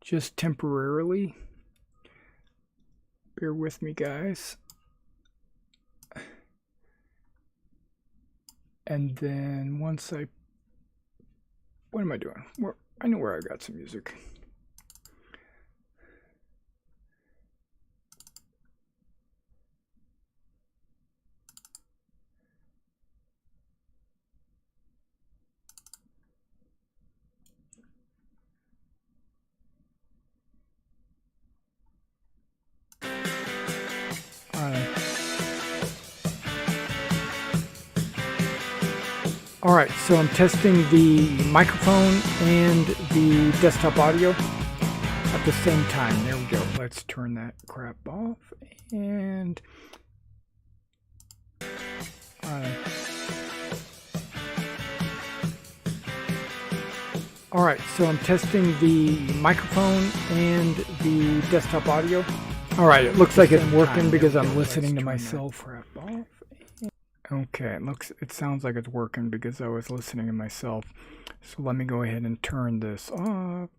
just temporarily. Bear with me, guys. And then once what am I doing? I know where I got some music. Alright, so I'm testing the microphone and the desktop audio at the same time. There we go. Let's turn that crap off. And alright, so I'm testing the microphone and the desktop audio. Alright, it looks like it's working because I'm listening to myself. Okay, it sounds like it's working because I was listening to myself. So let me go ahead and turn this off.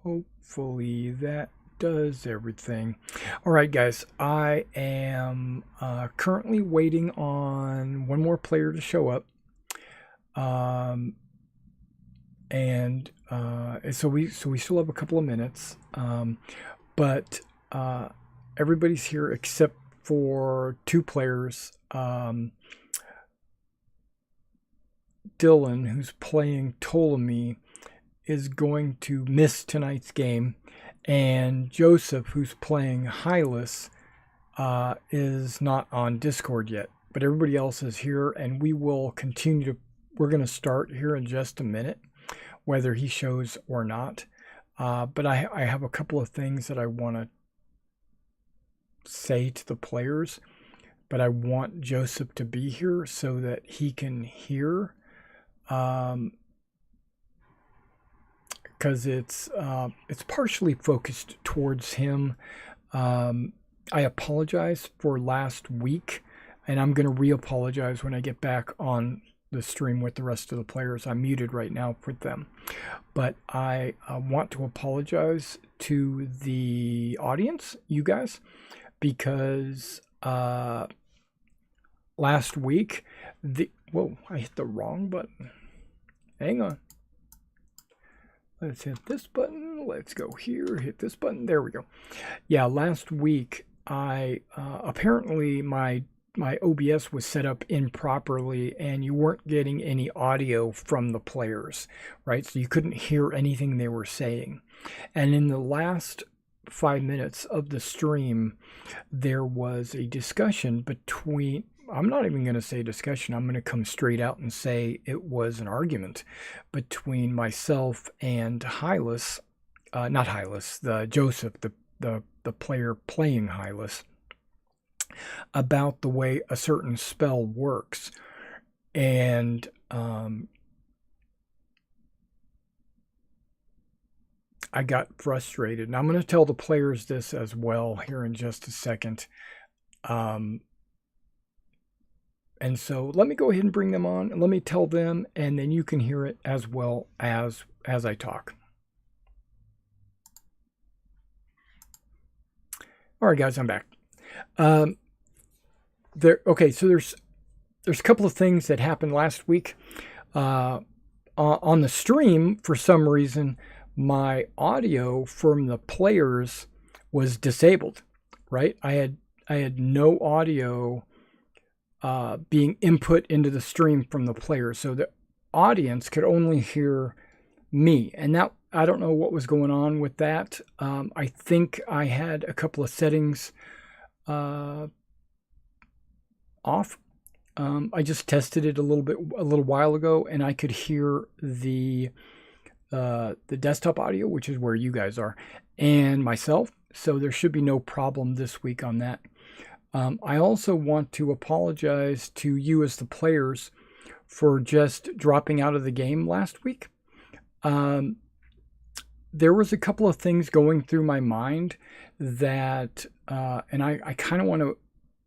Hopefully that does everything. All right, guys, I am currently waiting on one more player to show up. And so we still have a couple of minutes, but everybody's here except for 2 players. Dylan, who's playing Ptolemy, is going to miss tonight's game, and Joseph, who's playing Hylas, is not on Discord yet. But everybody else is here, and we will continue to. We're going to start here in just a minute, whether he shows or not. But I have a couple of things that I want to say to the players, but I want Joseph to be here so that he can hear. Because it's partially focused towards him. I apologize for last week, and I'm going to re-apologize when I get back on the stream with the rest of the players. I'm muted right now for them, but I want to apologize to the audience, you guys, because last week whoa, I hit the wrong button. Hang on. Let's hit this button. Let's go here, hit this button. There we go. Yeah, last week I apparently my OBS was set up improperly, and you weren't getting any audio from the players, right? So you couldn't hear anything they were saying. And in the last 5 minutes of the stream, there was a discussion between, I'm not even going to say discussion, I'm going to come straight out and say it was an argument between myself and Hylas, not Hylas, Joseph, the player playing Hylas, about the way a certain spell works. And I got frustrated. And I'm going to tell the players this as well here in just a second. And so let me go ahead and bring them on, and let me tell them, and then you can hear it as well as I talk. All right, guys, I'm back. Okay, so there's a couple of things that happened last week. On the stream, for some reason, my audio from the players was disabled, right? I had no audio being input into the stream from the players, so the audience could only hear me, and that, I don't know what was going on with that. I think I had a couple of settings off. I just tested it a little while ago, and I could hear the desktop audio, which is where you guys are, and myself. So there should be no problem this week on that. I also want to apologize to you as the players for just dropping out of the game last week. There was a couple of things going through my mind that, and I kind of want to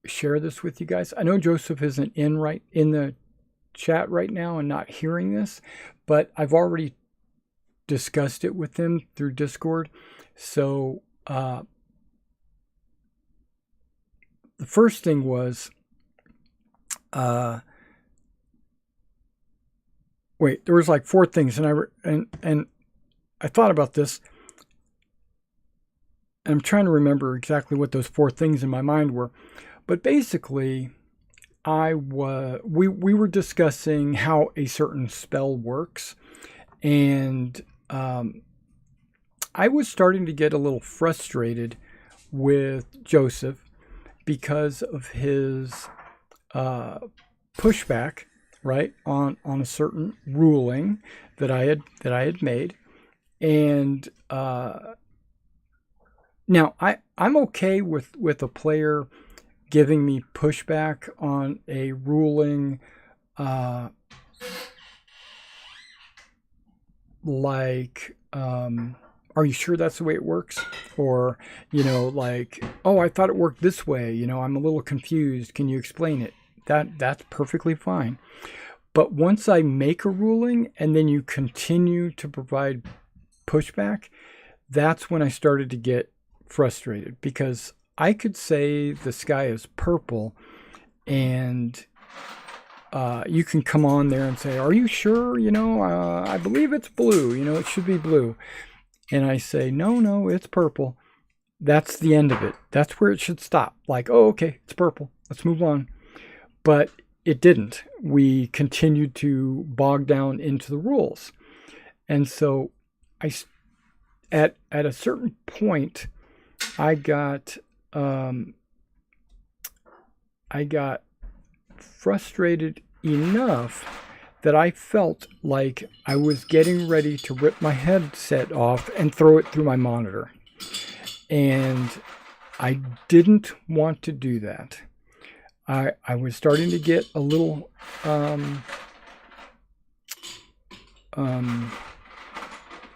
share this with you guys. I know Joseph isn't in the chat right now and not hearing this, but I've already discussed it with him through Discord. So the first thing was, wait, there was like 4 things, and I thought about this, and I'm trying to remember exactly what those 4 things in my mind were. But basically, we were discussing how a certain spell works, and I was starting to get a little frustrated with Joseph because of his pushback, right, on a certain ruling that I had made. And now I'm okay with a player giving me pushback on a ruling, like, are you sure that's the way it works? Or, like, oh, I thought it worked this way. I'm a little confused. Can you explain it? That's perfectly fine. But once I make a ruling and then you continue to provide pushback, that's when I started to get frustrated, because I could say the sky is purple, and you can come on there and say, are you sure? I believe it's blue. It should be blue. And I say, no, it's purple. That's the end of it. That's where it should stop. Like, oh, okay, it's purple. Let's move on. But it didn't. We continued to bog down into the rules. And so at a certain point, I got frustrated enough that I felt like I was getting ready to rip my headset off and throw it through my monitor. And I didn't want to do that. I was starting to get a little I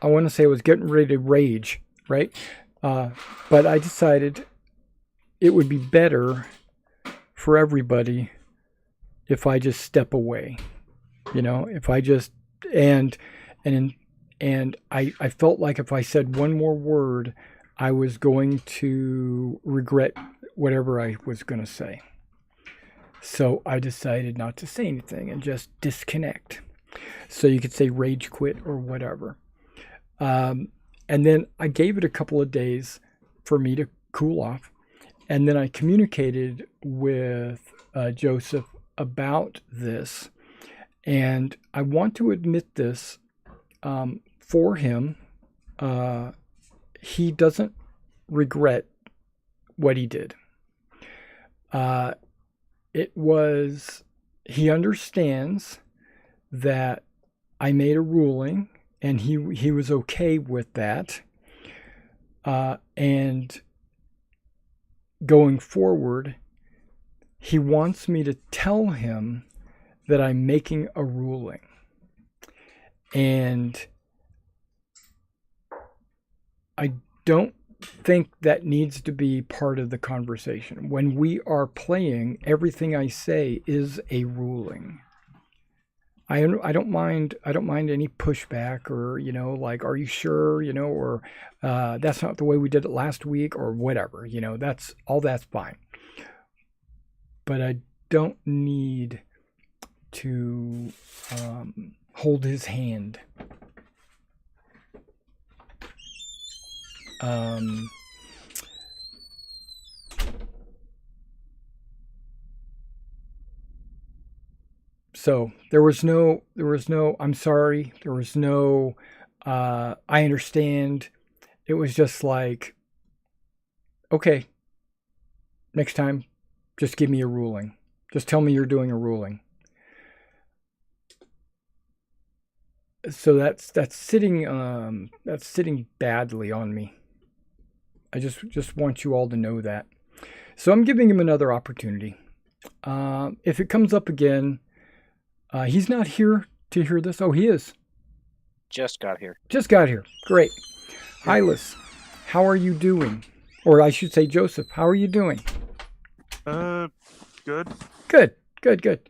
want to say I was getting ready to rage, right? But I decided it would be better for everybody if I just step away. If I just and I felt like if I said one more word, I was going to regret whatever I was going to say. So I decided not to say anything and just disconnect. So you could say rage quit or whatever. And then I gave it a couple of days for me to cool off. And then I communicated with Joseph about this. And I want to admit this for him. He doesn't regret what he did. He understands that I made a ruling and he was okay with that. And going forward, he wants me to tell him that I'm making a ruling. And I don't think that needs to be part of the conversation. When we are playing, everything I say is a ruling. I don't mind any pushback or, like, are you sure, or that's not the way we did it last week or whatever, that's fine. But I don't need to hold his hand. So there was no, I'm sorry. There was no, I understand. It was just like, okay, next time, just give me a ruling. Just tell me you're doing a ruling. So that's sitting badly on me. I just want you all to know that. So I'm giving him another opportunity. If it comes up again, he's not here to hear this. Oh, he is. Just got here. Great. Hylas, how are you doing? Or I should say, Joseph, how are you doing? Good. Good.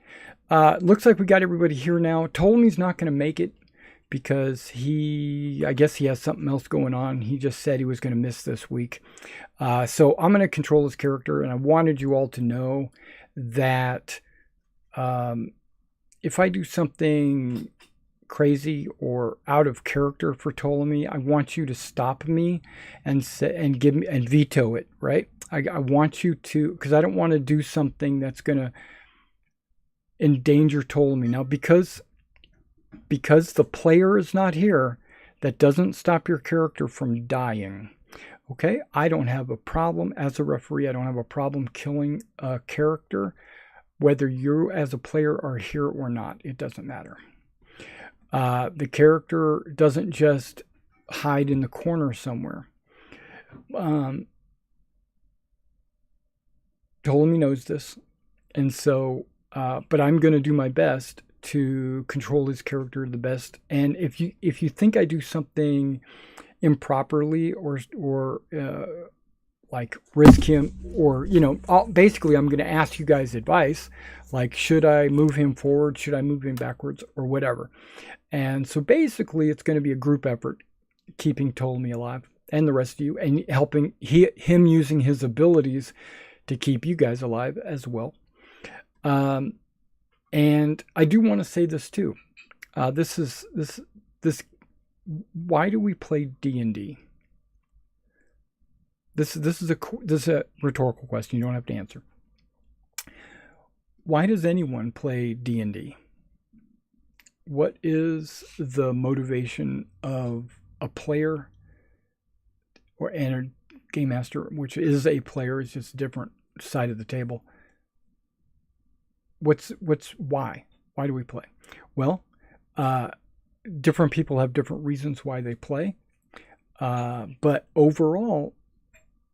Looks like we got everybody here now. Ptolemy's not going to make it because I guess he has something else going on. He just said he was going to miss this week. So I'm going to control his character, and I wanted you all to know that if I do something crazy or out of character for Ptolemy, I want you to stop me and give me and veto it, right? I want you to, because I don't want to do something that's going to endanger Ptolemy. Now, because the player is not here, that doesn't stop your character from dying. Okay? I don't have a problem as a referee. I don't have a problem killing a character, whether you as a player are here or not. It doesn't matter. The character doesn't just hide in the corner somewhere. Ptolemy knows this. And so, but I'm going to do my best to control his character the best. And if you think I do something improperly or like risk him, or basically I'm going to ask you guys advice, like should I move him forward, should I move him backwards, or whatever. And so basically it's going to be a group effort, keeping Ptolemy alive and the rest of you, and helping him using his abilities to keep you guys alive as well. And I do want to say this too. This. Why do we play D&D? This is a rhetorical question. You don't have to answer. Why does anyone play D&D? What is the motivation of a player and a game master, which is a player, it's just a different side of the table? What's why? Why do we play? Well, different people have different reasons why they play. But overall,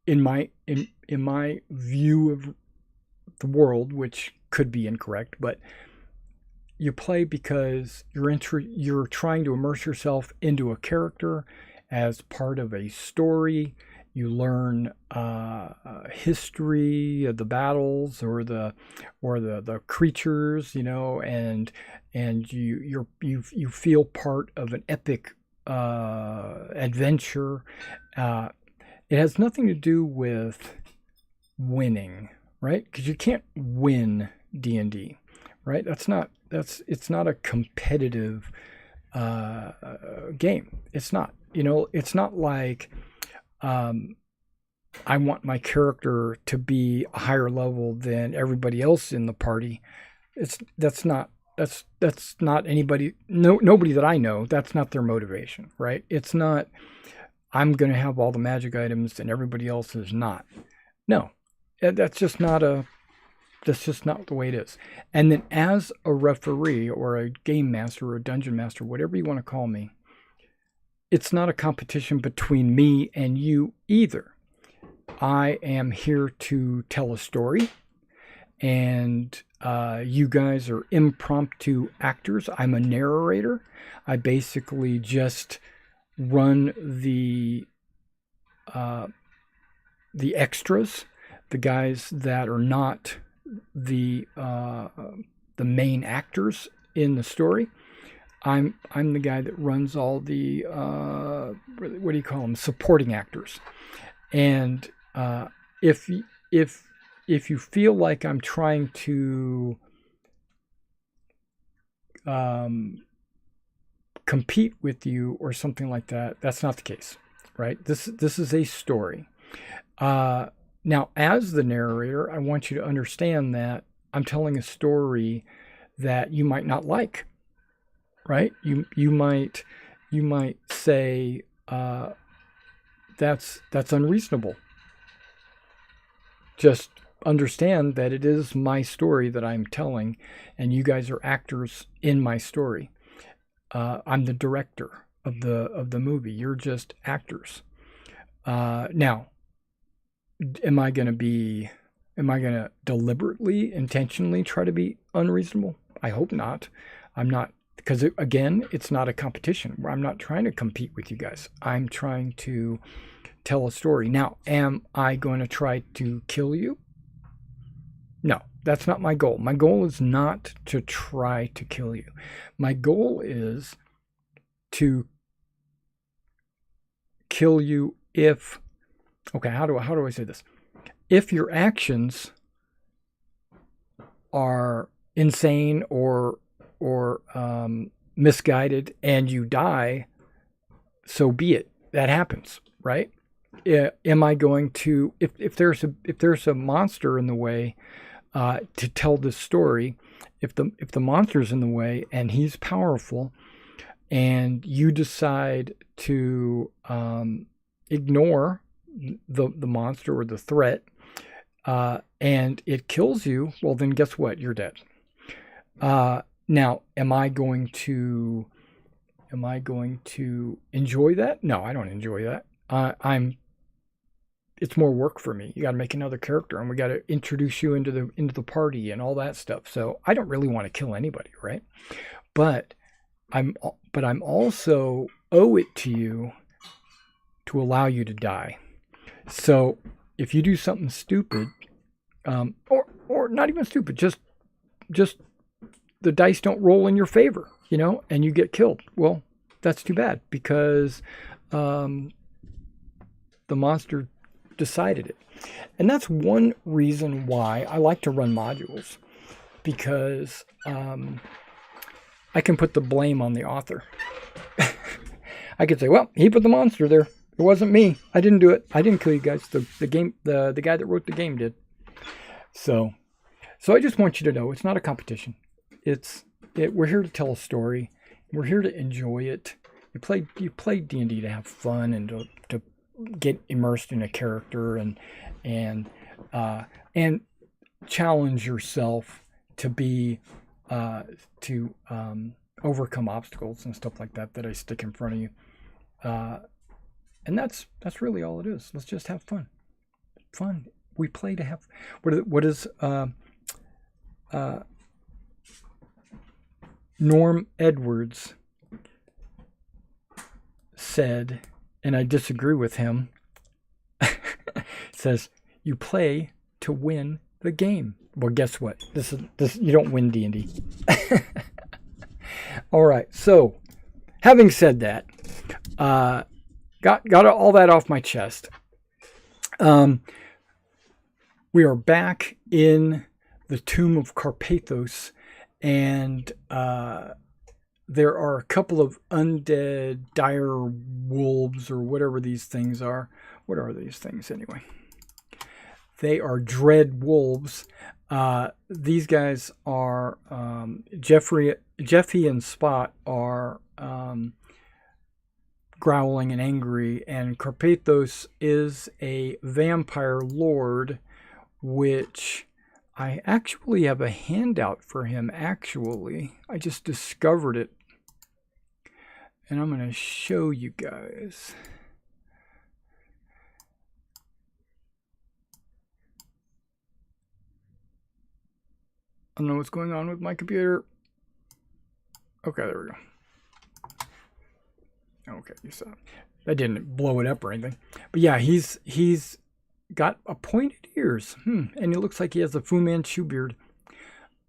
in my view of the world, which could be incorrect, but you play because you're trying to immerse yourself into a character as part of a story. You learn history of the battles or the creatures, and you feel part of an epic adventure. It has nothing to do with winning, right? Because you can't win D&D, right? It's not a competitive game. It's not. It's not like I want my character to be a higher level than everybody else in the party. That's not anybody. Nobody that I know. That's not their motivation, right? It's not. I'm going to have all the magic items and everybody else is not. No, that's just not the way it is. And then as a referee or a game master or a dungeon master, whatever you want to call me, it's not a competition between me and you either. I am here to tell a story, and you guys are impromptu actors. I'm a narrator. I basically just run the extras, the guys that are not the main actors in the story. I'm the guy that runs all the what do you call them, supporting actors. And if you feel like I'm trying to compete with you or something like that, that's not the case, right? This is a story. Now, as the narrator, I want you to understand that I'm telling a story that you might not like, right? You might say that's unreasonable. Just understand that it is my story that I'm telling, and you guys are actors in my story. I'm the director of the movie. You're just actors. Now, am I going to deliberately, intentionally try to be unreasonable? I hope not. I'm not, because again, it's not a competition. I'm not trying to compete with you guys. I'm trying to tell a story. Now, am I going to try to kill you? No, that's not my goal. My goal is not to try to kill you. My goal is to kill you if, okay, how do I say this? If your actions are insane or misguided and you die, so be it. That happens, right? Am I going to, if there's a monster in the way to tell this story, if the monster's in the way and he's powerful, and you decide to ignore the monster or the threat, and it kills you, well, then guess what? You're dead. Now, am I going to enjoy that? No, I don't enjoy that. It's more work for me. You got to make another character, and we got to introduce you into the party and all that stuff. So I don't really want to kill anybody, right? But I'm also owe it to you to allow you to die. So if you do something stupid, or not even stupid, just the dice don't roll in your favor, and you get killed. Well, that's too bad, because the monster decided it. And that's one reason why I like to run modules, because I can put the blame on the author. I could say, well, he put the monster there. It wasn't me. I didn't do it. I didn't kill you guys. The guy that wrote the game did. So I just want you to know it's not a competition. We're here to tell a story. We're here to enjoy it. You play D&D to have fun and to get immersed in a character and challenge yourself to be to overcome obstacles and stuff like that I stick in front of you. And that's really all it is. Let's just have fun. Fun. We play to have. What is Norm Edwards said, and I disagree with him. Says you play to win the game. Well, guess what? This you don't win D&D. All right. So, having said that, got all that off my chest. We are back in the tomb of Carpathos, and there are a couple of undead dire wolves or whatever these things are. What are these things anyway? They are dread wolves. These guys are Jeffy and Spot are growling and angry, and Carpathos is a vampire lord, which I actually have a handout for him. Actually, I just discovered it, and I'm going to show you guys. I don't know what's going on with my computer. Okay, there we go. Okay, you saw it. That didn't blow it up or anything. But yeah, he's got a pointed ears. And he looks like he has a Fu Manchu beard.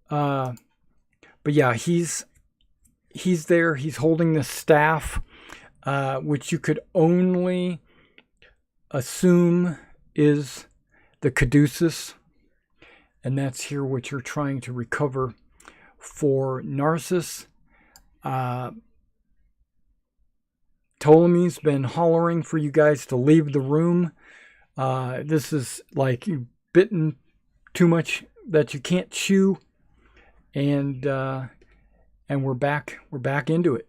But yeah, he's there. He's holding the staff, which you could only assume is the caduceus. And that's here what you're trying to recover for Narcissus. Ptolemy's been hollering for you guys to leave the room. This is like you've bitten too much that you can't chew, and we're back into it.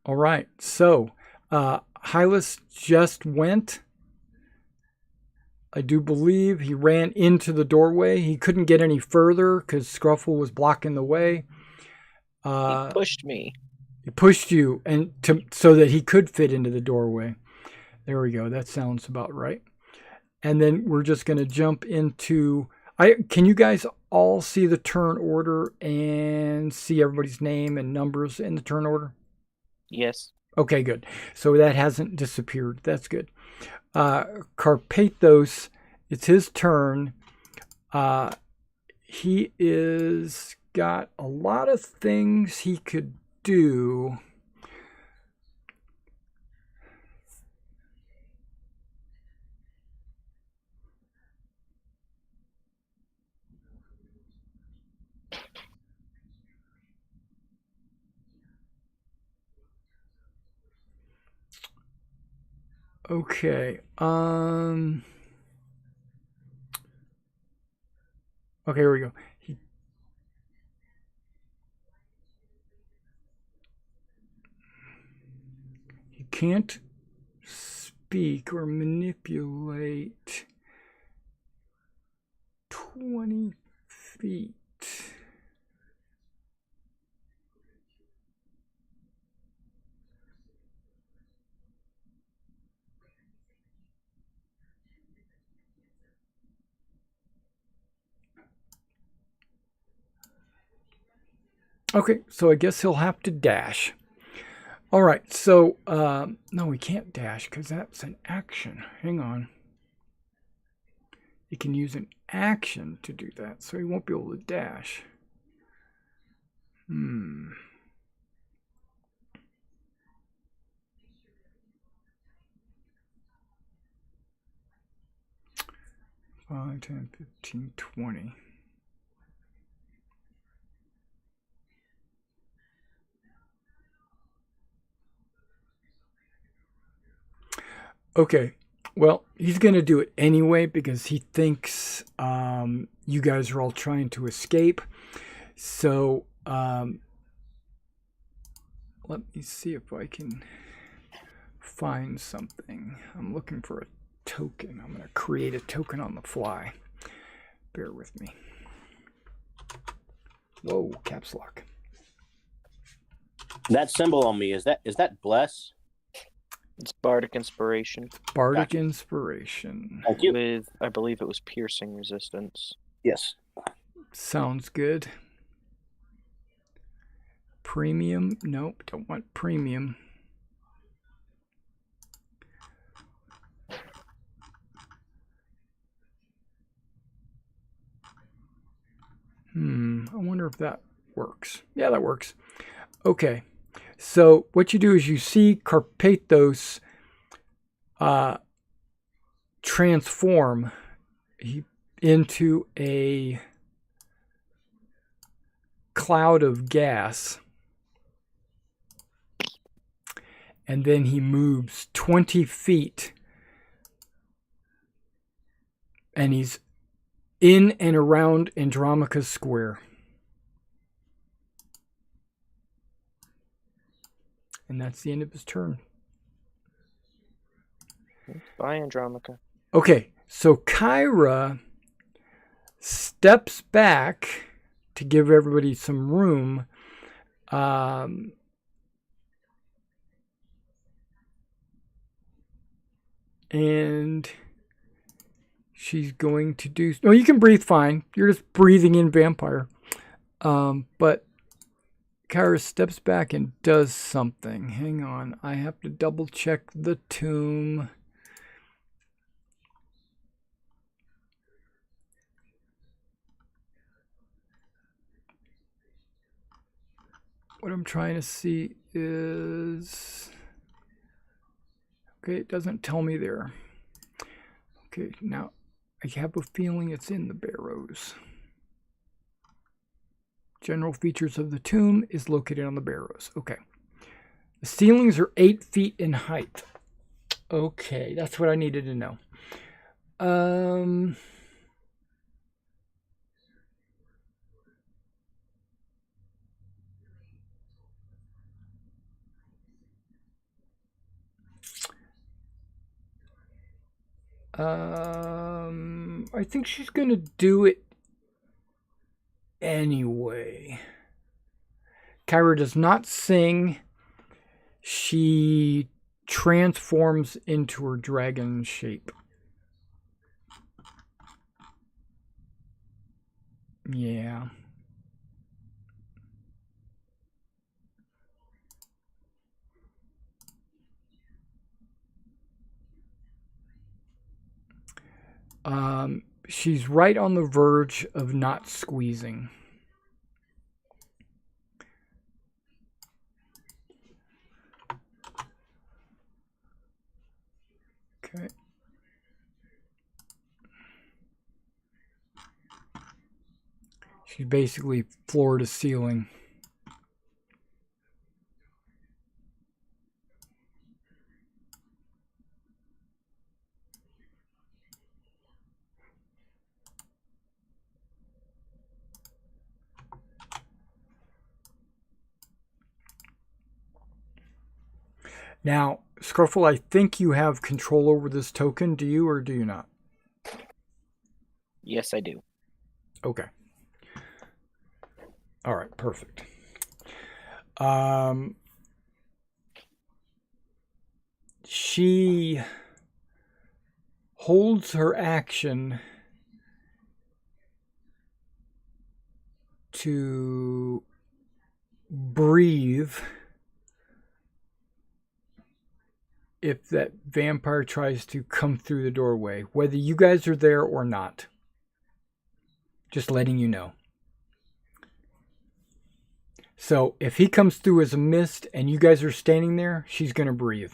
All right, so Hylas just went. I do believe he ran into the doorway. He couldn't get any further because Scruffle was blocking the way. He pushed me. He pushed you, and so that he could fit into the doorway. There we go. That sounds about right. And then we're just going to jump into... Can you guys all see the turn order and see everybody's name and numbers in the turn order? Yes. Okay, good. So that hasn't disappeared. That's good. Carpathos, it's his turn. He is got a lot of things he could do. Okay. Okay, here we go. He can't speak or manipulate 20 feet. Okay, so I guess he'll have to dash. All right, so no, we can't dash because that's an action. Hang on. He can use an action to do that, so he won't be able to dash. 5, 10, 15, 20. Okay. Well, he's going to do it anyway because he thinks you guys are all trying to escape. So let me see if I can find something. I'm looking for a token. I'm going to create a token on the fly. Bear with me. Whoa, caps lock. That symbol on me, is that bless? It's Bardic Inspiration. Bardic Gotcha. Inspiration. Thank you. With, I believe it was piercing resistance. Yes. Sounds good. Premium? Nope, don't want premium. I wonder if that works. Yeah, that works. Okay. So what you do is you see Carpathos transform into a cloud of gas. And then he moves 20 feet. And he's in and around Andromaca's square. And that's the end of his turn. Bye, Andromaca. Okay, so Kyra steps back to give everybody some room. And she's going to do... No, you can breathe fine. You're just breathing in vampire. But Kyra steps back and does something. Hang on. I have to double check the tomb. What I'm trying to see is... Okay, it doesn't tell me there. Okay, now I have a feeling it's in the barrows. General features of the tomb is located on the barrows. Okay. The ceilings are 8 feet in height. Okay, that's what I needed to know. I think she's going to do it anyway. Kyra does not sing. She transforms into her dragon shape. Yeah. She's right on the verge of not squeezing. Okay. She's basically floor to ceiling. Now, Scruffle, I think you have control over this token. Do you or do you not? Yes, I do. Okay. All right, perfect. She holds her action to breathe if that vampire tries to come through the doorway, whether you guys are there or not. Just letting you know. So if he comes through as a mist and you guys are standing there, she's going to breathe.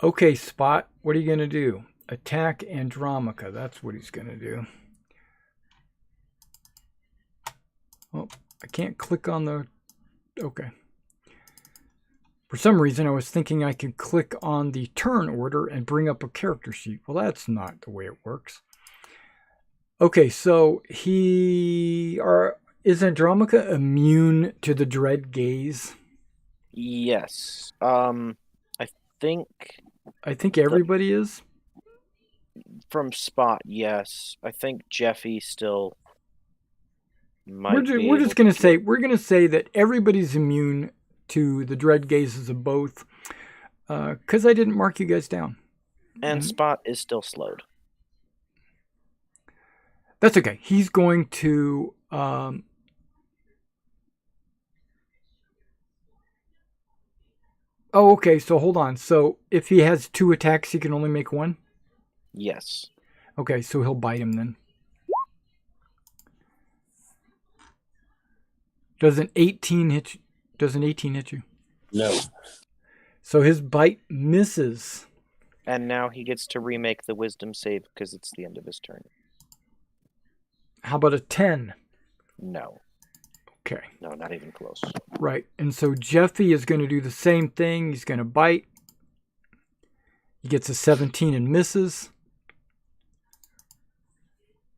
Okay, Spot, what are you going to do? Attack Andromaca. That's what he's going to do. Oh, I can't click on the... Okay. For some reason, I was thinking I could click on the turn order and bring up a character sheet. Well, that's not the way it works. Okay, so is Andromaca immune to the dread gaze? Yes. Think I think everybody is. from Spot, yes. I think Jeffy still might We're just gonna say that everybody's immune to the dread gazes of both, because I didn't mark you guys down. And Spot is still slowed. That's okay. He's going to. Oh, okay. So hold on. So if he has 2 attacks, he can only make 1? Yes. Okay, so he'll bite him then. Does an 18 hit you? No. So his bite misses. And now he gets to remake the wisdom save because it's the end of his turn. How about a 10? No. Okay. No, not even close. Right. And so Jeffy is going to do the same thing. He's going to bite. He gets a 17 and misses.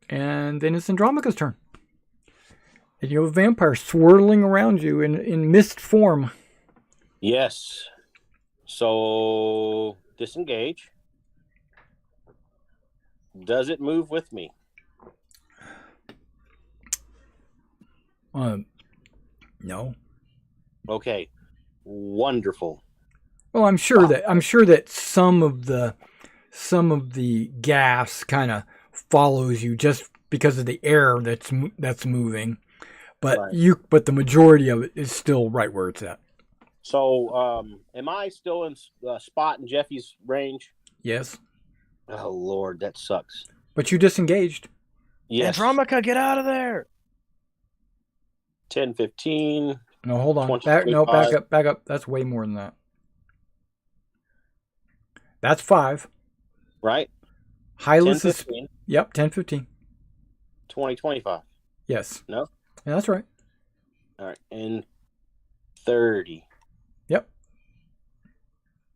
And then it's Andromaca's turn. And you have a vampire swirling around you in mist form. Yes. So disengage. Does it move with me? No. Okay. Wonderful. Well, I'm sure that some of the gas kind of follows you just because of the air that's moving, but Right. but the majority of it is still right where it's at. So, am I still in Spot and Jeffy's range? Yes, Oh Lord, that sucks. but you disengaged. Yes. Andromaca, get out of there! 10, 15. No, hold on. 20, Back 25. up. That's way more than that. That's 5. Right? 10, Hylas is 15. yep, 10, 15. 20, 25. Yes. No? Yeah, that's right. All right. And 30. Yep.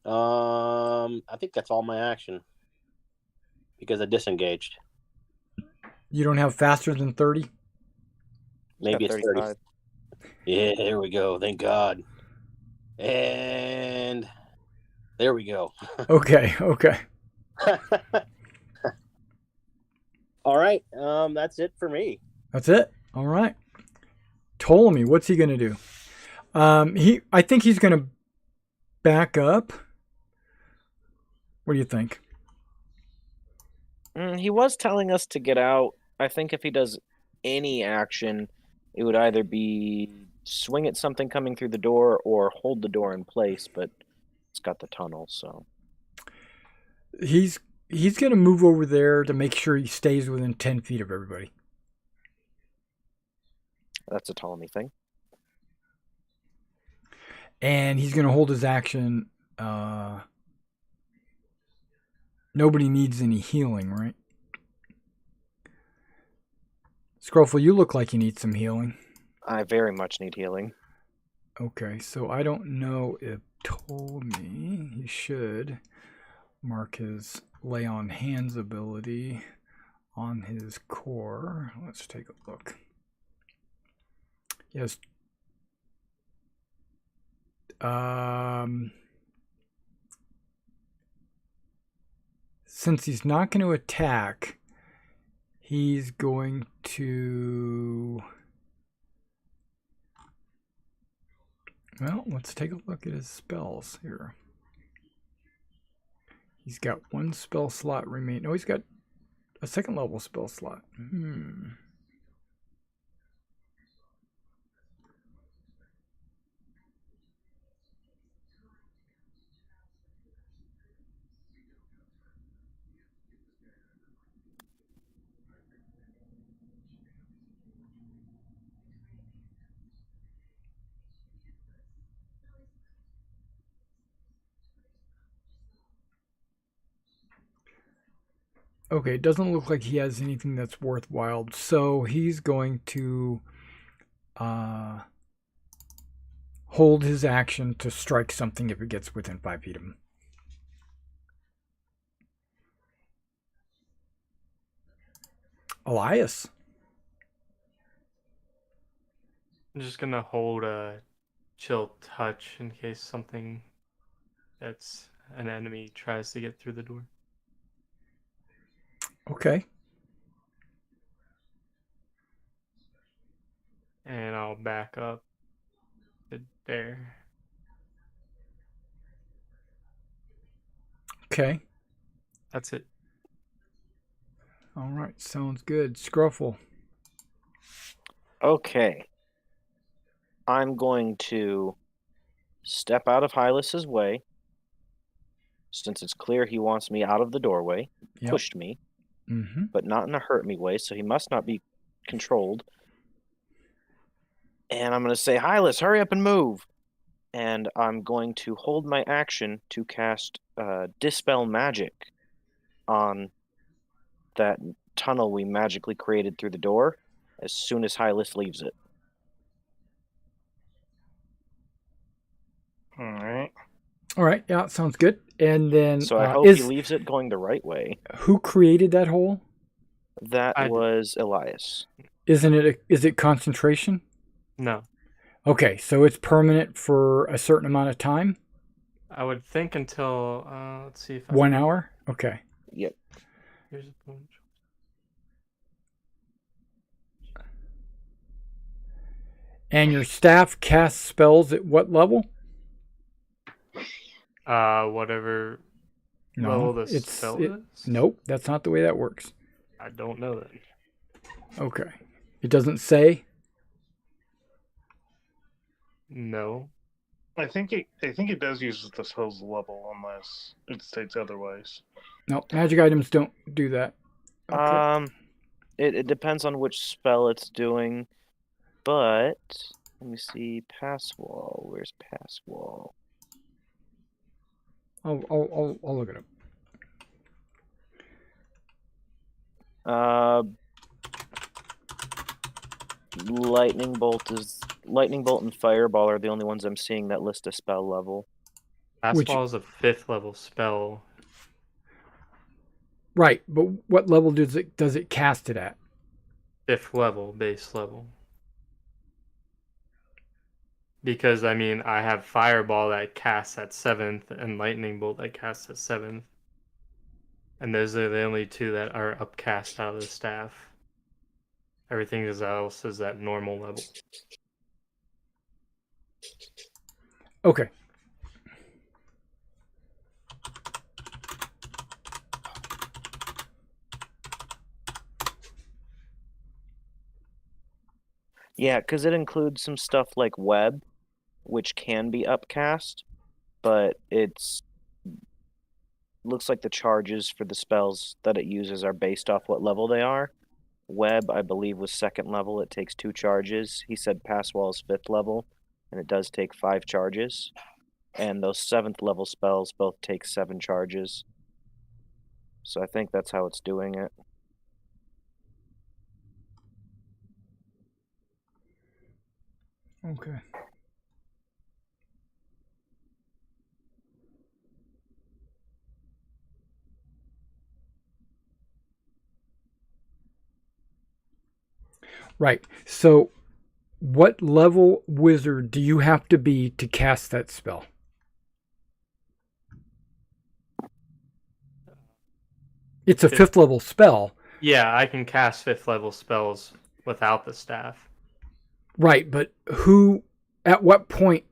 I think that's all my action. Because I disengaged. You don't have faster than 30? Maybe it's 30. 35. Yeah, there we go. Thank God. And there we go. Okay. All right. That's it for me. That's it. All right. Ptolemy, what's he going to do? I think he's going to back up. What do you think? He was telling us to get out. I think if he does any action, it would either be swing at something coming through the door or hold the door in place, but it's got the tunnel, so. He's going to move over there to make sure he stays within 10 feet of everybody. That's a Ptolemy thing. And he's going to hold his action. Nobody needs any healing, right? Scruffle, you look like you need some healing. I very much need healing. Okay, so I don't know if Ptolemy, he should mark his lay on hands ability on his core. Let's take a look. Yes. Since he's not going to attack, he's going to... Well, let's take a look at his spells here. He's got 1 spell slot remaining. No, he's got a 2nd level spell slot. Okay, it doesn't look like he has anything that's worthwhile. So he's going to hold his action to strike something if it gets within 5 feet of him. Elias. I'm just gonna hold a chill touch in case something that's an enemy tries to get through the door. Okay. And I'll back up to there. Okay. That's it. All right. Sounds good. Scruffle. Okay. I'm going to step out of Hylas's way, since it's clear he wants me out of the doorway, Yep. pushed me, Mm-hmm. but not in a hurt me way, so he must not be controlled. And I'm going to say, Hylas, hurry up and move. And I'm going to hold my action to cast Dispel Magic on that tunnel we magically created through the door as soon as Hylas leaves it. All right. All right. Yeah, sounds good. And then So I hope he leaves it going the right way. who created that hole? That I did. was Elias. Is it concentration? No. Okay, so it's permanent for a certain amount of time? I would think until, let's see if I 1 hour? Okay. Yep. Here's a point. And your staff casts spells at what level? Whatever level the spell is? Nope, that's not the way that works. I don't know that. Okay. It doesn't say? No. I think it does use the spell's level unless it states otherwise. No, magic items don't do that. Okay. It depends on which spell it's doing, but let me see. Pass wall. Where's pass wall? I'll look it up. Lightning bolt and fireball are the only ones I'm seeing that list a spell level. Fastball is a 5th level spell. Right, but what level does it cast it at? 5th level, base level. Because, I mean, I have Fireball that casts at 7th and Lightning Bolt that casts at 7th. And those are the only two that are upcast out of the staff. Everything else is at normal level. Okay. Yeah, because it includes some stuff like web, which can be upcast, but looks like the charges for the spells that it uses are based off what level they are. Web, I believe, was 2nd level. It takes 2 charges. He said pass wall is 5th level, and it does take 5 charges. And those 7th level spells both take 7 charges. So I think that's how it's doing it. Okay. Right. So, what level wizard do you have to be to cast that spell? It's a 5th level spell. Yeah, I can cast 5th level spells without the staff. Right, but at what point,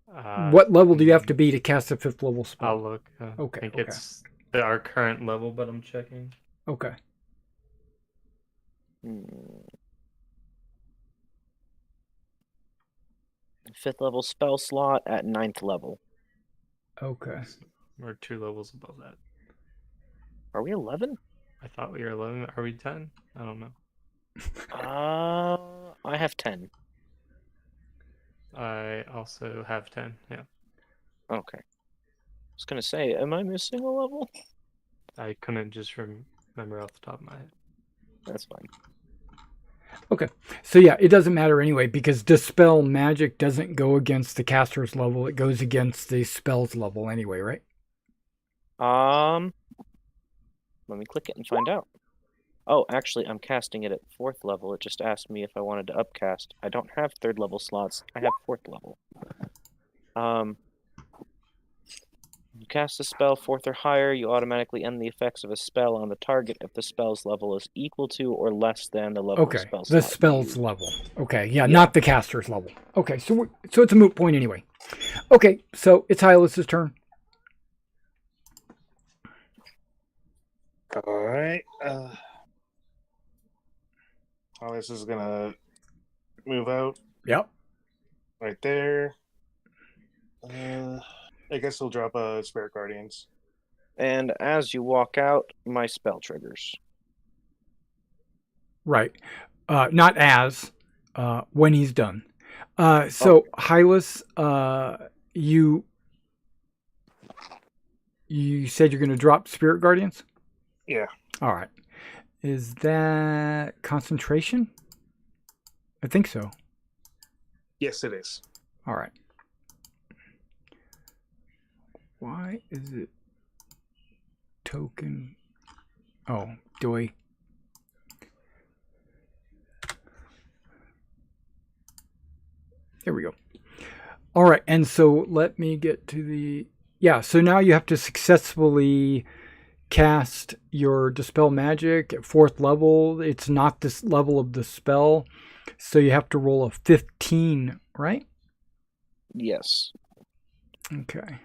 what level do you have to be to cast a 5th level spell? I'll look. Okay, I think okay. it's our current level, but I'm checking. Okay. 5th level spell slot at 9th level. Okay. We're 2 levels above that. Are we 11? I thought we were 11. Are we 10? I don't know. I have 10. I also have 10, yeah. Okay. I was gonna say, am I missing a level? I couldn't just remember off the top of my head. That's fine. Okay. So yeah, it doesn't matter anyway because dispel magic doesn't go against the caster's level. It goes against the spell's level anyway, right? Let me click it and find out. Oh, actually, I'm casting it at 4th level. It just asked me if I wanted to upcast. I don't have 3rd level slots. I have 4th level. You cast a spell 4th or higher, you automatically end the effects of a spell on the target if the spell's level is equal to or less than the level of Okay. spell The slot spell's used. level. Okay. Yeah, not the caster's level. Okay. So it's a moot point anyway. Okay. So it's Hylas' turn. All right. This is gonna move out Yep. right there. I guess he'll drop a Spirit Guardians. And as you walk out, my spell triggers. Right. Not as, when he's done. So Hylas, you said you're going to drop Spirit Guardians? Yeah. All right. Is that concentration? I think so. Yes, it is. All right. Why is it token? Oh, doy. There we go. All right, and so let me get to the... Yeah, so now you have to successfully cast your Dispel Magic at 4th level. It's not this level of the spell, so you have to roll a 15, right? Yes. Okay.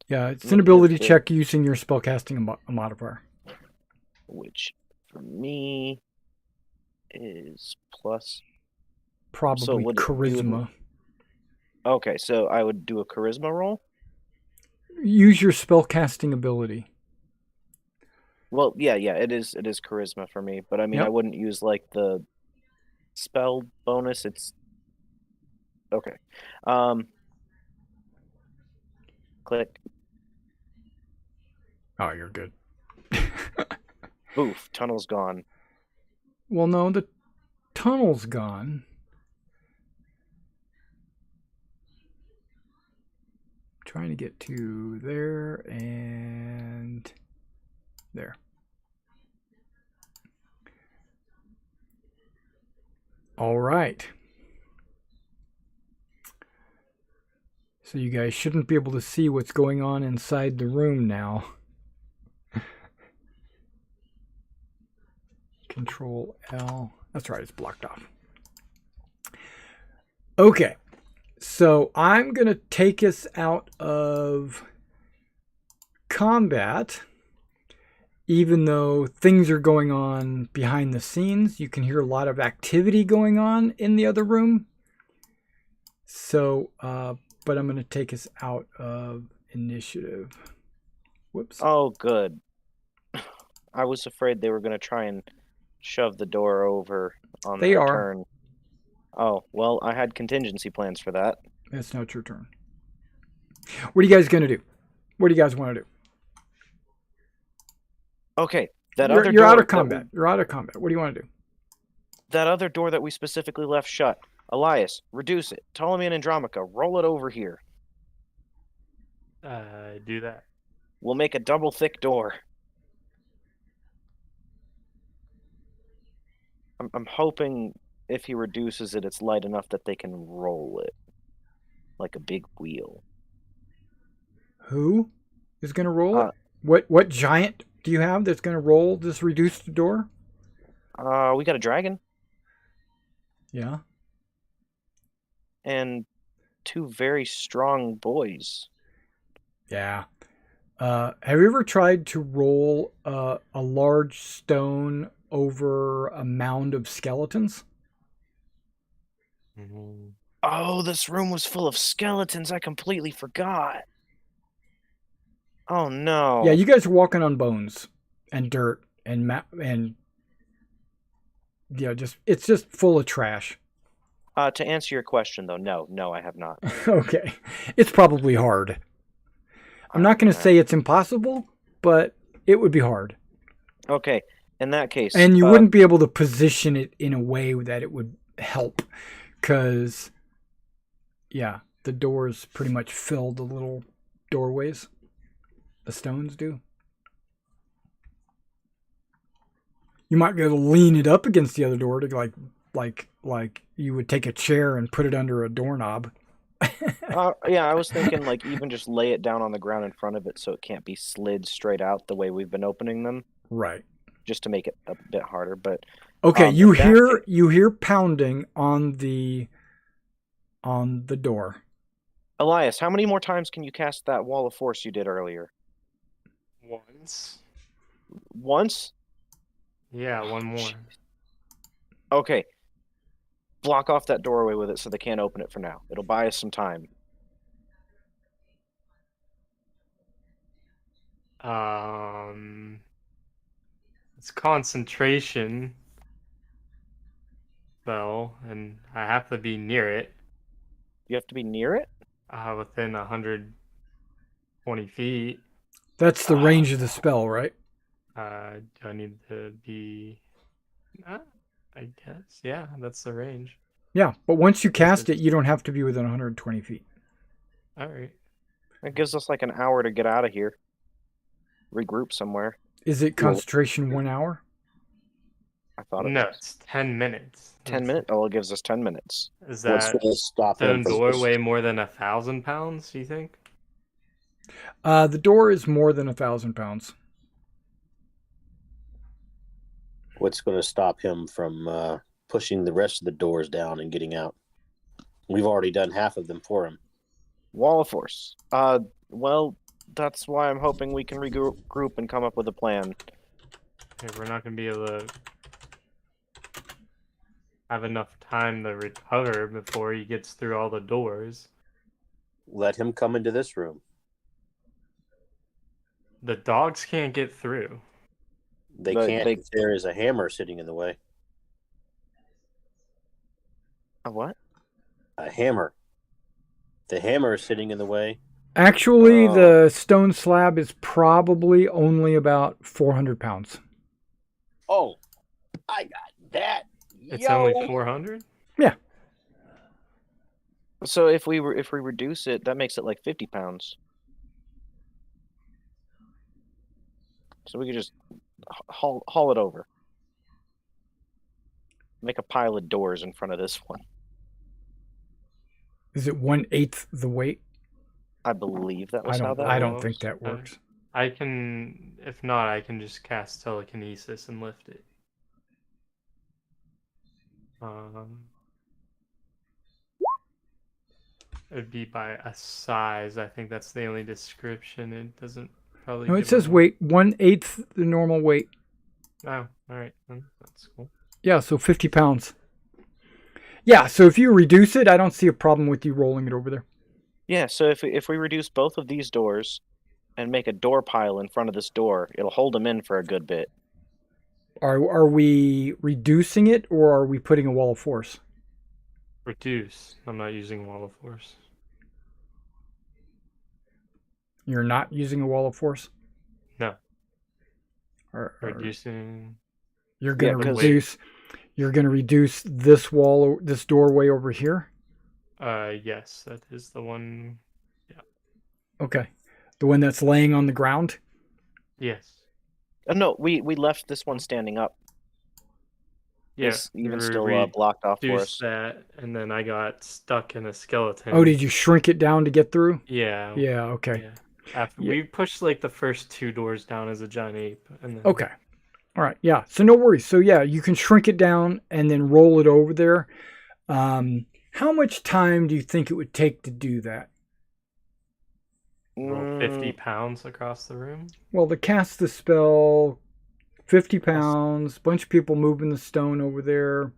Yeah, it's an ability check using your spellcasting modifier. Which, for me, is plus... Probably charisma. Okay, so I would do a charisma roll? Use your spellcasting ability. Well, yeah, it is charisma for me, but I mean, I wouldn't use like the spell bonus. It's okay. Click. Oh, you're good. Oof, tunnel's gone. Well, no, the tunnel's gone. Trying to get to there and there. All right. So you guys shouldn't be able to see what's going on inside the room now. Control L. That's right, it's blocked off. Okay. So I'm going to take us out of combat. Even though things are going on behind the scenes, you can hear a lot of activity going on in the other room. So, but I'm going to take us out of initiative. Whoops. Oh, good. I was afraid they were going to try and shove the door over on their turn. Oh, well, I had contingency plans for that. That's not your turn. What are you guys going to do? What do you guys want to do? Okay, you're out of combat. You're out of combat. What do you want to do? That other door that we specifically left shut. Elias, reduce it. Ptolemy and Andromaca, roll it over here. Do that. We'll make a double thick door. I'm hoping if he reduces it, it's light enough that they can roll it. Like a big wheel. Who is going to roll it? What giant do you have that's going to roll this reduced door? We got a dragon. Yeah. And 2 very strong boys. Yeah. Have you ever tried to roll a large stone over a mound of skeletons? Mm-hmm. Oh, this room was full of skeletons. I completely forgot. Oh, no. Yeah, you guys are walking on bones and dirt and yeah, it's just full of trash. To answer your question, though, no, I have not. Okay. It's probably hard. I'm not going to say it's impossible, but it would be hard. Okay. In that case, And you wouldn't be able to position it in a way that it would help, because, yeah, the doors pretty much fill the little doorways. The stones do. You might be able to lean it up against the other door to like you would take a chair and put it under a doorknob. yeah, I was thinking like even just lay it down on the ground in front of it so it can't be slid straight out the way we've been opening them, Right. just to make it a bit harder. But Okay, in you that hear pounding on the door. Elias, how many more times can you cast that wall of force you did earlier? Once. Once? Yeah, one more. Okay. Block off that doorway with it so they can't open it for now. It'll buy us some time. It's concentration spell, and I have to be near it. You have to be near it? Within 120 feet. That's the range of the spell, right? Do I need to be... I guess, yeah, that's the range. Yeah, but once you cast it, you don't have to be within 120 feet. All right. It gives us like an hour to get out of here. Regroup somewhere. Is it concentration 1 hour? I thought it No, was. it's 10 minutes. 10 minutes? Oh, it gives us 10 minutes. Is What's that going to stop stone him from door weigh more than 1,000 pounds, do you think? The door is more than 1,000 pounds. What's going to stop him from pushing the rest of the doors down and getting out? We've already done half of them for him. Wall of force. Well, that's why I'm hoping we can regroup and come up with a plan. Okay, we're not going to be able to have enough time to recover before he gets through all the doors. Let him come into this room. The dogs can't get through. They can't if there is a hammer sitting in the way. A what? A hammer. The hammer is sitting in the way. Actually, the stone slab is probably only about 400 pounds. Oh, I got that. It's only 400? Yeah. So if we reduce it, that makes it like 50 pounds. So we could just haul it over. Make a pile of doors in front of this one. Is it 1/8 the weight? I believe that was how that I don't works. think that works. I can, if not, I can just cast telekinesis and lift it. It'd be by a size. I think that's the only description. It doesn't probably. No, it give says a- weight 1/8 the normal weight. Oh, all right, that's cool. Yeah, so 50 pounds. Yeah, so if you reduce it, I don't see a problem with you rolling it over there. Yeah, so if we reduce both of these doors and make a door pile in front of this door, it'll hold them in for a good bit. Are we reducing it, or are we putting a wall of force? Reduce. I'm not using wall of force. You're not using a wall of force? No. Or Reducing. you're going to 'cause- reduce. You're going to reduce this wall, this doorway over here. Yes, that is the one. Okay, the one that's laying on the ground. Yes. No, we left this one standing up. Yes. It's even still blocked off for us. That, and then I got stuck in a skeleton. Oh, did you shrink it down to get through? Yeah. Yeah. Okay. Yeah. After Yeah. we pushed like the first 2 doors down as a giant ape, and then Okay. All right. Yeah. So no worries. So yeah, you can shrink it down and then roll it over there. How much time do you think it would take to do that? roll 50 pounds across the room. Well, to cast the spell, 50 pounds, bunch of people moving the stone over there.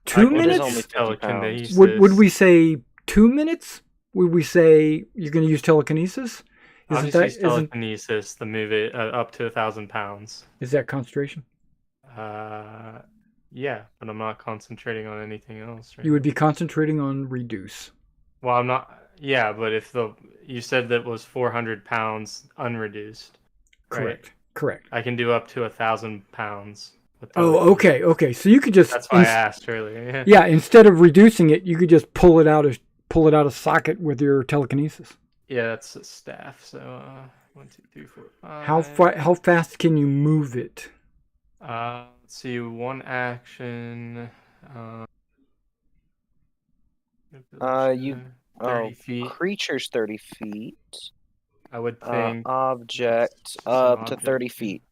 2 It is minutes? only 50 pounds. Would we say 2 minutes? Would we say you're going to use telekinesis? I'll just use telekinesis to move it up to 1,000 pounds. Is that concentration? Yeah, but I'm not concentrating on anything else. Right? You would be concentrating on reduce. Well, I'm not. Yeah, but if you said that was 400 pounds unreduced. Correct. Right? Correct. I can do up to 1,000 pounds. with Oh, telekinesis. okay. So you could just That's why I asked earlier. yeah, instead of reducing it, you could just pull it out of socket with your telekinesis. Yeah, that's a staff. So 1, 2, 3, 4, 5. How fast can you move it? Let's see, one action. You 30 feet. Creature's 30 feet. I would think. Object an up to object. 30 feet.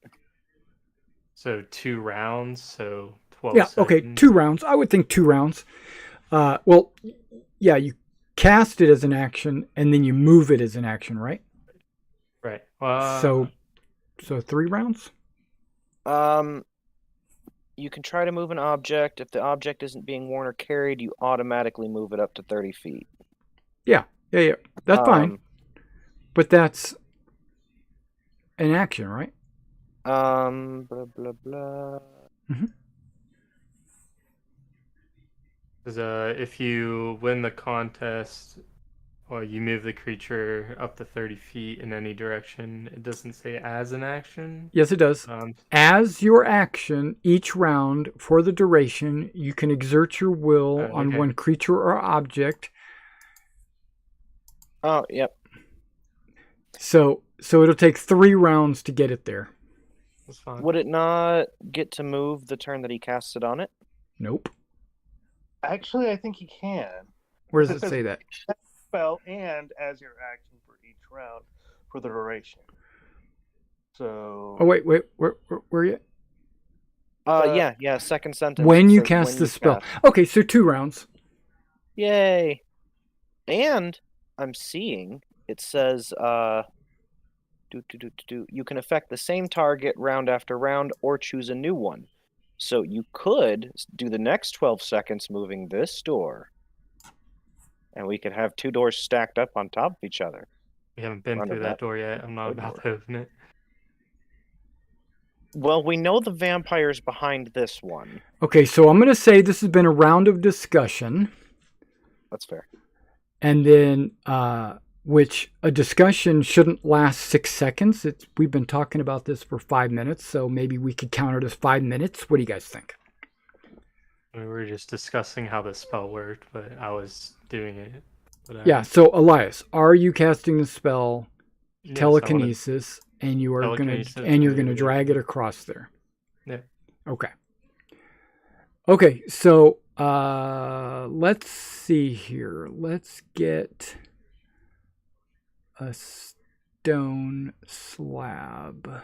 So 2 rounds. So 12. Yeah, okay, seconds. 2 rounds. I would think 2 rounds. Well, yeah, you cast it as an action and then you move it as an action, right? Right. So 3 rounds? You can try to move an object. If the object isn't being worn or carried, you automatically move it up to 30 feet. Yeah. That's fine. But that's an action, right? Blah blah blah. Because if you win the contest, or you move the creature up to 30 feet in any direction, it doesn't say as an action. Yes, it does. As your action, each round for the duration, you can exert your will on one creature or object. Oh, yep. So it'll take 3 rounds to get it there. That's fine. Would it not get to move the turn that he casts it on it? Nope. Actually, I think he can. Where does it say that? Spell and as your action for each round for the duration. So. Oh wait, where are you? Yeah, second sentence. When you says cast the spell. cast. Okay, so 2 rounds. Yay! And I'm seeing it says you can affect the same target round after round or choose a new one. So you could do the next 12 seconds moving this door, and we could have 2 doors stacked up on top of each other. We haven't been through that door yet. I'm not about to open it. Well, we know the vampire's behind this one. Okay, so I'm going to say this has been a round of discussion. That's fair. And then, which a discussion shouldn't last 6 seconds. We've been talking about this for 5 minutes, so maybe we could count it as 5 minutes. What do you guys think? We were just discussing how the spell worked, but I was doing it. Yeah, so Elias, are you casting the spell Yes, telekinesis, and you are gonna drag it across there? Yeah. Okay, so let's see here. Let's get a stone slab.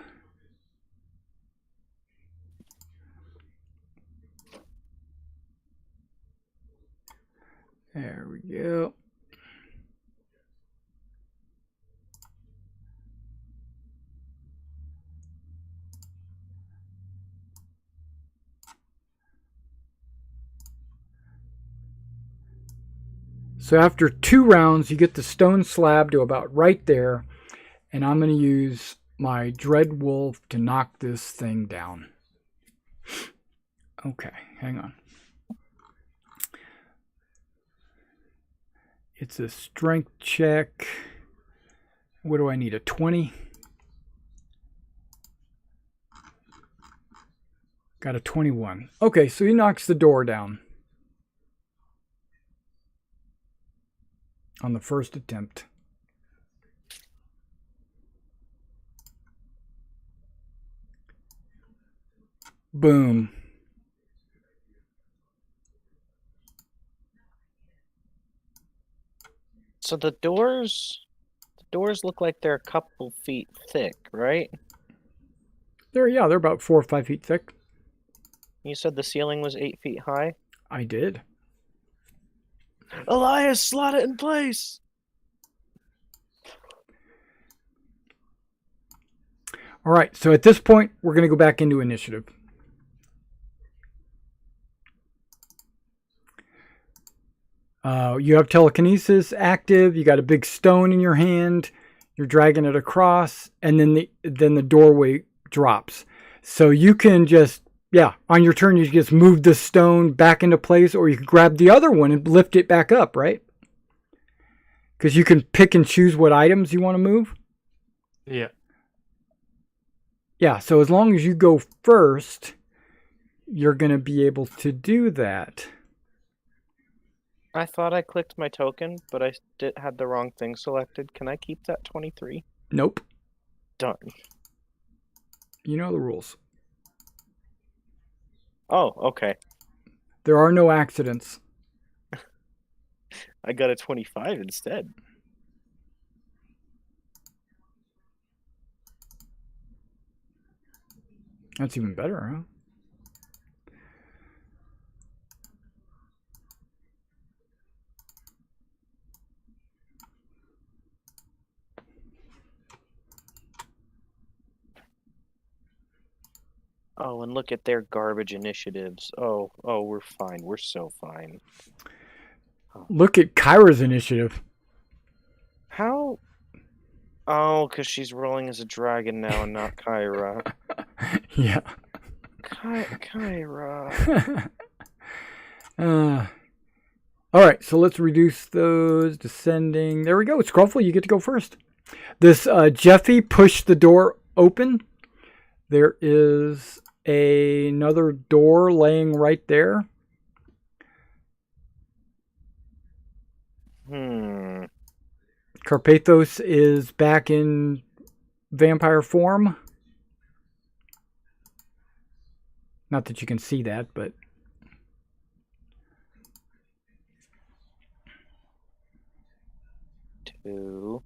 There we go. So after 2 rounds, you get the stone slab to about right there, and I'm going to use my Dread Wolf to knock this thing down. Okay, hang on. It's a strength check. What do I need, a 20? Got a 21. Okay, so he knocks the door down on the first attempt. Boom. So the doors look like they're a couple feet thick, right? They're about 4 or 5 feet thick. You said the ceiling was 8 feet high? I did. Elias, slot it in place! All right, so at this point, we're going to go back into initiative. You have telekinesis active. You got a big stone in your hand. You're dragging it across, and then the doorway drops. So you can just, on your turn, you just move the stone back into place, or you can grab the other one and lift it back up, right? Because you can pick and choose what items you want to move. Yeah. Yeah, so as long as you go first, you're going to be able to do that. I thought I clicked my token, but I had the wrong thing selected. Can I keep that 23? Nope. Darn. You know the rules. Oh, okay. There are no accidents. I got a 25 instead. That's even better, huh? Oh, and look at their garbage initiatives. Oh, we're fine. We're so fine. Look at Kyra's initiative. How? Oh, because she's rolling as a dragon now and not Kyra. Yeah. Kyra. All right, so let's reduce those. Descending. There we go. Scruffle, you get to go first. This Jeffy pushed the door open. There is another door laying right there. Carpathos is back in vampire form. Not that you can see that, but... Two.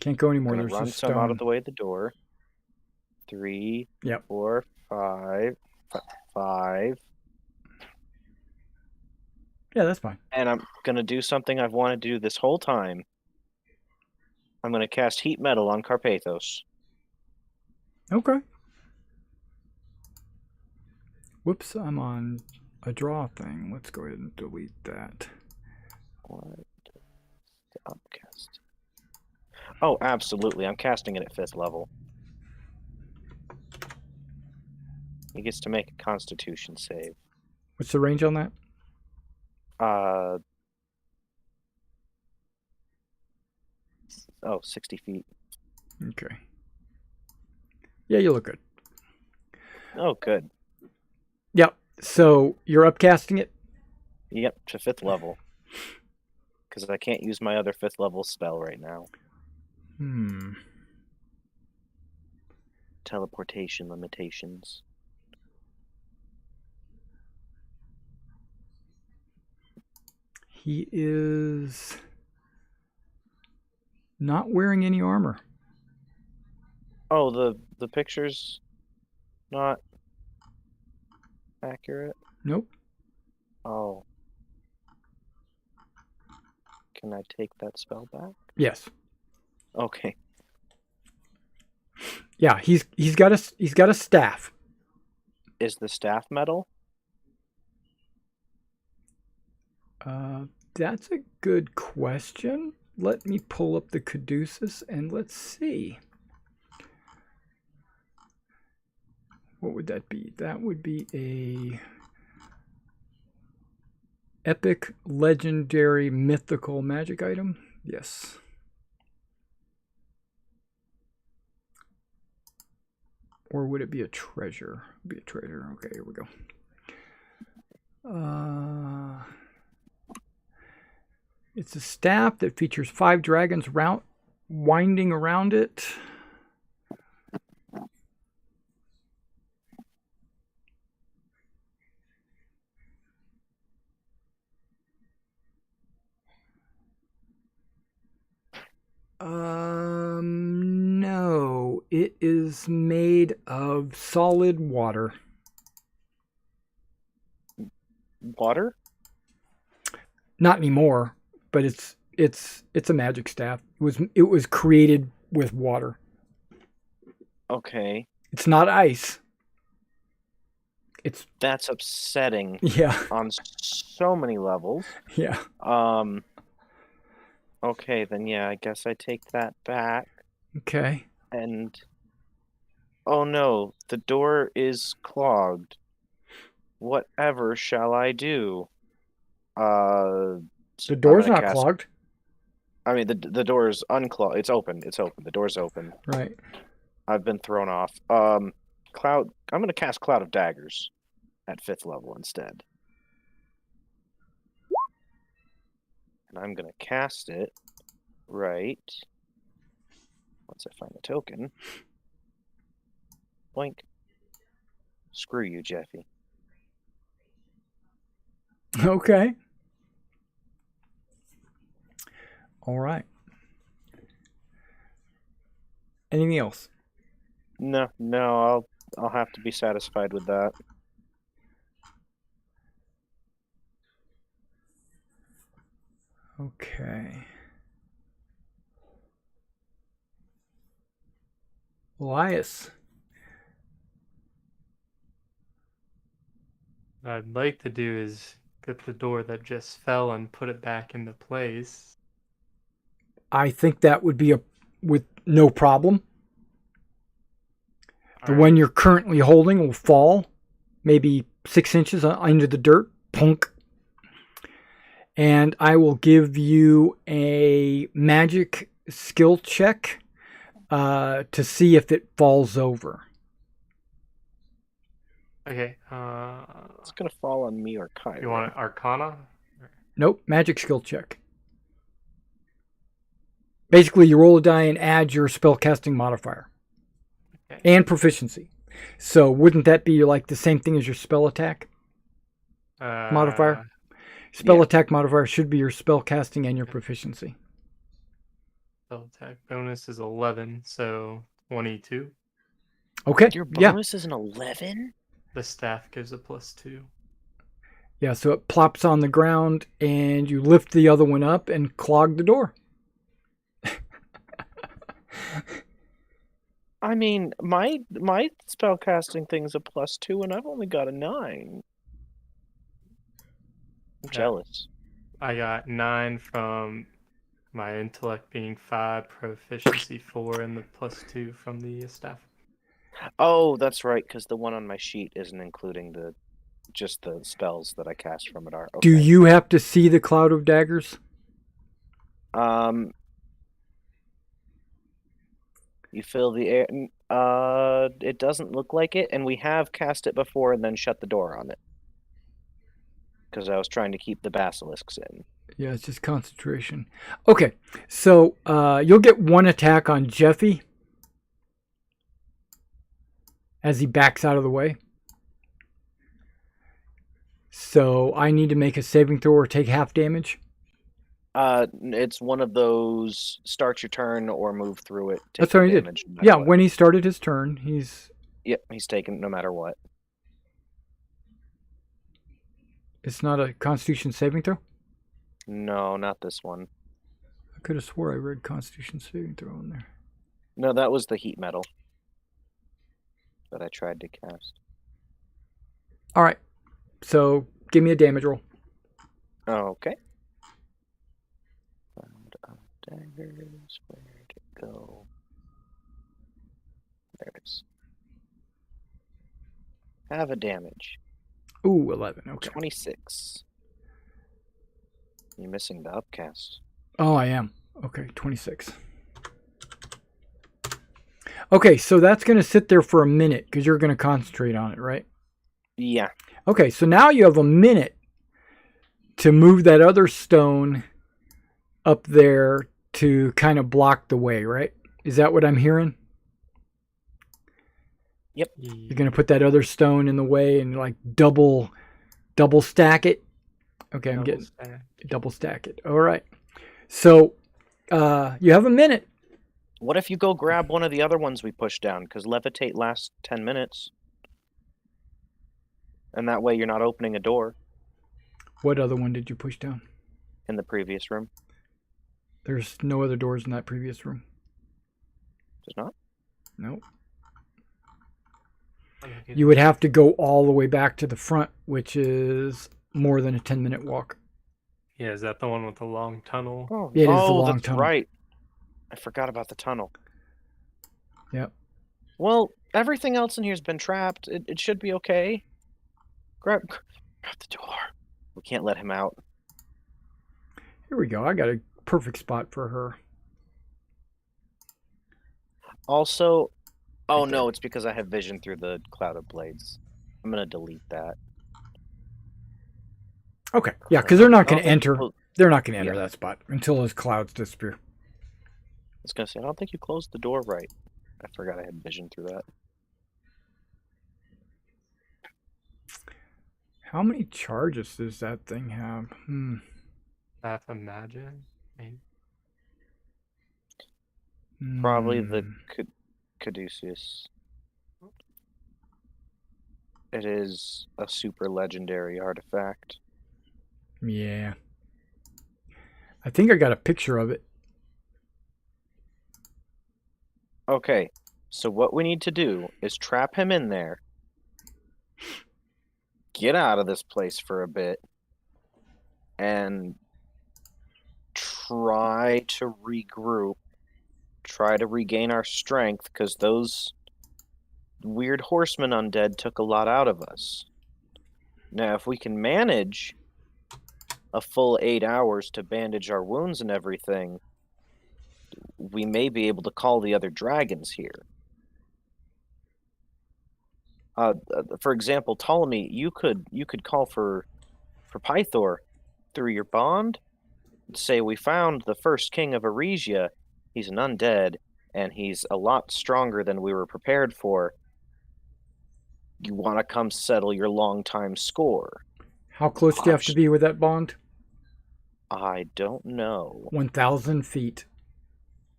Can't go anymore. Gonna There's run a some out stone. of the way of the door. 3, Yep. 4, 5. Yeah, that's fine. And I'm gonna do something I've wanted to do this whole time. I'm gonna cast Heat Metal on Carpathos. Okay. Whoops, I'm on a draw thing. Let's go ahead and delete that. What? Upcast. Oh, absolutely. I'm casting it at 5th level. He gets to make a Constitution save. What's the range on that? 60 feet. Okay. Yeah, you look good. Oh, good. Yep. So you're upcasting it? Yep, to 5th level. Because I can't use my other 5th level spell right now. Teleportation limitations. He is not wearing any armor. Oh, the picture's not accurate? Nope. Oh. Can I take that spell back? Yes. Okay. Yeah, he's got a staff. Is the staff metal? That's a good question. Let me pull up the caduceus and let's see. What would that be? That would be a epic, legendary, mythical magic item. Yes. Or would it be a treasure? It'd be a treasure. Okay, here we go. It's a staff that features 5 dragons winding around it. No, it is made of solid water. Water? Not anymore, but it's a magic staff. It was created with water. Okay. It's not ice. That's upsetting. Yeah. On so many levels. Yeah. Okay, then yeah, I guess I take that back. Okay. And oh no, the door is clogged. Whatever shall I do? The door's not clogged. I mean, the door is unclogged. It's open. It's open. The door's open. Right. I've been thrown off. Cloud. I'm going to cast Cloud of Daggers at 5th level instead. And I'm going to cast it right. Once I find the token. Boink. Screw you, Jeffy. Okay. All right. Anything else? No, I'll have to be satisfied with that. Okay. Elias. What I'd like to do is get the door that just fell and put it back into place. I think that would be with no problem. The All one right. you're currently holding will fall maybe 6 inches into the dirt. Punk. And I will give you a magic skill check to see if it falls over. Okay. It's going to fall on me or Kyra. You want Arcana? Nope, magic skill check. Basically, you roll a die and add your spellcasting modifier. Okay. And proficiency. So wouldn't that be like the same thing as your spell attack modifier? Spell attack modifier should be your spellcasting and your proficiency. Spell attack bonus is 11, so 22. Okay. Your Yeah. bonus is an 11? The staff gives a +2. Yeah, so it plops on the ground and you lift the other one up and clog the door. I mean, my spellcasting thing's a +2 and I've only got a 9. I'm jealous. I got 9 from my intellect being 5, proficiency 4, and the +2 from the staff. Oh, that's right, because the one on my sheet isn't including just the spells that I cast from it are. Okay. Do you have to see the cloud of daggers? You fill the air. It doesn't look like it, and we have cast it before and then shut the door on it. Because I was trying to keep the basilisks in. Yeah, it's just concentration. Okay, so you'll get one attack on Jeffy as he backs out of the way. So I need to make a saving throw or take half damage. It's one of those start your turn or move through it. That's take what he did. damage no matter Yeah, what. when he started his turn, he's taken no matter what. it's not a Constitution saving throw? No, not this one. I could have swore I read Constitution saving throw in there. No, that was the heat metal that I tried to cast. All right, so give me a damage roll. Okay. Cloud of daggers. Where'd it go? There it is. Have a damage. Ooh, 11. Okay. 26. You're missing the upcast. Oh, I am. Okay, 26. Okay, so that's going to sit there for a minute because you're going to concentrate on it, right? Yeah. Okay, so now you have a minute to move that other stone up there to kind of block the way, right? Is that what I'm hearing? Yep. You're going to put that other stone in the way and like double stack it? Okay, I'm getting double stack it. All right. So you have a minute. What if you go grab one of the other ones we pushed down? Because levitate lasts 10 minutes. And that way you're not opening a door What other one did you push down? in the previous room. There's no other doors in that previous room. There's not? No. You would have to go all the way back to the front, which is more than a 10-minute walk. Yeah, is that the one with the long tunnel? Oh, Yeah, it is the long that's tunnel. right. I forgot about the tunnel. Yep. Well, everything else in here has been trapped. It should be okay. Grab the door. We can't let him out. Here we go. I got a perfect spot for her. Also, Oh Right no, there. it's because I have vision through the cloud of blades. I'm gonna delete that. Okay. Yeah, because they're not I going don't to think you enter. clo- They're not going to enter Yeah, I that spot until those clouds disappear. was gonna say I don't think you closed the door right. I forgot I had vision through that. How many charges does that thing have? Staff of Magic. Maybe. Probably the Hmm. Caduceus. It is a super legendary artifact. Yeah. I think I got a picture of it. Okay, so what we need to do is trap him in there, get out of this place for a bit, and try to regroup, try to regain our strength, because those weird horsemen undead took a lot out of us. Now, if we can manage a full 8 hours to bandage our wounds and everything, we may be able to call the other dragons here. For example, Ptolemy, you could call for Pythor through your bond. Say we found the first king of Eresia. He's an undead, and he's a lot stronger than we were prepared for. You want to come settle your long-time score? How close do you have to be with that bond? I don't know. 1,000 feet.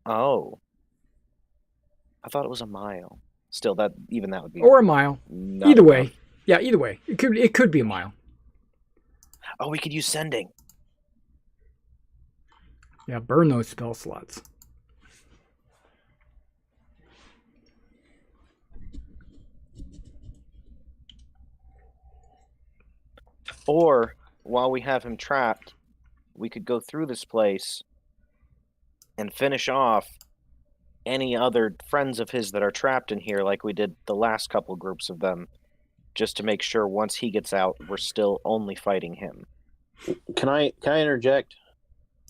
Oh, I thought it was a mile. Still, that would be Or a mile. not Either enough. way. Yeah, either way. It could be a mile. Oh, we could use sending. Yeah, burn those spell slots. Or while we have him trapped, we could go through this place and finish off any other friends of his that are trapped in here, like we did the last couple groups of them, just to make sure once he gets out, we're still only fighting him. Can I interject?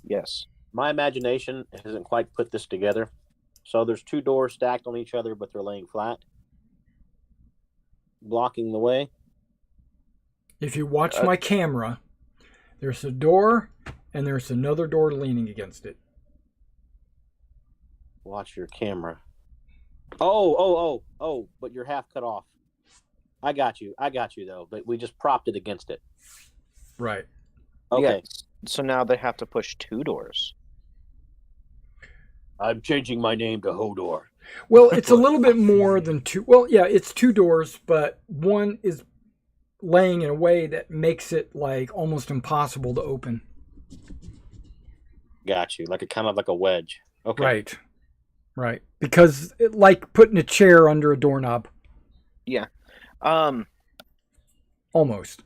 Yes. My imagination hasn't quite put this together. So there's 2 doors stacked on each other, but they're laying flat, blocking the way. If you watch my camera, there's a door and there's another door leaning against it. Watch your camera. Oh, but you're half cut off. I got you though, but we just propped it against it. Right. Okay. Yeah, so now they have to push 2 doors. I'm changing my name to Hodor. Well, it's a little bit more than 2. Well, yeah, it's 2 doors, but one is laying in a way that makes it like almost impossible to open. Got you. Kind of like a wedge. Okay. Right. Because like putting a chair under a doorknob. Yeah. Almost.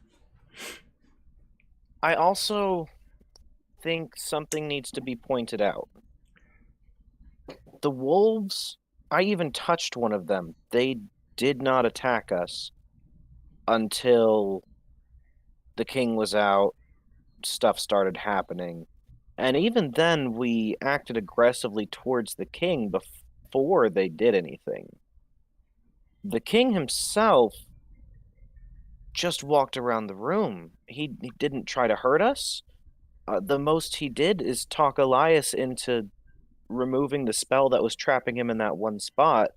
I also think something needs to be pointed out. The wolves, I even touched one of them. They did not attack us until the king was out, stuff started happening. And even then, we acted aggressively towards the king before they did anything. The king himself just walked around the room. He didn't try to hurt us. The most he did is talk Elias into removing the spell that was trapping him in that one spot.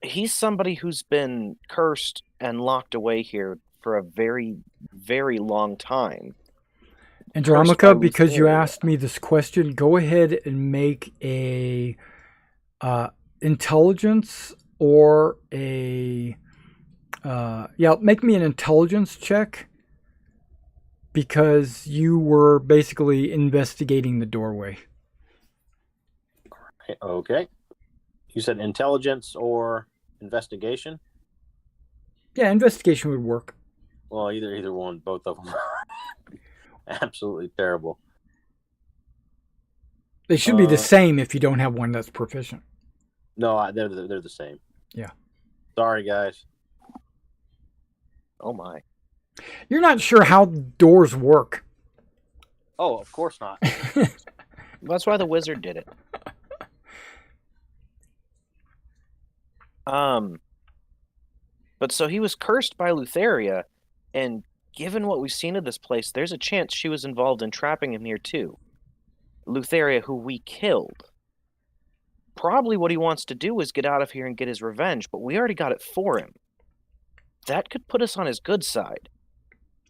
He's somebody who's been cursed and locked away here for a very, very long time. Andromica, because you asked me this question, go ahead and make a intelligence or a make me an intelligence check, because you were basically investigating the doorway. Okay. You said intelligence or investigation? Yeah, investigation would work. Well, either one, both of them. Absolutely terrible. They should be the same if you don't have one that's proficient. No, they're the same. Yeah. Sorry, guys. Oh my. You're not sure how doors work. Oh, of course not. That's why the wizard did it. But so he was cursed by Lutheria, and given what we've seen of this place, there's a chance she was involved in trapping him here too. Lutheria, who we killed. Probably what he wants to do is get out of here and get his revenge, but we already got it for him. That could put us on his good side.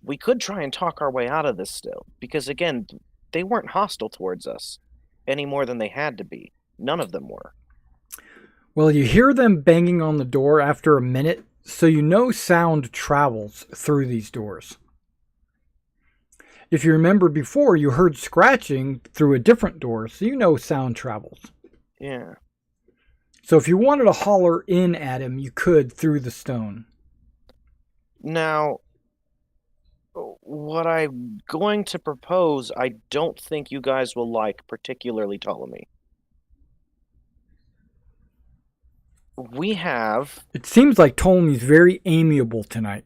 We could try and talk our way out of this still, because again, they weren't hostile towards us any more than they had to be. None of them were. Well, you hear them banging on the door after a minute, so you know sound travels through these doors. If you remember before, you heard scratching through a different door, so you know sound travels. Yeah. So if you wanted to holler in at him, you could through the stone. Now, what I'm going to propose, I don't think you guys will like, particularly Ptolemy. We have... It seems like Ptolemy's very amiable tonight.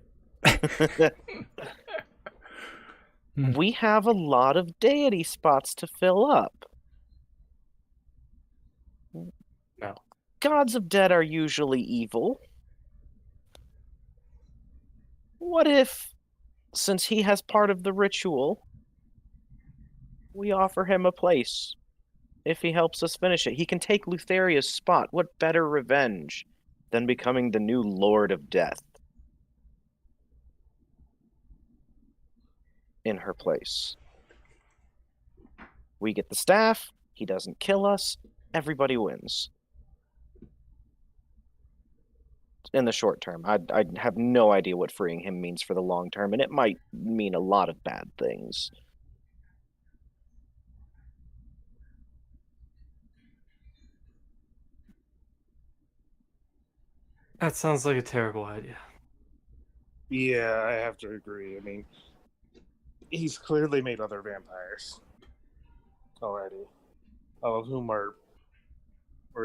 We have a lot of deity spots to fill up. No. Gods of dead are usually evil. What if, since he has part of the ritual, we offer him a place? If he helps us finish it, he can take Lutheria's spot. What better revenge than becoming the new Lord of Death in her place? We get the staff, he doesn't kill us, everybody wins. In the short term. I have no idea what freeing him means for the long term, and it might mean a lot of bad things. That sounds like a terrible idea. Yeah, I have to agree. I mean, he's clearly made other vampires already, all of whom are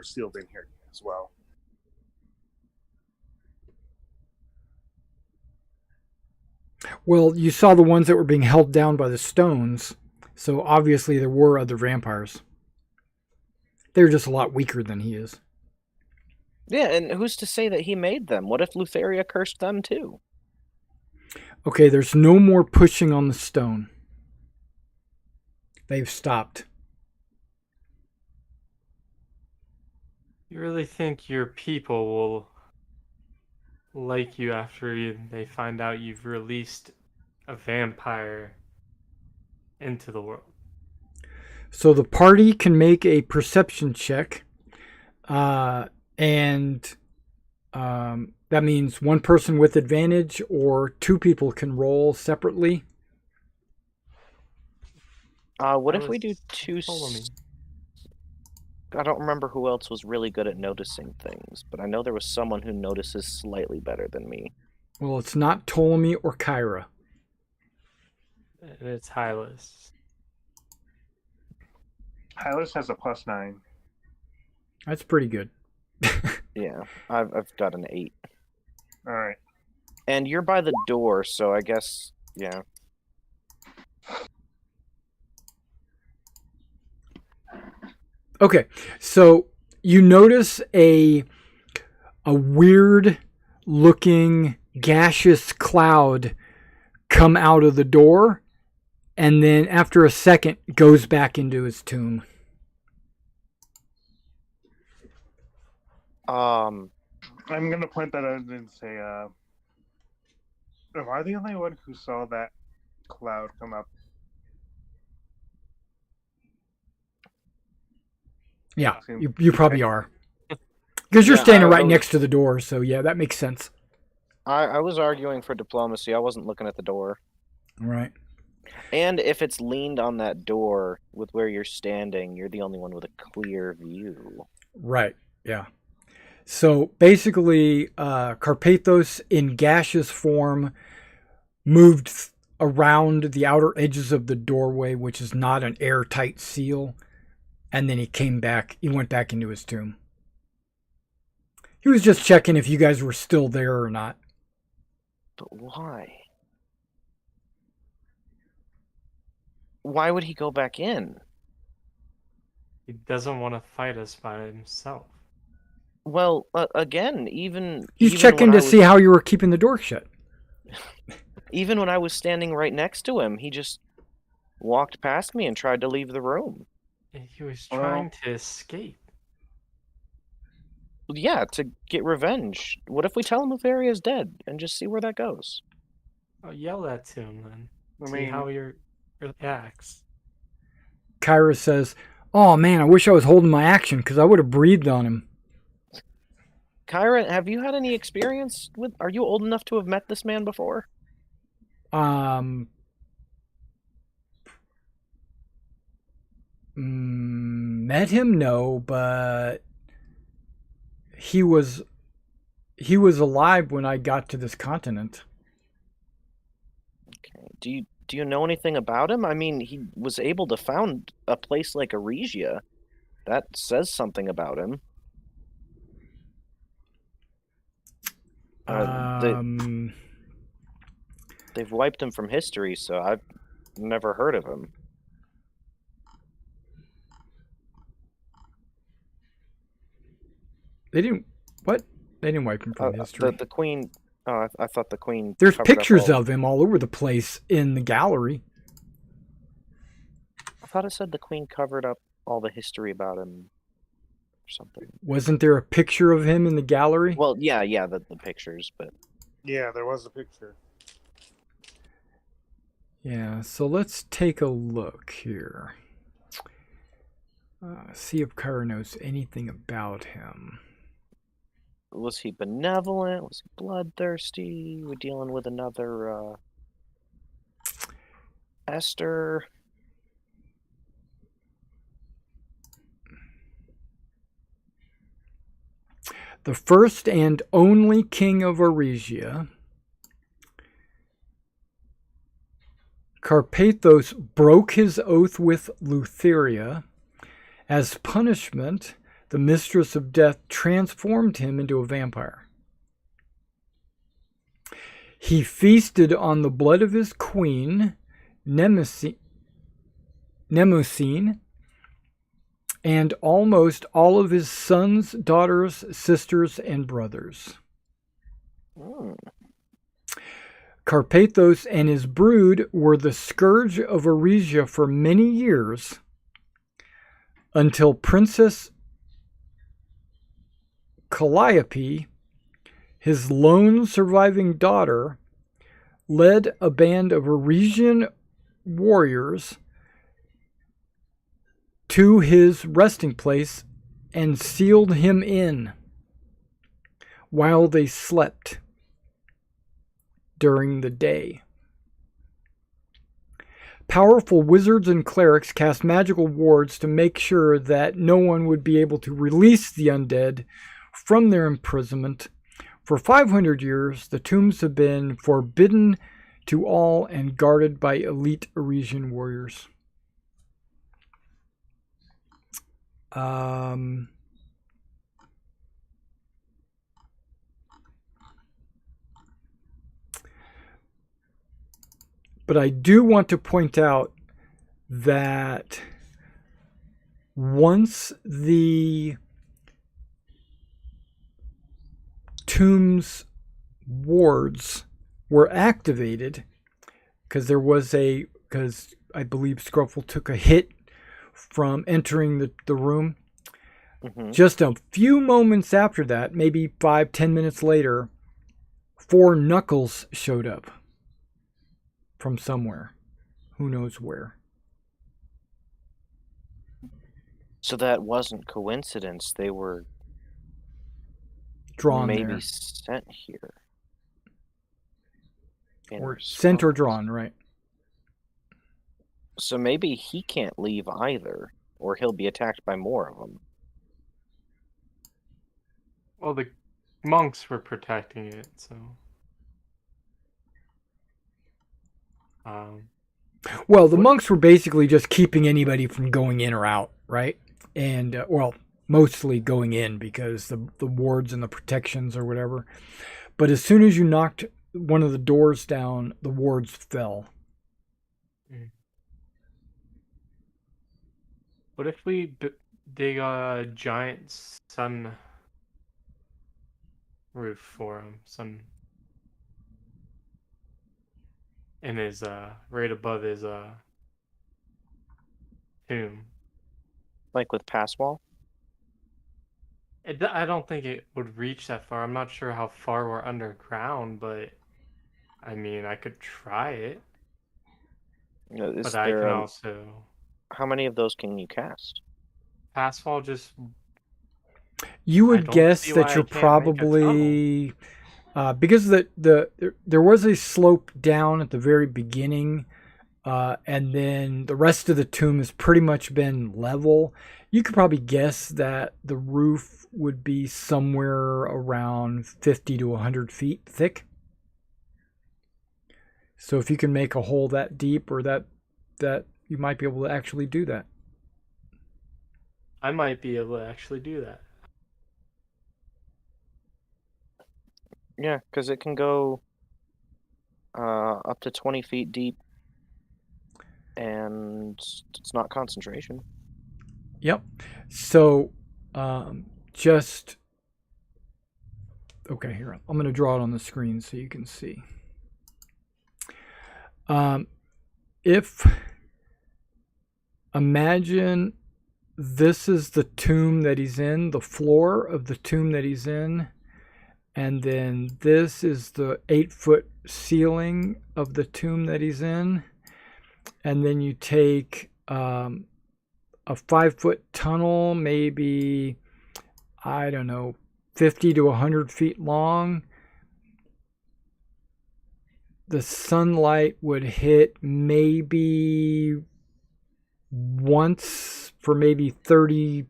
sealed in here as well. Well, you saw the ones that were being held down by the stones, so obviously there were other vampires. They're just a lot weaker than he is. Yeah, and who's to say that he made them? What if Lutheria cursed them too? Okay, there's no more pushing on the stone. They've stopped. You really think your people will like you after they find out you've released a vampire into the world? So the party can make a perception check, and that means one person with advantage or two people can roll separately. What if we do two... Ptolemy. I don't remember who else was really good at noticing things, but I know there was someone who notices slightly better than me. Well, it's not Ptolemy or Kyra. And it's Hylas. Hylas has a +9. That's pretty good. Yeah, I've got an 8. All right. And you're by the door, so I guess, yeah. Okay, so you notice a weird looking gaseous cloud come out of the door, and then after a second goes back into his tomb. I'm gonna point that out and say, am I the only one who saw that cloud come up? Yeah, you probably are. Because you're Yeah, standing right next to the door, so yeah, that makes sense. I was arguing for diplomacy. I wasn't looking at the door. All right. And if it's leaned on that door with where you're standing, you're the only one with a clear view. Right, yeah. So basically, Carpathos in gaseous form moved around the outer edges of the doorway, which is not an airtight seal, and then he came back. He went back into his tomb. He was just checking if you guys were still there or not. But why? Why would he go back in? He doesn't want to fight us by himself. Well, again, even He's even checking when to I was, see how you were keeping the door shut. even when I was standing right next to him, he just walked past me and tried to leave the room. He was Well- trying to escape. Yeah, to get revenge. What if we tell him Bavaria is dead and just see where that goes? I'll yell that to him then. I See mean, how he reacts. Kyra says, "Oh man, I wish I was holding my action because I would have breathed on him." Kyra, have you had any experience with? Are you old enough to have met this man before? Met him, no, but he was alive when I got to this continent. Okay. Do you know anything about him? I mean, he was able to found a place like Aregia. That says something about him. They've wiped him from history, so I've never heard of him. They didn't. What? They didn't wipe him from history. The queen. Oh, I thought the queen. There's covered up pictures all- of him all over the place in the gallery. I thought it said the queen covered up all the history about him, or something. Wasn't there a picture of him in the gallery? Well, yeah, the pictures, but yeah, there was a picture. Yeah, so let's take a look here. See if Kyra knows anything about him. was he benevolent? Was he bloodthirsty? We're dealing with another Esther. The first and only king of Aregia, Carpathos broke his oath with Lutheria. As punishment, the Mistress of Death transformed him into a vampire. He feasted on the blood of his queen, Mnemosyne, and almost all of his sons, daughters, sisters, and brothers. Carpathos and his brood were the scourge of Aregia for many years, until Princess Calliope, his lone surviving daughter, led a band of Aresian warriors to his resting place and sealed him in while they slept during the day. Powerful wizards and clerics cast magical wards to make sure that no one would be able to release the undead from their imprisonment. For 500 years, the tombs have been forbidden to all and guarded by elite Aresian warriors. But I do want to point out that once the tomb's wards were activated, because I believe Scruffle took a hit from entering the room. Mm-hmm. Just a few moments after that, maybe 5-10 minutes later, 4 Knuckles showed up from somewhere. Who knows where. So that wasn't coincidence. They were Drawn maybe there. sent here. In Or sent or response. drawn, right. So maybe he can't leave either, or he'll be attacked by more of them. Well, the monks were protecting it, so. Well, the monks were basically just keeping anybody from going in or out, right? And, mostly going in because the wards and the protections or whatever. But as soon as you knocked one of the doors down, the wards fell. What if we dig a giant sun roof for him. In his right above his tomb. Like with pass wall? I don't think it would reach that far. I'm not sure how far we're underground, but I mean, I could try it. Is But I there, can also how many of those can you cast? passwall. Just You I would don't guess see that why I you're can't make a probably because there was a slope down at the very beginning, and then the rest of the tomb has pretty much been level. You could probably guess that the roof would be somewhere around 50 to 100 feet thick. So if you can make a hole that deep, or that you might be able to actually do that. I might be able to actually do that. Yeah, because it can go up to 20 feet deep, and it's not concentration. Yep. So just okay. Here, I'm going to draw it on the screen so you can see. If imagine this is the tomb that he's in, the floor of the tomb that he's in, and then this is the 8-foot ceiling of the tomb that he's in, and then you take a 5-foot tunnel, maybe, I don't know, 50 to 100 feet long. The sunlight would hit maybe once for maybe 30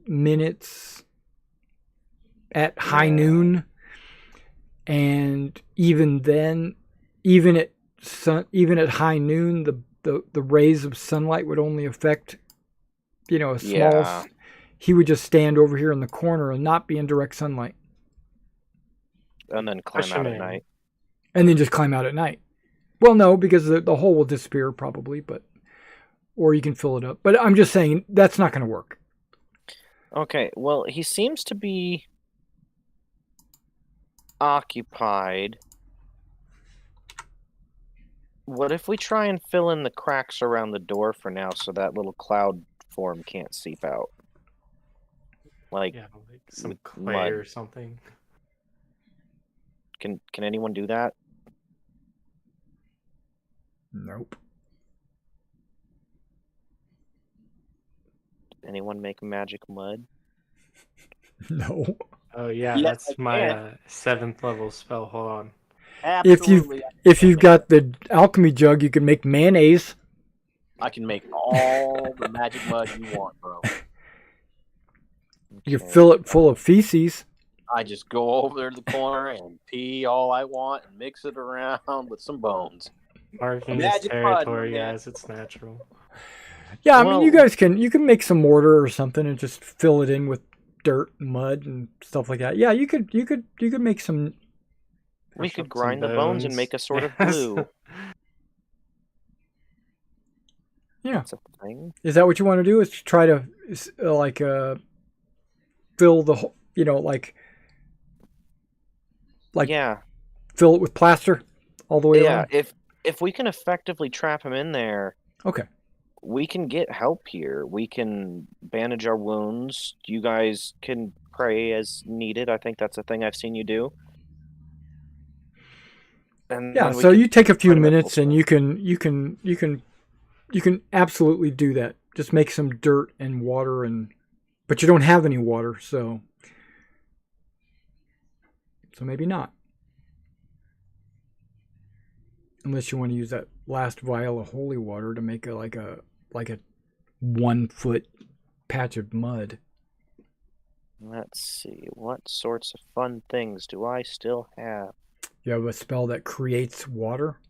minutes at high noon. And even then, even at high noon, the rays of sunlight would only affect, a small. Yeah. He would just stand over here in the corner and not be in direct sunlight, And then climb Push out him at in. night. and then just climb out at night. Well, no, because the hole will disappear probably, or you can fill it up. But I'm just saying that's not going to work. Okay, well, he seems to be occupied. What if we try and fill in the cracks around the door for now so that little cloud form can't seep out? Like, Yeah, like some with clay mud. or something. Can anyone do that? Nope. Anyone make magic mud? No. Oh yeah, Yes, that's I my can. 7th level spell. Hold on. Absolutely. If you've got the alchemy jug, you can make mayonnaise. I can make all the magic mud you want, bro. You Okay. fill it full of feces. I just go over there to the corner and pee all I want and mix it around with some bones. Marking this Magic mud, territory man. as it's natural. Yeah, I mean, you Well- guys you can make some mortar or something and just fill it in with dirt, and mud, and stuff like that. Yeah, you could make some. We Crush could up some grind the bones and make a sort of Yes. glue. Yeah, That's a thing. is that what you want to do? Is to try to fill the whole, like Yeah, fill it with plaster all the way yeah. around? If we can effectively trap him in there, Okay. we can get help here. We can bandage our wounds. You guys can pray as needed. I think that's a thing I've seen you do. And Yeah, then we so could you take a few put him at full minutes and strength. you can absolutely do that. Just make some dirt and water, but you don't have any water, so maybe not. Unless you want to use that last vial of holy water to make a 1-foot patch of mud. Let's see. What sorts of fun things do I still have? You have a spell that creates water.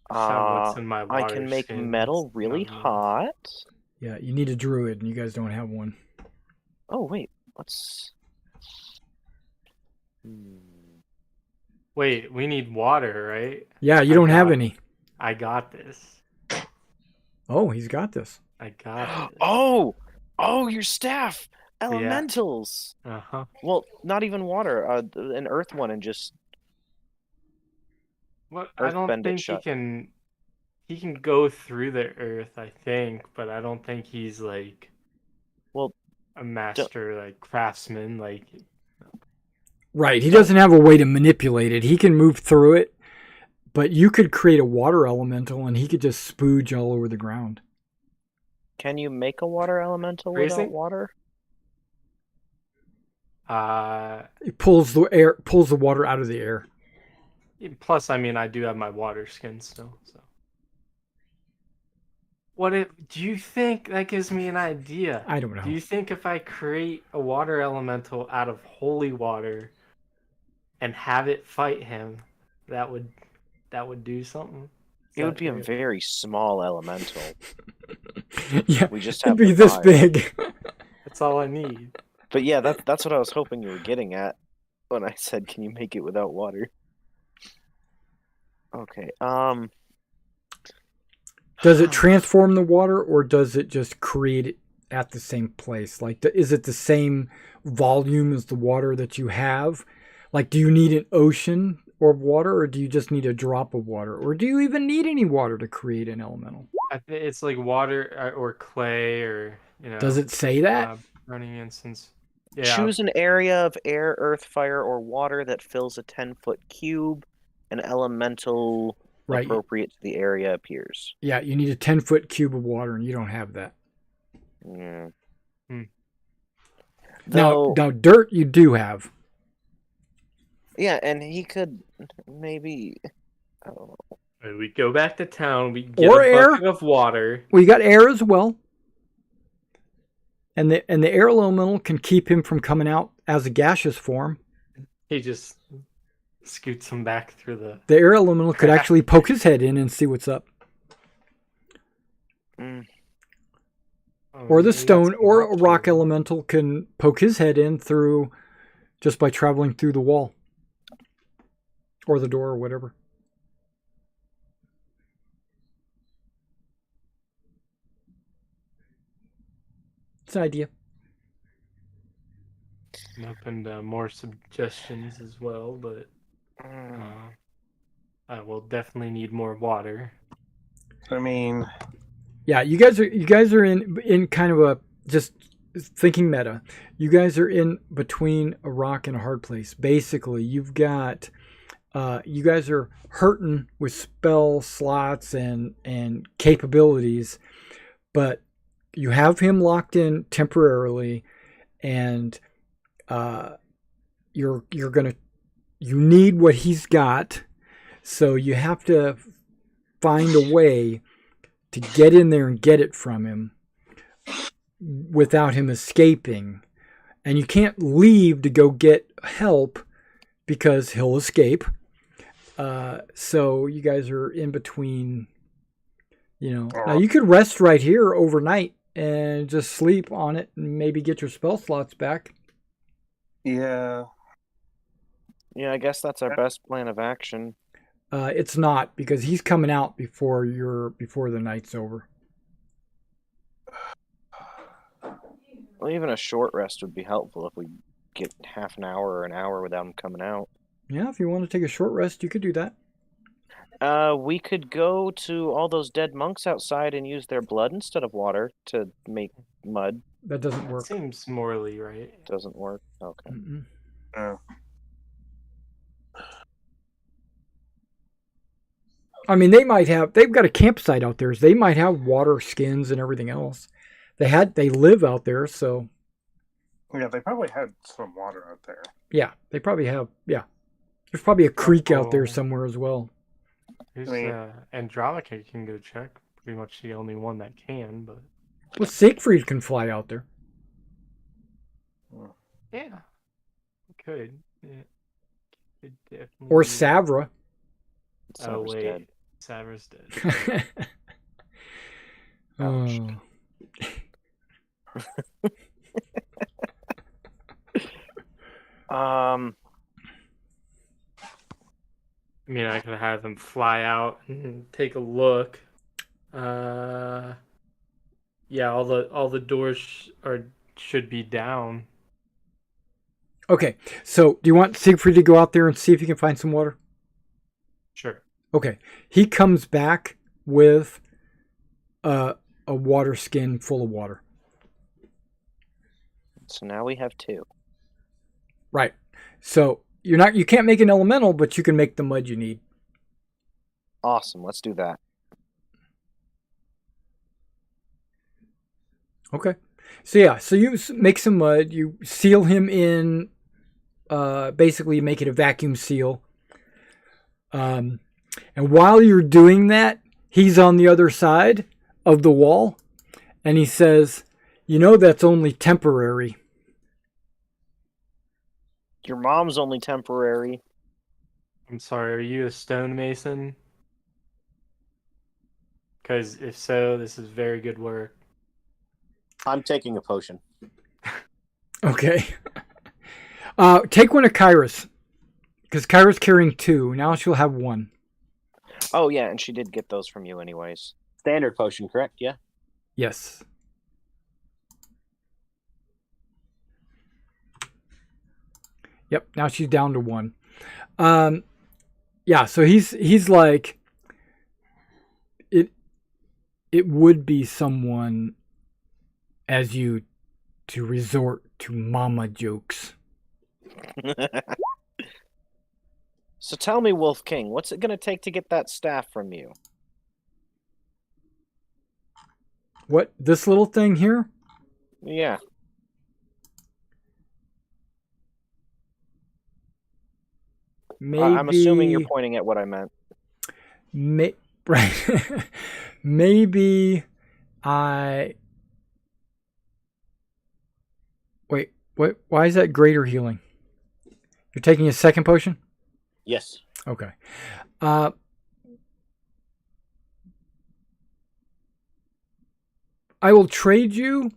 What's in my I can water make skins. metal really hot. Yeah, you need a druid, and you guys don't have one. Oh wait, what's? Wait, we need water, right? Yeah, you don't have any. I got this. Oh, he's got this. I got this. Oh, your staff. Elementals. Uh-huh. Well, not even water. An earth one, and just Well, I don't earthbend it think shut. he can go through the earth, I think, but I don't think he's like Well, a master like craftsman. Like, Right. He doesn't have a way to manipulate it. He can move through it, but you could create a water elemental and he could just spooge all over the ground. can you make a water elemental Freezing? without water? It pulls the water out of the air. Plus, I mean, I do have my water skin still, so. Do you think that gives me an idea? I don't know. Do you think if I create a water elemental out of holy water and have it fight him, that would do something? It would be a very small elemental. Yeah, We just it'd have be the this fire. big. That's all I need. But yeah, that's what I was hoping you were getting at when I said, "Can you make it without water?" Okay. Does it transform the water, or does it just create it at the same place? Like, is it the same volume as the water that you have? Like, do you need an ocean of water, or do you just need a drop of water, or do you even need any water to create an elemental? I think it's like water or clay, or Does it say that? Burning incense. Yeah. Choose an area of air, earth, fire, or water that fills a 10-foot cube. An elemental Right. appropriate to the area appears. Yeah, you need a 10-foot cube of water, and you don't have that. Yeah. Now, dirt you do have. Yeah, and he could maybe. I don't know. We go back to town. We get Or a air. bucket of water. Well, you got air as well. And the air elemental can keep him from coming out as a gaseous form. He just scoots him back through the. The air elemental could actually poke his head in and see what's up. Or the stone or a rock elemental can poke his head in through just by traveling through the wall. Or the door or whatever. It's an idea. I'm open to more suggestions as well, but I will definitely need more water. I mean, yeah, you guys are in kind of a, just thinking meta. You guys are in between a rock and a hard place. Basically, you've got you guys are hurting with spell slots and capabilities, but you have him locked in temporarily, and you need what he's got, so you have to find a way to get in there and get it from him without him escaping. And you can't leave to go get help because he'll escape. So you guys are in between, Now you could rest right here overnight and just sleep on it and maybe get your spell slots back. yeah. Yeah, I guess that's our best plan of action. It's not, because he's coming out before the night's over. Well, even a short rest would be helpful if we get half an hour or an hour without him coming out. Yeah, if you want to take a short rest, you could do that. We could go to all those dead monks outside and use their blood instead of water to make mud. That doesn't work. Seems morally right. Doesn't work. Okay. Mm-mm. I mean, they've got a campsite out there. So they might have water skins and everything else. They live out there, so. Yeah, they probably had some water out there. Yeah, they probably have. Yeah. There's probably a creek out there somewhere as well. Who's Andromeda can go check. Pretty much the only one that can, but. Well, Siegfried can fly out there. Yeah. Could. Yeah. Could definitely. Or Savra. Oh, wait. Dead. Savra's dead. Oh. I mean, I could have them fly out and take a look. Yeah, all the doors are should be down. Okay, so do you want Siegfried to go out there and see if he can find some water? Sure. Okay, he comes back with a water skin full of water. So now we have 2. Right. So you can't make an elemental, but you can make the mud you need. Awesome. Let's do that. Okay. So yeah, so you make some mud, you seal him in, basically you make it a vacuum seal. And while you're doing that, he's on the other side of the wall, and he says, "You know that's only temporary." Your mom's only temporary. I'm sorry, are you a stonemason? Because if so, this is very good work. I'm taking a potion. Okay. Take one of Kyra's, because Kyra's carrying 2. Now she'll have 1. Oh, yeah, and she did get those from you anyways. Standard potion, correct? Yeah. Yes. Yep. Now she's down to 1. Yeah. So he's like, it would be someone as you to resort to mama jokes. So tell me, Wolf King, what's it going to take to get that staff from you? What, this little thing here? Yeah. Maybe I'm assuming you're pointing at what I meant. Right. Maybe I... Wait, what? Why is that greater healing? You're taking a second potion? Yes. Okay. I will trade you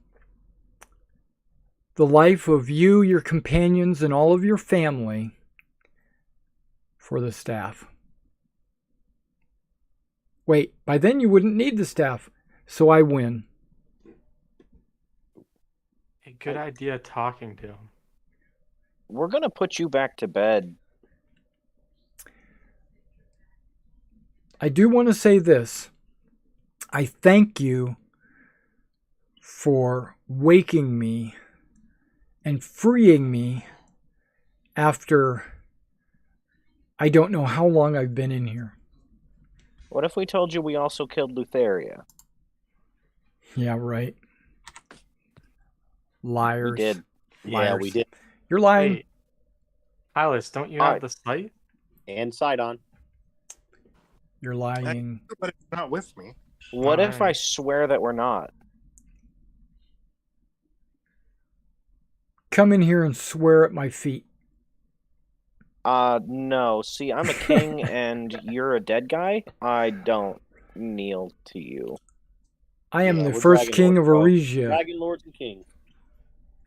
the life of you, your companions, and all of your family for the staff. Wait, by then you wouldn't need the staff, so I win. A good idea talking to him. We're going to put you back to bed. I do want to say this. I thank you for waking me and freeing me after I don't know how long I've been in here. What if we told you we also killed Lutheria? Yeah, right. Liars. We did. Liars. Yeah, we did. You're lying. Wait, Alice, don't you have the site? And Sidon. You're lying. But it's not with me. What if I Alright. swear that we're not? Come in here and swear at my feet. No. See, I'm a king and you're a dead guy. I don't kneel to you. I am Yeah, the we're first king Dragonlords, of bro. Arisia. Dragonlords and King.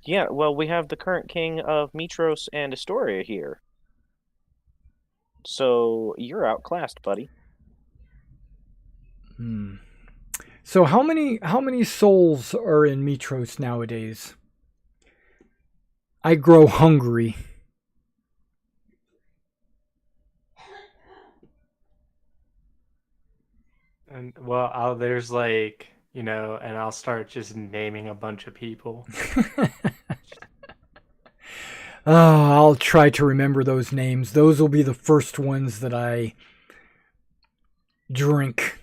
Yeah, well, we have the current king of Mitros and Astoria here. So you're outclassed, buddy. So how many souls are in Mitros nowadays? I grow hungry. And well, there's like, and I'll start just naming a bunch of people. Oh, I'll try to remember those names. Those will be the first ones that I drink.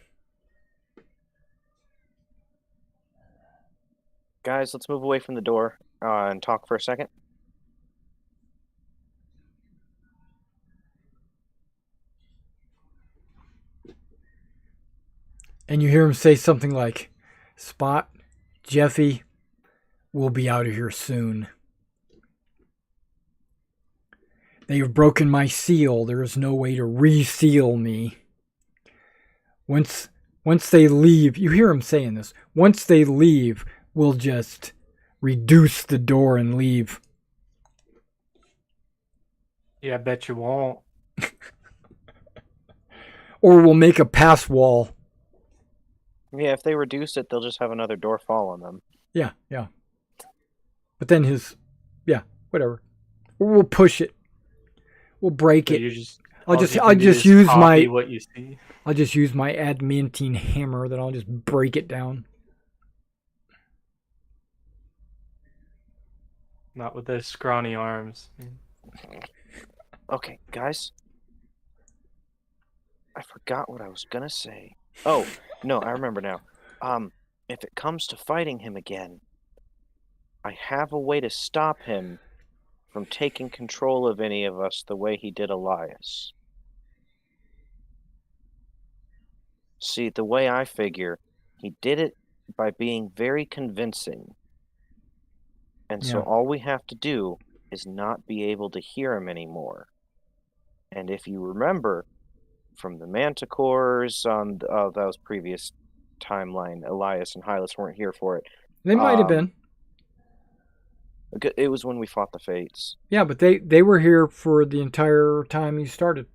Guys, let's move away from the door and talk for a second. And you hear him say something like, Spot, Jeffy, we'll be out of here soon. They have broken my seal. There is no way to reseal me. Once they leave, you hear him saying this, once they leave, we'll just reduce the door and leave. Yeah, I bet you won't. Or we'll make a pass wall. Yeah, if they reduce it, they'll just have another door fall on them. Yeah. But then whatever. We'll push it. We'll break So it. you just I'll all just you I'll can do just is use copy my what you see. I'll just use my adamantine hammer. Then I'll just break it down. Not with those scrawny arms. Okay, guys. I forgot what I was gonna say. Oh, no, I remember now. If it comes to fighting him again, I have a way to stop him from taking control of any of us the way he did Elias. See, the way I figure, he did it by being very convincing. And so Yeah. all we have to do is not be able to hear him anymore. And if you remember from the Manticores on that was previous timeline, Elias and Hylas weren't here for it. They might have been. It was when we fought the Fates. Yeah, but they were here for the entire time you started.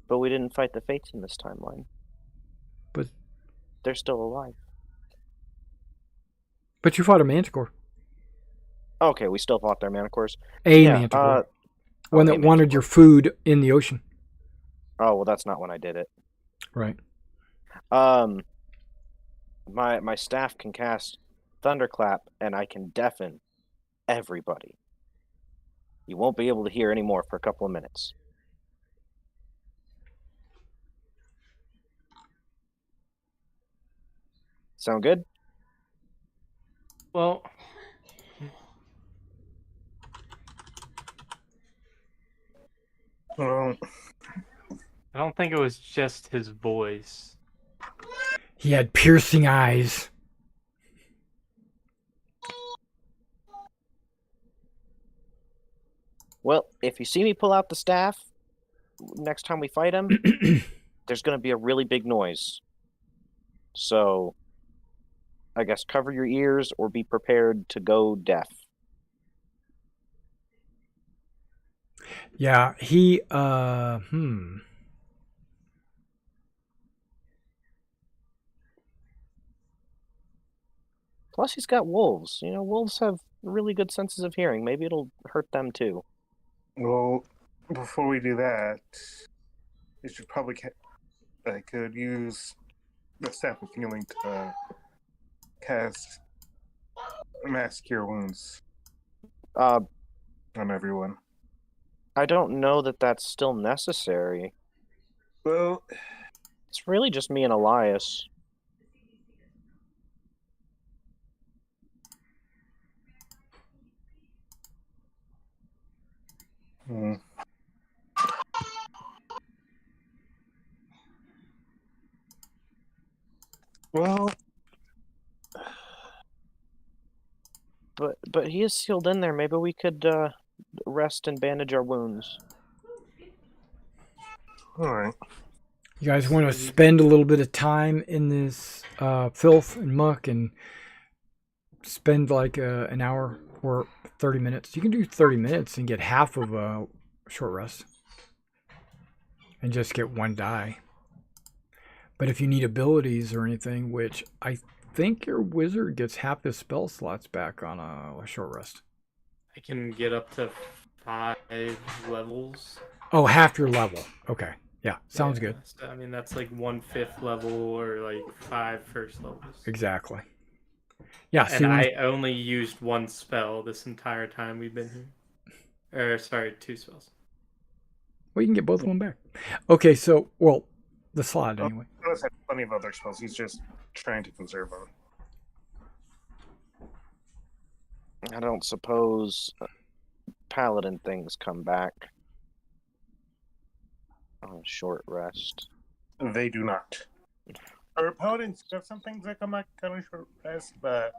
But we didn't fight the Fates in this timeline. But they're still alive. But you fought a manticore. Okay, we still fought their Manticores. Manticore. One that wanted your food in the ocean. Oh, well, that's not when I did it. Right. My staff can cast Thunderclap, and I can deafen everybody. You won't be able to hear anymore for a couple of minutes. Sound good? Well, Well, I don't think it was just his voice. He had piercing eyes. Well, if you see me pull out the staff next time we fight him, there's going to be a really big noise. So, I guess cover your ears or be prepared to go deaf. Yeah, he Plus, he's got wolves. You know, wolves have really good senses of hearing. Maybe it'll hurt them too. well, before we do that, you should probably I could use the Staff of Healing to cast Mass Cure Wounds on everyone. I don't know that that's still necessary. Well, It's really just me and Elias. Well, But he is sealed in there. Maybe we could rest and bandage our wounds. all right. You guys want to spend a little bit of time in this filth and muck and spend like an hour or 30 minutes. You can do 30 minutes and get half of a short rest and just get one die. But if you need abilities or anything, which I think your wizard gets half his spell slots back on a short rest. I can get up to 5 levels. Oh, half your level. Okay. Yeah, sounds good. So, I mean, that's like 1/5 level or like 5 first levels. Exactly. Yeah, so And I only used 1 spell this entire time we've been here. Or, sorry, 2 spells. Well, you can get both of them back. Okay, so, well, the slot anyway. He has plenty of other spells. He's just trying to conserve them. I don't suppose paladin things come back on a short rest. They do not. Our paladins have some things that come back kind of short rest, but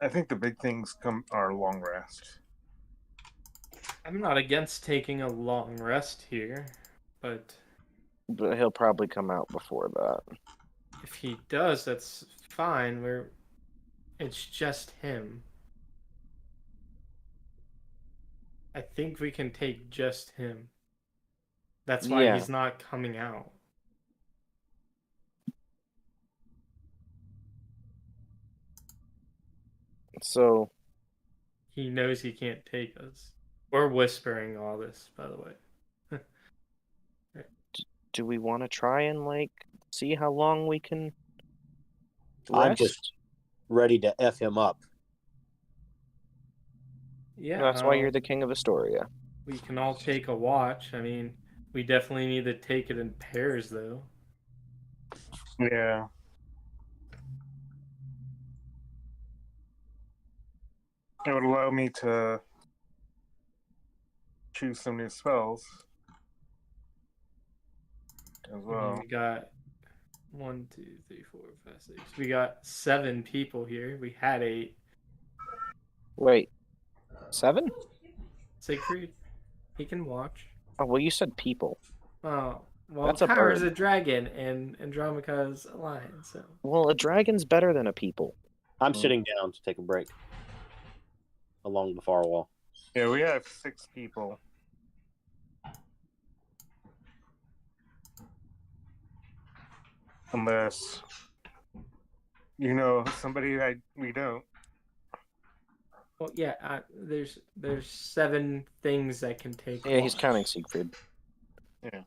I think the big things are long rest. I'm not against taking a long rest here, but He'll probably come out before that. if he does, that's fine. It's just him. I think we can take just him. That's why he's not coming out. So, he knows he can't take us. We're whispering all this, by the way. Do we want to try and like see how long we can I'm rest? just ready to F him up. Yeah, That's why you're the king of Astoria. we can all take a watch. I mean, we definitely need to take it in pairs, though. Yeah. It would allow me to choose some new spells as well. We got 1, 2, 3, 4, 5, 6. We got 7 people here. We had 8. Wait, 7? Siegfried, he can watch. Oh, well, you said people. Oh, well, That's a Power's bird. a dragon, and Andromeda's a lion, so. Well, a dragon's better than a people. I'm sitting down to take a break along the far wall. Yeah, we have 6 people. Unless you know somebody we don't. Well, yeah, there's 7 things that can take. Yeah, he's watch. counting Siegfried. Yeah.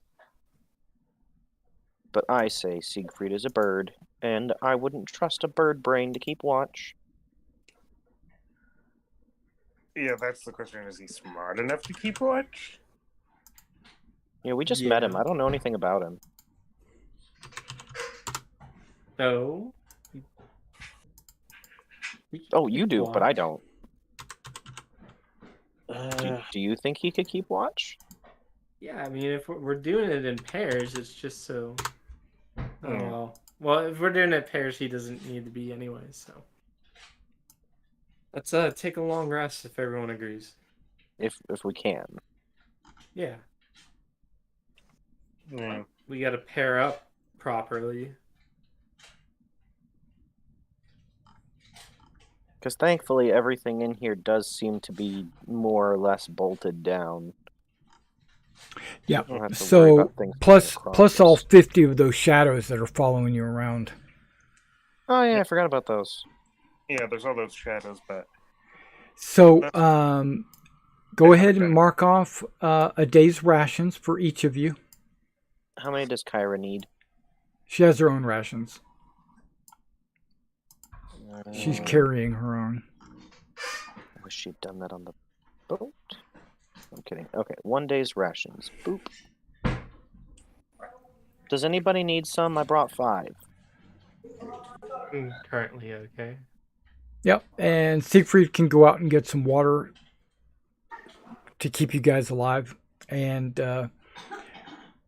But I say Siegfried is a bird, and I wouldn't trust a bird brain to keep watch. Yeah, that's the question. Is he smart enough to keep watch? Yeah, we just met him. Yeah. I don't know anything about him. So. Oh, you do, but I don't. Uh, Do you think he could keep watch? Yeah, I mean, if we're doing it in pairs, it's just so. Oh, Yeah. well, if we're doing it in pairs, he doesn't need to be anyway. So let's take a long rest if everyone agrees. If we can. Yeah, Yeah. we got to pair up properly. Because thankfully everything in here does seem to be more or less bolted down. Yeah. Don't have to worry So about things plus coming plus across all us. 50 of those shadows that are following you around. Oh yeah, I forgot about those. Yeah, there's all those shadows, but So That's- go ahead and mark off a day's rations for each of you. How many does Kyra need? She has her own rations. She's Uh, carrying her own. I wish she'd done that on the boat. I'm kidding. Okay, 1 day's rations. Boop. Does anybody need some? I brought 5. Currently, okay. Yep. And Siegfried can go out and get some water to keep you guys alive, and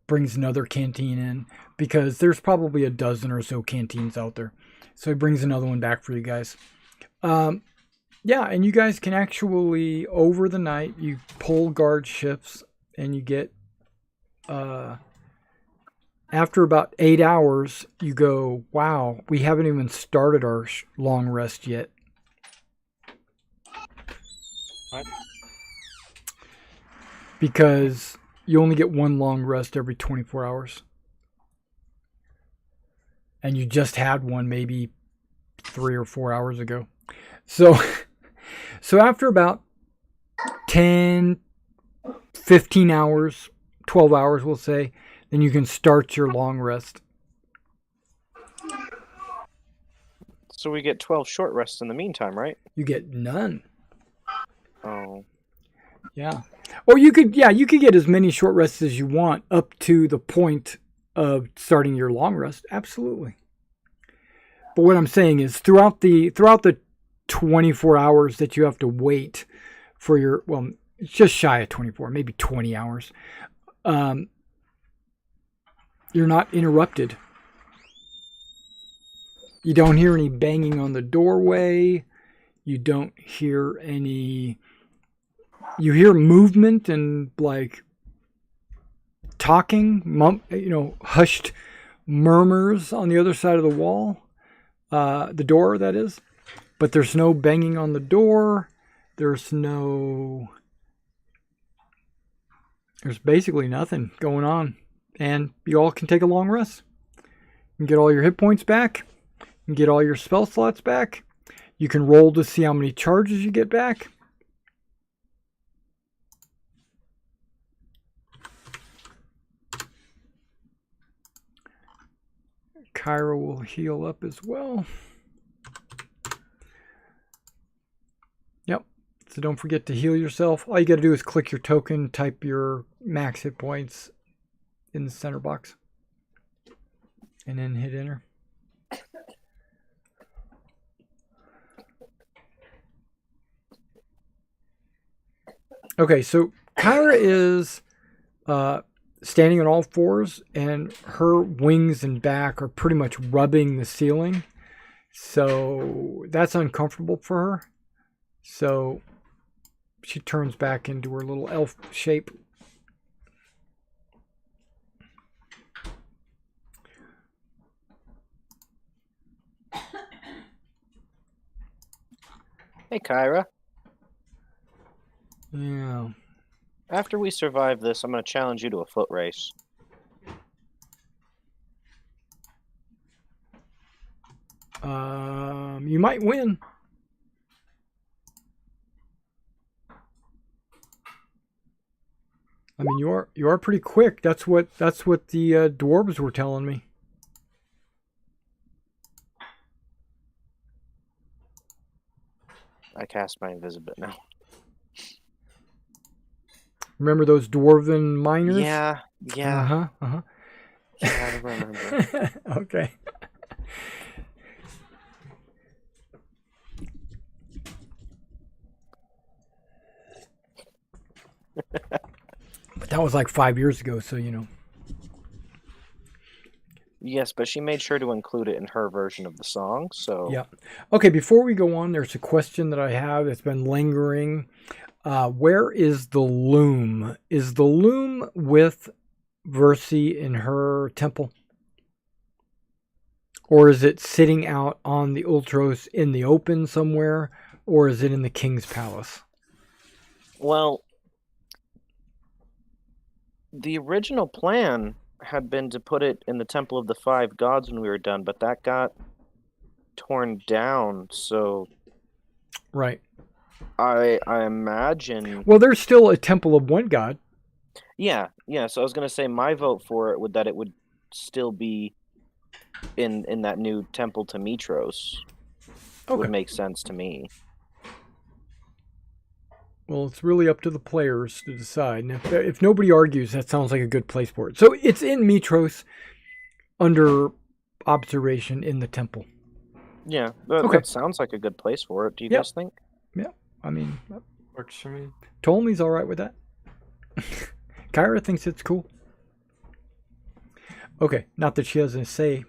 brings another canteen in because there's probably a dozen or so canteens out there. So he brings another one back for you guys. Yeah, and you guys can actually, over the night, you pull guard shifts, and you get, after about 8 hours, you go, wow, we haven't even started our long rest yet. What? Because you only get one long rest every 24 hours. And you just had one maybe 3 or 4 hours ago. So after about 10, 15 hours, 12 hours, we'll say, then you can start your long rest. So we get 12 short rests in the meantime, right? You get none. Oh. Yeah. Or you could get as many short rests as you want up to the point of starting your long rest. Absolutely. But what I'm saying is throughout the 24 hours that you have to wait for your, well, it's just shy of 24, maybe 20 hours. You're not interrupted. You don't hear any banging on the doorway. You don't hear any. You hear movement and like talking, hushed murmurs on the other side of the wall, the door, that is. But there's no banging on the door. There's basically nothing going on. And you all can take a long rest. You can get all your hit points back. You can get all your spell slots back. You can roll to see how many charges you get back. Kyra will heal up as well. Yep. So don't forget to heal yourself. All you got to do is click your token, type your max hit points in the center box, and then hit enter. Okay, so Kyra is standing on all fours, and her wings and back are pretty much rubbing the ceiling. So that's uncomfortable for her. So she turns back into her little elf shape. Hey, Kyra. Yeah. After we survive this, I'm going to challenge you to a foot race. You might win. I mean, you are pretty quick. That's what the dwarves were telling me. I cast my invisibility now. Remember those dwarven miners? Yeah. Uh-huh. Uh-huh. Yeah, I remember. Okay. But that was like 5 years ago, so you know. Yes, but she made sure to include it in her version of the song, so... Yeah. Okay, before we go on, there's a question that I have that's been lingering. Where is the loom? Is the loom with Versi in her temple? Or is it sitting out on the Ultros in the open somewhere? Or is it in the king's palace? Well, the original plan had been to put it in the Temple of the Five Gods when we were done, but that got torn down, so... Right. I imagine... Well, there's still a temple of one god. Yeah, so I was going to say my vote for it would that it would still be in that new temple to Mitros. Okay. Would make sense to me. Well, it's really up to the players to decide. And if nobody argues, that sounds like a good place for it. So it's in Mitros under observation in the temple. Yeah, Okay. that sounds like a good place for it. Do you Yep. guys think? Yeah, I mean, Works for me. Ptolemy's all right with that. Kyra thinks it's cool. Okay, not that she has a say.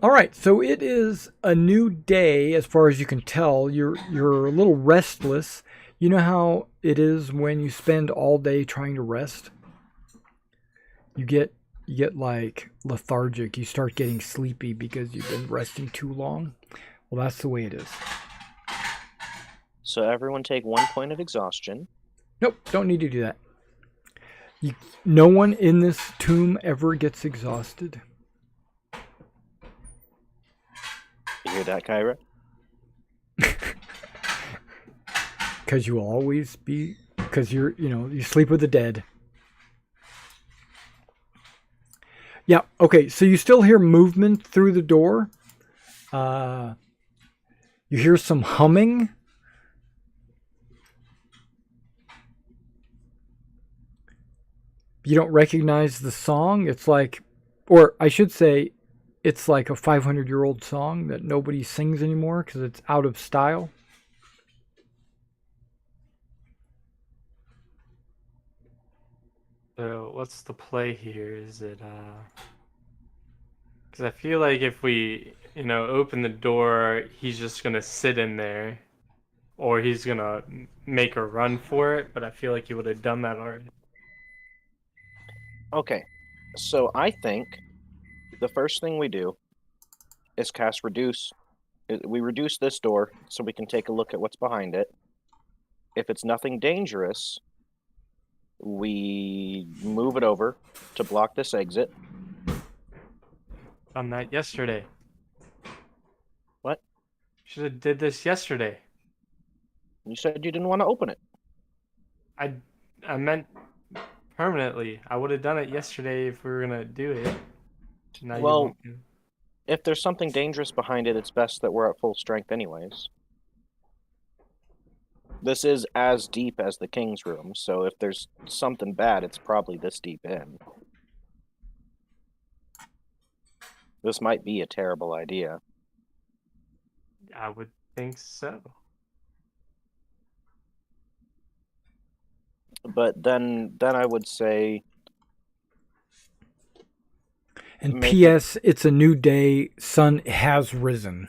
All right, so it is a new day as far as you can tell. You're a little restless. You know how it is when you spend all day trying to rest? You get like lethargic. You start getting sleepy because you've been resting too long. Well, that's the way it is. So everyone take 1 point of exhaustion. Nope, don't need to do that. No one in this tomb ever gets exhausted. You hear that, Kyra? Because you will always be, because you sleep with the dead. Yeah, okay, so you still hear movement through the door. You hear some humming. You don't recognize the song. It's like, or I should say, it's like a 500-year-old song that nobody sings anymore because it's out of style. So what's the play here? Is it because I feel like if we open the door, he's just gonna sit in there, or he's gonna make a run for it. But I feel like he would have done that already. Okay, so I think the first thing we do is cast Reduce. We reduce this door so we can take a look at what's behind it. If it's nothing dangerous, we move it over to block this exit. Done that yesterday. What? Should have did this yesterday. You said you didn't want to open it. I meant permanently. I would have done it yesterday if we were gonna do it. Now you Well, won't. if there's something dangerous behind it, it's best that we're at full strength anyways. This is as deep as the king's room, so if there's something bad, it's probably this deep in. This might be a terrible idea. I would think so. But then I would say, And Make P.S. It's a new day. Sun has risen.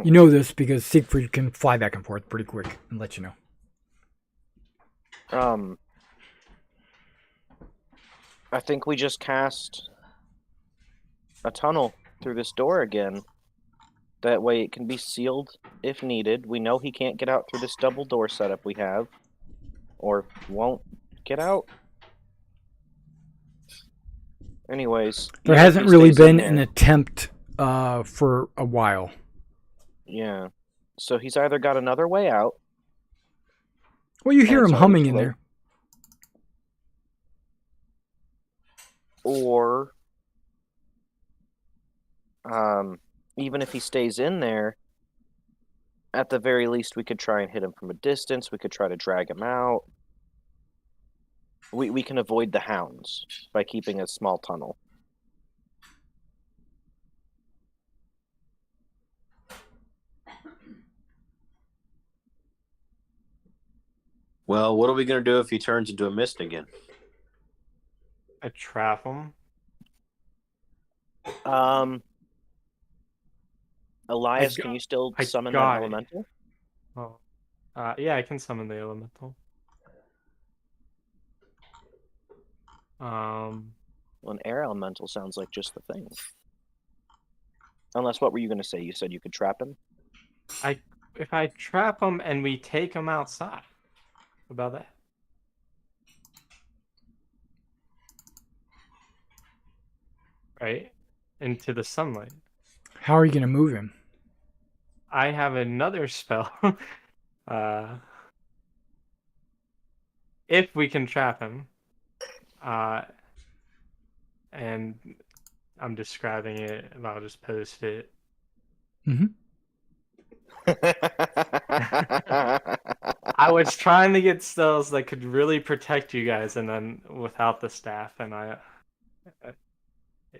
You know this because Siegfried can fly back and forth pretty quick and let you know. I think we just cast a tunnel through this door again. That way it can be sealed if needed. We know he can't get out through this double door setup we have. Or won't get out. Anyways. There even if hasn't he really stays in been an there- attempt for a while. Yeah. So he's either got another way out. Well, you hear it's him already humming too in late. there. Or even if he stays in there, at the very least we could try and hit him from a distance. We could try to drag him out. We can avoid the hounds by keeping a small tunnel. Well, what are we going to do if he turns into a mist again? I trap him. Elias, I can you still I summon that got it. elemental? Oh. Yeah, I can summon the elemental. Well, an air elemental sounds like just the thing. Unless, what were you going to say? You said you could trap him? If I trap him and we take him outside, what about that? Right? Into the sunlight. How are you going to move him? I have another spell. If we can trap him. And I'm describing it, and I'll just post it. Mm-hmm. I was trying to get spells that could really protect you guys, and then without the staff, and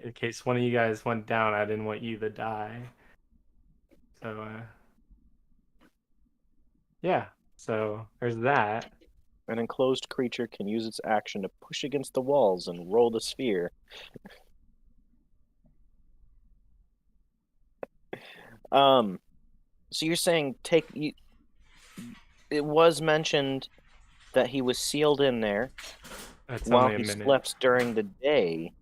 in case one of you guys went down, I didn't want you to die. So, yeah. So there's that. An enclosed creature can use its action to push against the walls and roll the sphere. So you're saying it was mentioned that he was sealed in there That's while only a he minute. slept during the day.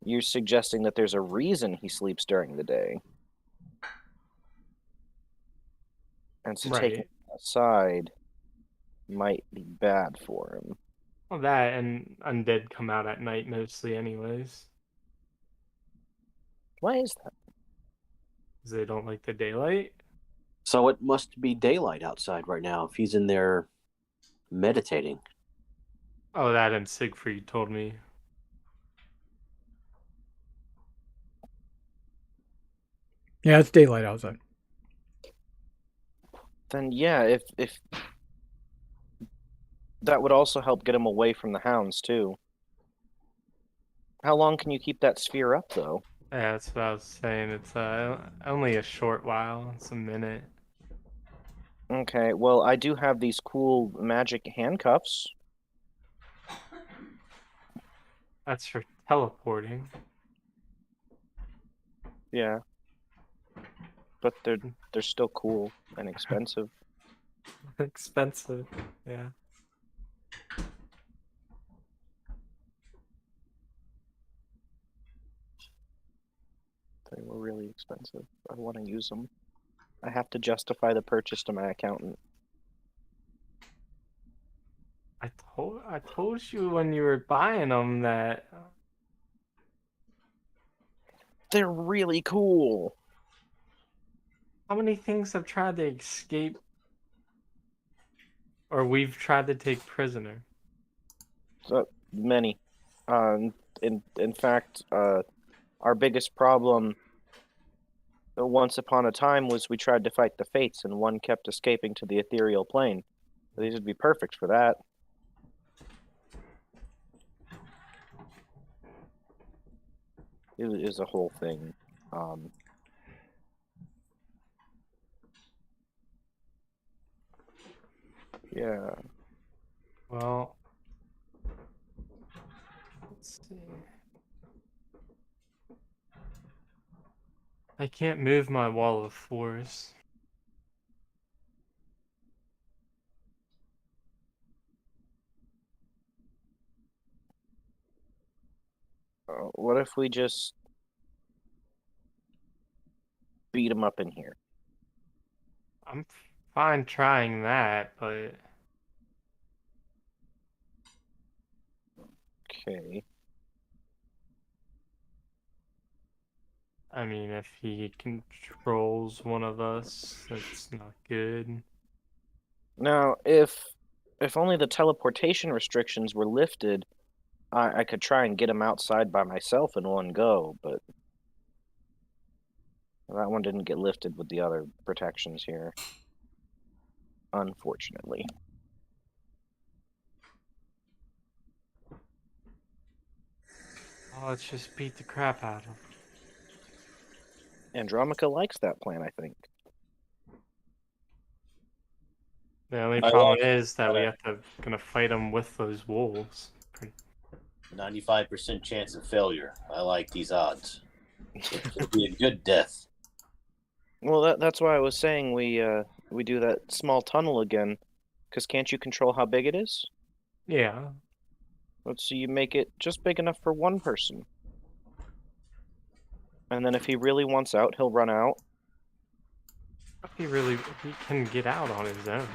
You're suggesting that there's a reason he sleeps during the day. And so taking Right. him outside might be bad for him. Well, that and undead come out at night mostly, anyways, Why is that? because they don't like the daylight. So it must be daylight outside right now if he's in there meditating. Oh, that and Siegfried told me. Yeah, it's daylight outside. Then yeah, if that would also help get him away from the hounds too. How long can you keep that sphere up though? Yeah, that's what I was saying. It's only a short while. It's a minute. Okay, well I do have these cool magic handcuffs. That's for teleporting. Yeah. But they're still cool and expensive. Expensive. Yeah. They were really expensive. I want to use them. I have to justify the purchase to my accountant. I told you when you were buying them that They're really cool. how many things have tried to escape or we've tried to take prisoner? So many. In fact, our biggest problem once upon a time was we tried to fight the Fates, and one kept escaping to the ethereal plane. These would be perfect for that. It is a whole thing. Yeah. Well, let's see. I can't move my wall of force. What if we just beat him up in here? I'm fine trying that, but Okay. I mean, if he controls one of us, that's not good. Now, if only the teleportation restrictions were lifted, I could try and get him outside by myself in one go, but that one didn't get lifted with the other protections here. Unfortunately. Oh, let's just beat the crap out of him. Andromica likes that plan, I think. The only I problem like is that we that. have to gonna fight him with those wolves. 95% chance of failure. I like these odds. It'll be a good death. Well, that's why I was saying we do that small tunnel again, because can't you control how big it is? Yeah. So you make it just big enough for one person. And then if he really wants out, he'll run out. If he can get out on his own.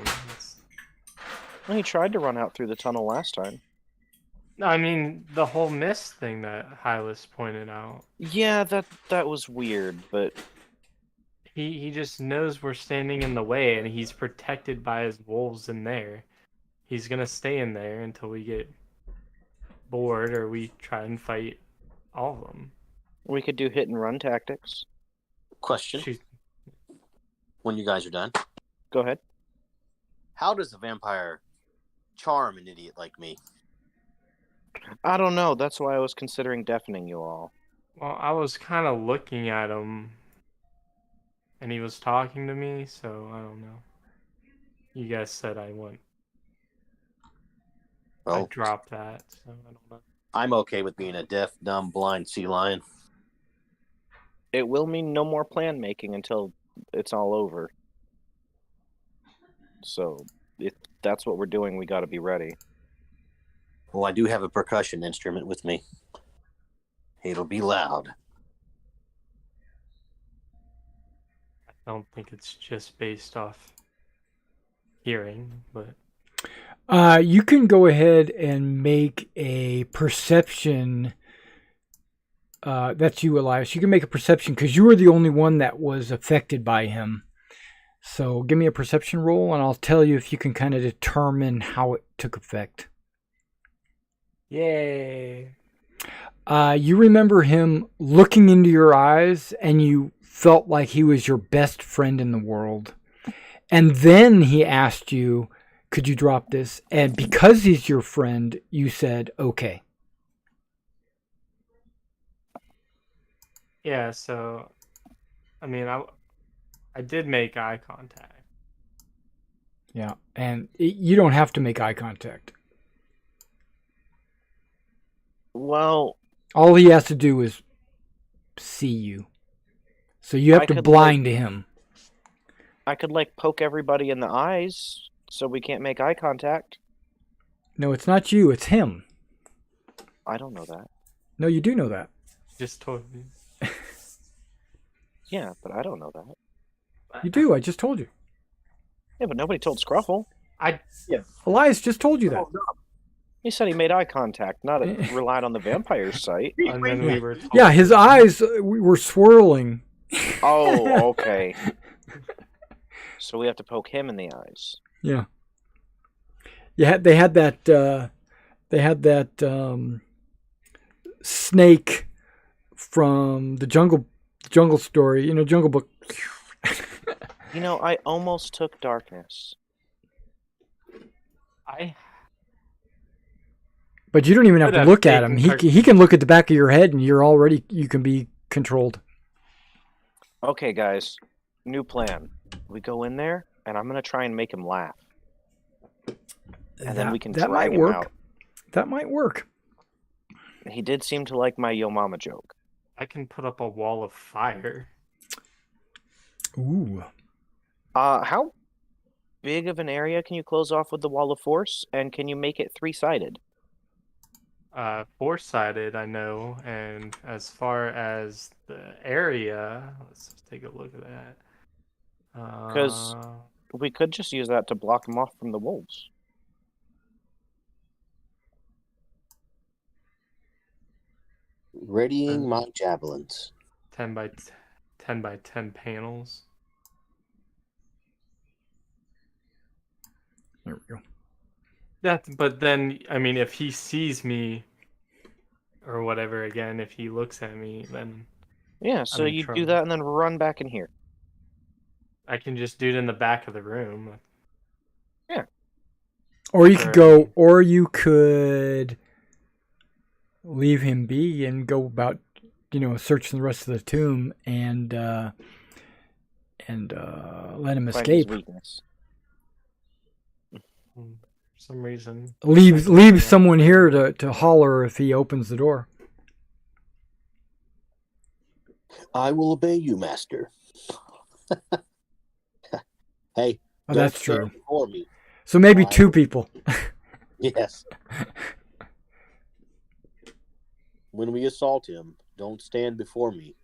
Well, he tried to run out through the tunnel last time. No, I mean the whole mist thing that Hylas pointed out. Yeah, that was weird, but He just knows we're standing in the way, and he's protected by his wolves in there. He's gonna stay in there until we get bored or we try and fight all of them. we could do hit and run tactics. Question: Shoot. when you guys are done, Go ahead. how does a vampire charm an idiot like me? I don't know. That's why I was considering deafening you all. Well, I was kind of looking at him, and he was talking to me, so I don't know. You guys said I wouldn't. I Well, dropped that, so I don't know. I'm okay with being a deaf, dumb, blind sea lion. It will mean no more plan making until it's all over. So, if that's what we're doing, we got to be ready. Well, I do have a percussion instrument with me. It'll be loud. I don't think it's just based off hearing, but You can go ahead and make a perception. That's you, Elias. You can make a perception because you were the only one that was affected by him. So give me a perception roll, and I'll tell you if you can kind of determine how it took effect. yay! You remember him looking into your eyes, and you felt like he was your best friend in the world. And then he asked you, could you drop this? And because he's your friend, you said, okay. Yeah, so I mean, I did make eye contact. Yeah, and you don't have to make eye contact. Well, All he has to do is see you. So you have I to could, blind him. I could poke everybody in the eyes so we can't make eye contact. No, it's not you, it's him. I don't know that. No, you do know that. Just told me. Yeah, but I don't know that. You do, I just told you. Yeah, but nobody told Scruffle. Elias just told you that. He said he made eye contact, not relied on the vampire's sight. And then we were told, Yeah, his eyes were swirling. Oh, okay. So we have to poke him in the eyes. Yeah. Yeah, they had that snake from the Jungle Story, Jungle Book. I almost took darkness. But you don't even have Could to have look at him. taken He can look at the back of your head, and you can be controlled. Okay, guys, new plan. We go in there, and I'm gonna try and make him laugh, and then we can that drag might him work. out. That might work. He did seem to like my yo mama joke. I can put up a wall of fire. Ooh. How big of an area can you close off with the wall of force, and can you make it 3-sided? 4-sided, I know, and as far as the area, let's just take a look at that. Because we could just use that to block him off from the wolves. Readying my javelins. 10 by 10 panels. There we go. But then, I mean, if he sees me or whatever again, if he looks at me, then Yeah, so I'm in you do trouble. that and then run back in here. I can just do it in the back of the room. Or you could Or- go, or you could leave him be and go about, searching the rest of the tomb and let him Find his escape. weakness. For some reason. Leave someone here to holler if he opens the door. I will obey you, master. Hey, Oh, don't that's stand true. before me. So maybe I 2 will- people. Yes. When we assault him, don't stand before me.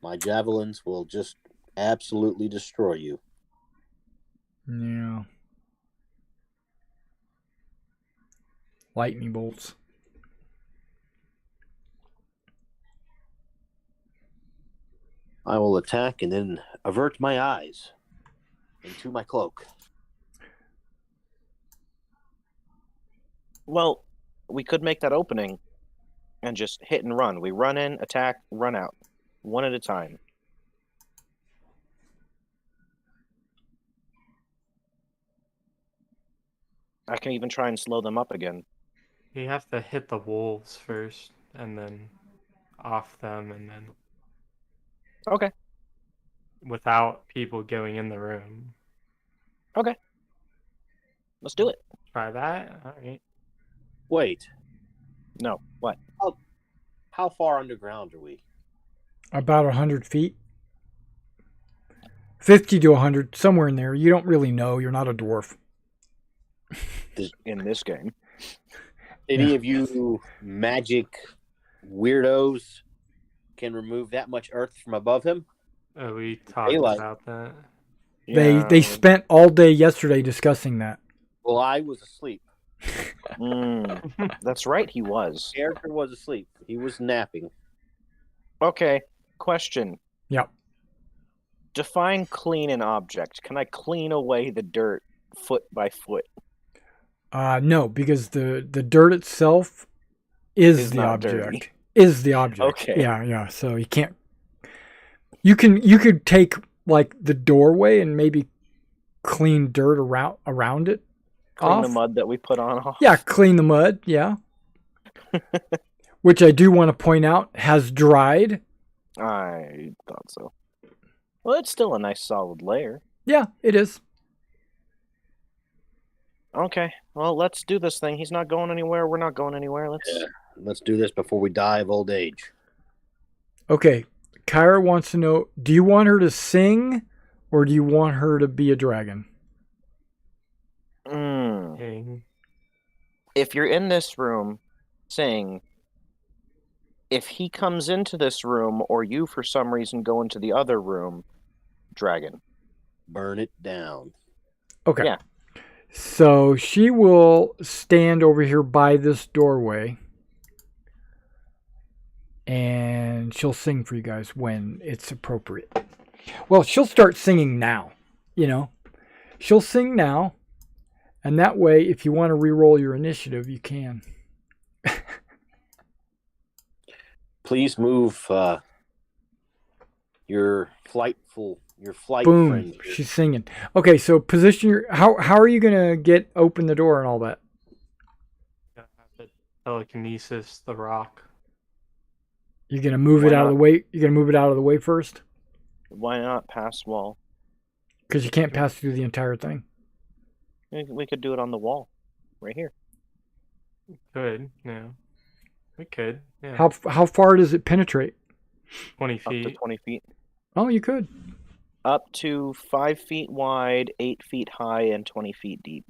My javelins will just absolutely destroy you. Yeah. Lightning bolts. I will attack and then avert my eyes into my cloak. Well, we could make that opening and just hit and run. We run in, attack, run out. One at a time. I can even try and slow them up again. You have to hit the wolves first, and then off them, and then Okay. without people going in the room. Let's do it. Try that? Alright. Wait, No. What? how far underground are we? About 100 feet. 50 to 100, somewhere in there. You don't really know. You're not a dwarf. In this game. Any of you magic weirdos can remove that much earth from above him? We talked Daylight. about that. They spent all day yesterday discussing that. Well, I was asleep. That's right, he was. Character was asleep. He was napping. Okay, question. Yep. Define clean an object. Can I clean away the dirt foot by foot? No, because the dirt itself is the not object. dirty. Is the object. Okay. Yeah. So you can't. You could take like the doorway and maybe clean dirt around it. Clean the off. mud that we put on off? Yeah, clean the mud. Yeah. Which I do want to point out has dried. I thought so. Well, it's still a nice solid layer. Yeah, it is. Okay, well, let's do this thing. He's not going anywhere. We're not going anywhere. Yeah. Let's do this before we die of old age. Okay. Kyra wants to know, do you want her to sing or do you want her to be a dragon? Dang. If you're in this room, sing. If he comes into this room or you for some reason go into the other room, dragon. Burn it down. Okay. Yeah. So she will stand over here by this doorway and she'll sing for you guys when it's appropriate. Well, she'll start singing now, She'll sing now, and that way, if you want to re-roll your initiative, you can. please move your flight Boom. friend. She's singing. Okay, so position your. How are you gonna get open the door and all that? Gonna have to telekinesis the rock. You're gonna move Why it out of not? the way. You're gonna move it out of the way first, Why not pass wall? because you can't pass through the entire thing. We could do it on the wall, right here. Could, yeah. We could, yeah. How far does it penetrate? 20 Up to feet. 20 feet. Oh, you could. Up to 5 feet wide, 8 feet high, and 20 feet deep.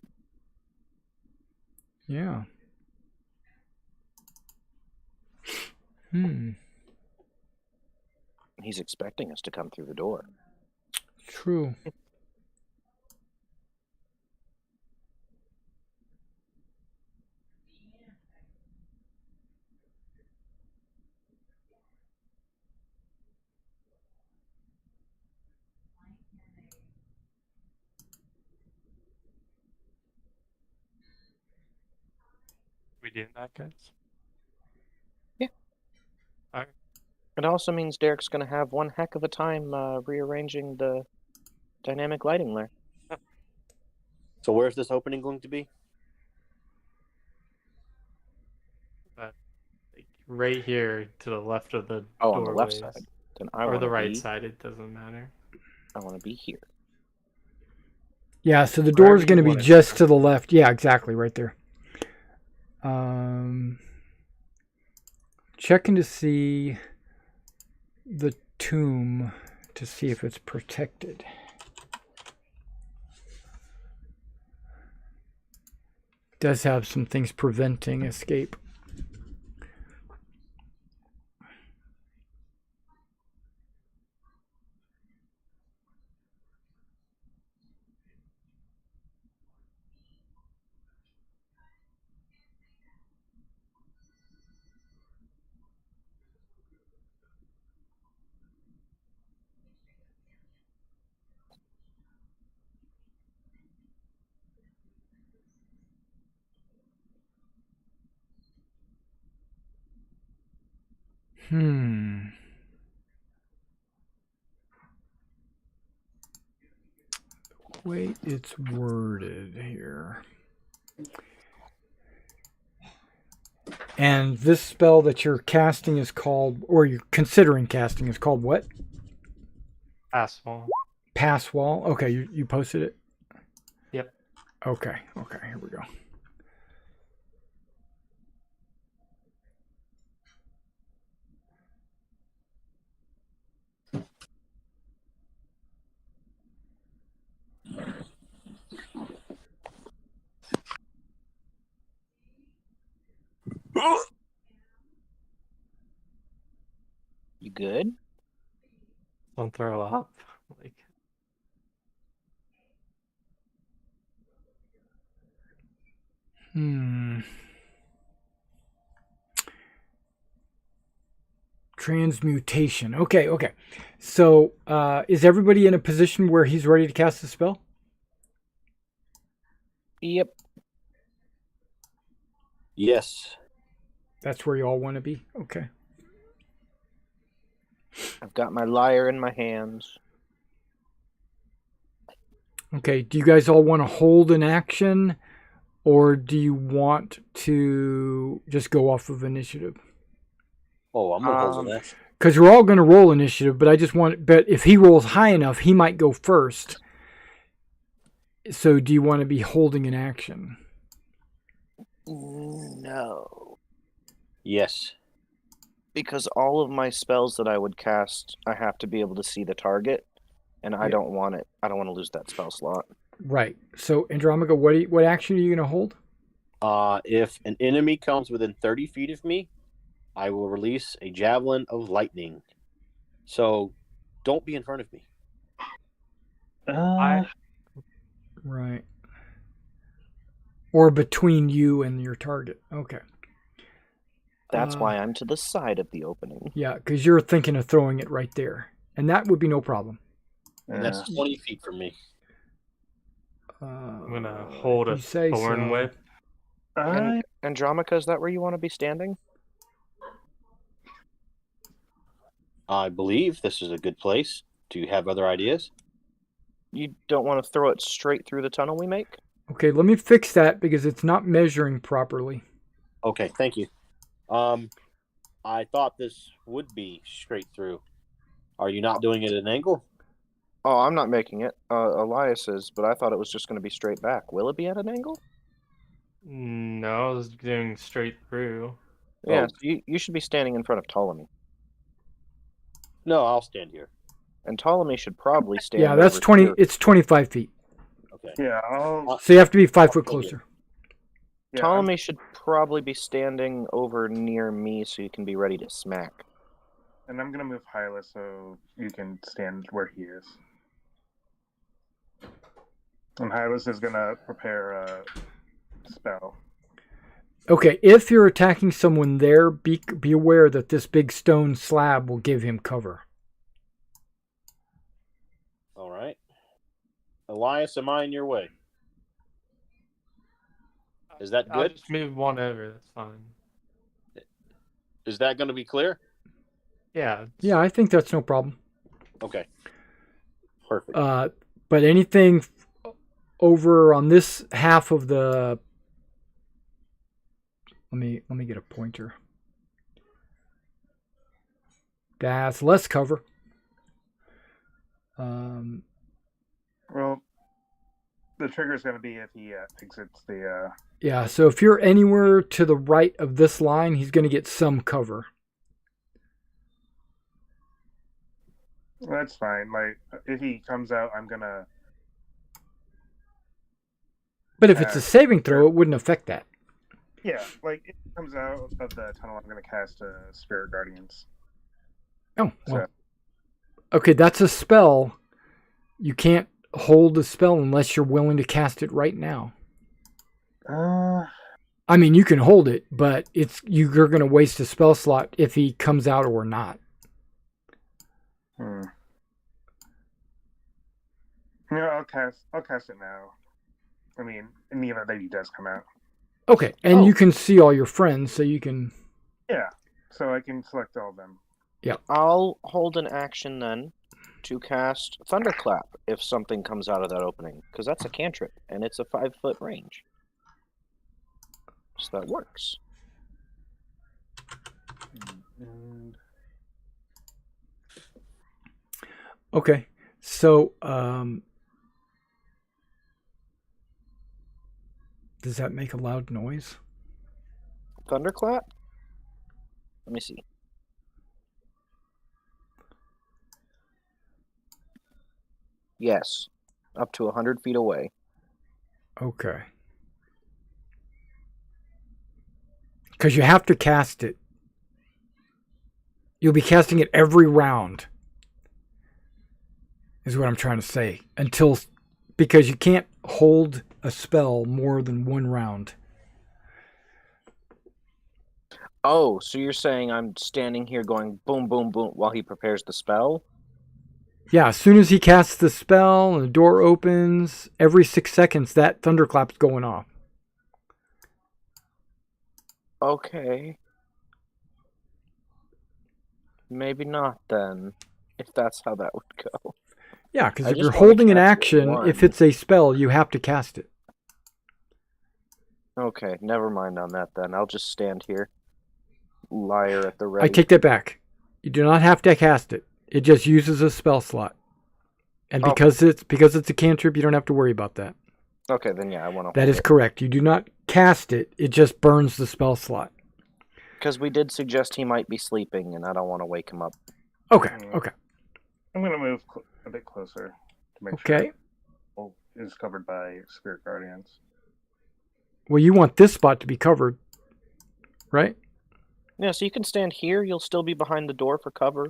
Yeah. He's expecting us to come through the door. True. We doing that, guys? Yeah. Alright. It also means Derek's going to have one heck of a time rearranging the dynamic lighting there. So where's this opening going to be? Like right here to the left of the Oh, on the left doorways. side. Then I Or want the to right be. side, it doesn't matter. I want to be here. Yeah. So the Wherever door's going to you be want it. just to the left. Yeah, exactly, right there. Checking to see the tomb to see if it's protected. Does have some things preventing escape. The way it's worded here. And this spell that you're casting is called, or you're considering casting, is called what? Pass wall. Pass wall. Okay, you posted it? Yep. Okay, here we go. You good? Don't throw up. Like, Transmutation. Okay. So, is everybody in a position where he's ready to cast the spell? Yep. Yes. That's where you all want to be? Okay. I've got my lyre in my hands. Okay, do you guys all want to hold an action, or do you want to just go off of initiative? Oh, I'm gonna hold that. Because we're all going to roll initiative, but but if he rolls high enough, he might go first. So do you want to be holding an action? No. Yes. Because all of my spells that I would cast, I have to be able to see the target, and I don't want it. I don't want to lose that spell slot. Right. So, Andromaca, what action are you going to hold? If an enemy comes within 30 feet of me, I will release a javelin of lightning. So, don't be in front of me. Right. Or between you and your target. Okay. That's why I'm to the side of the opening. Yeah, because you're thinking of throwing it right there. And that would be no problem. And that's 20 feet from me. I'm going to hold a you say thorn so. whip. Andromaca, is that where you want to be standing? I believe this is a good place. Do you have other ideas? You don't want to throw it straight through the tunnel we make? Okay, let me fix that because it's not measuring properly. Okay, thank you. I thought this would be straight through. Are you not doing it at an angle? Oh, I'm not making it. Elias is, but I thought it was just going to be straight back. Will it be at an angle? No, I was doing straight through. Yeah, Oh. so you should be standing in front of Ptolemy. No, I'll stand here. And Ptolemy should probably stand Yeah, that's over 20. here. It's 25 feet. Okay. Yeah, So you have to be 5 foot closer. yeah, Ptolemy should probably be standing over near me so you can be ready to smack. and I'm gonna move Hyla so you can stand where he is. And Hylas is gonna prepare a spell. Okay, if you're attacking someone there, be aware that this big stone slab will give him cover. All right. Elias, am I in your way? Is that I'll good? just move one over. That's fine. Is that going to be clear? Yeah. Yeah, I think that's no problem. Okay. Perfect. But anything over on this half of the... Let me get a pointer. That's less cover. Well, the trigger is gonna be if he exits the. Yeah, so if you're anywhere to the right of this line, he's going to get some cover. That's fine. Like if he comes out, I'm gonna. But if it's a saving throw, it wouldn't affect that. Yeah, like if he comes out of the tunnel, I'm gonna cast Spirit Guardians. Oh, well. So, Okay, that's a spell. You can't hold a spell unless you're willing to cast it right now. I mean, you can hold it, but you're going to waste a spell slot if he comes out or not. No, I'll cast it now. I mean, in the event that he does come out. Okay, and you can see all your friends, so you can... Yeah, so I can select all of them. I'll hold an action then to cast Thunderclap if something comes out of that opening, because that's a cantrip, and it's a 5-foot range. So that works. And Okay, so does that make a loud noise? Thunderclap? Let me see. Yes, up to 100 feet away. Okay. Because you have to cast it. You'll be casting it every round, is what I'm trying to say. Because you can't hold a spell more than one round. Oh, so you're saying I'm standing here going boom, boom, boom while he prepares the spell? Yeah, as soon as he casts the spell and the door opens, every 6 seconds that thunderclap's going off. Okay. Maybe not then, if that's how that would go. Yeah, because I if just you're wanna holding an cast action, one. if it's a spell, you have to cast it. Okay, never mind on that then. I'll just stand here. Liar at the ready. I take that back. You do not have to cast it. It just uses a spell slot. And because it's a cantrip, you don't have to worry about that. Okay, then yeah, I want to. That is correct. You do not cast it. It just burns the spell slot. Because we did suggest he might be sleeping, and I don't want to wake him up. Okay. Okay. I'm gonna move a bit closer to make Okay. sure it is covered by Spirit Guardians. Well, you want this spot to be covered, right? Yeah, so you can stand here. You'll still be behind the door for cover.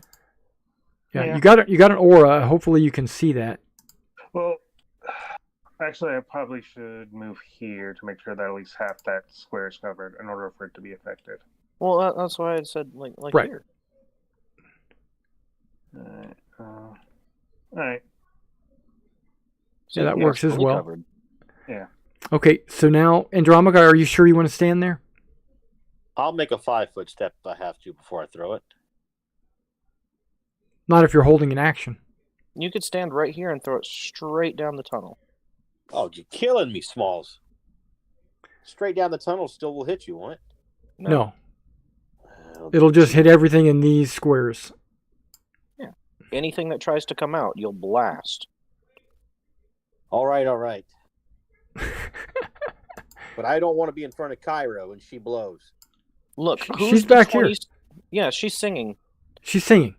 Yeah. Yeah. You got an aura. Hopefully, you can see that. Well, actually, I probably should move here to make sure that at least half that square is covered in order for it to be affected. Well, that's why I said like Right. here. Alright. Alright. Yeah, that it's works as fully well. covered. Yeah. Okay. So now, Andromaca, are you sure you want to stand there? I'll make a 5-foot step if I have to before I throw it. Not if you're holding an action. You could stand right here and throw it straight down the tunnel. Oh, you're killing me, Smalls. Straight down the tunnel still will hit you, won't it? No. Well, It'll just hit everything in these squares. Yeah. Anything that tries to come out, you'll blast. All right. But I don't want to be in front of Cairo when she blows. Look, who's She's the back 20... here. Yeah, she's singing. She's singing.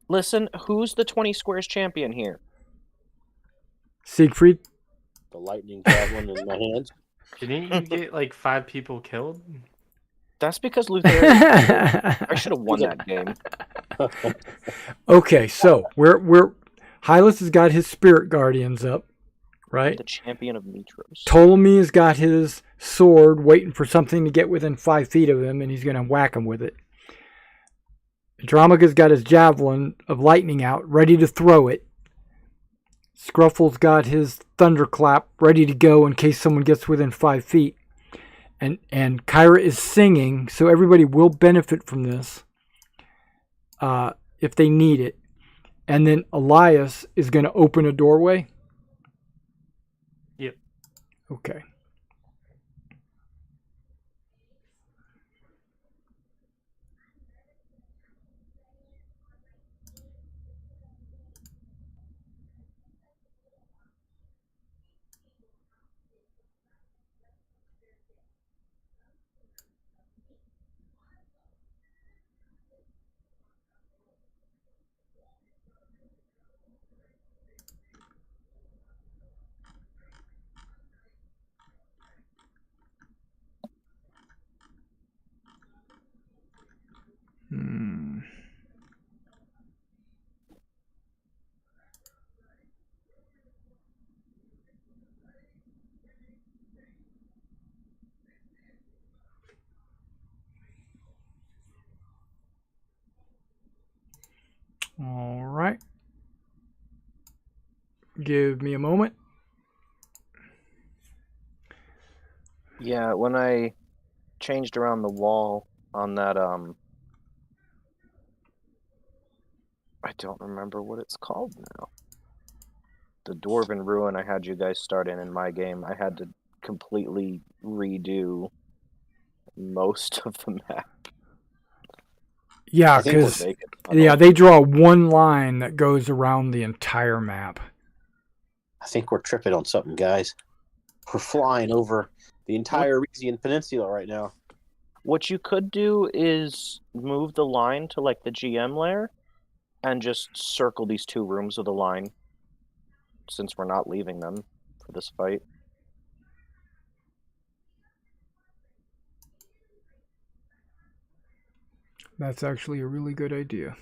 Listen, who's the 20 squares champion here? Siegfried. The lightning javelin in my hands. Didn't you get like 5 people killed? That's because Luther. I should have won that game. Okay, so we're Hylas has got his spirit guardians up, right? The champion of Mitros. Ptolemy has got his sword waiting for something to get within 5 feet of him, and he's going to whack him with it. Andromacha's got his javelin of lightning out, ready to throw it. Scruffle's got his thunderclap ready to go in case someone gets within 5 feet. And Kyra is singing, so everybody will benefit from this if they need it. And then Elias is going to open a doorway. Yep. Okay. All right. Give me a moment. Yeah, when I changed around the wall on that, I don't remember what it's called now. The Dwarven Ruin I had you guys start in my game, I had to completely redo most of the map. Yeah, I think we're because vacant. they draw one line that goes around the entire map. I think we're tripping on something, guys. We're flying over the entire Resian Peninsula right now. What you could do is move the line to like the GM layer and just circle these 2 rooms with a line, since we're not leaving them for this fight. That's actually a really good idea.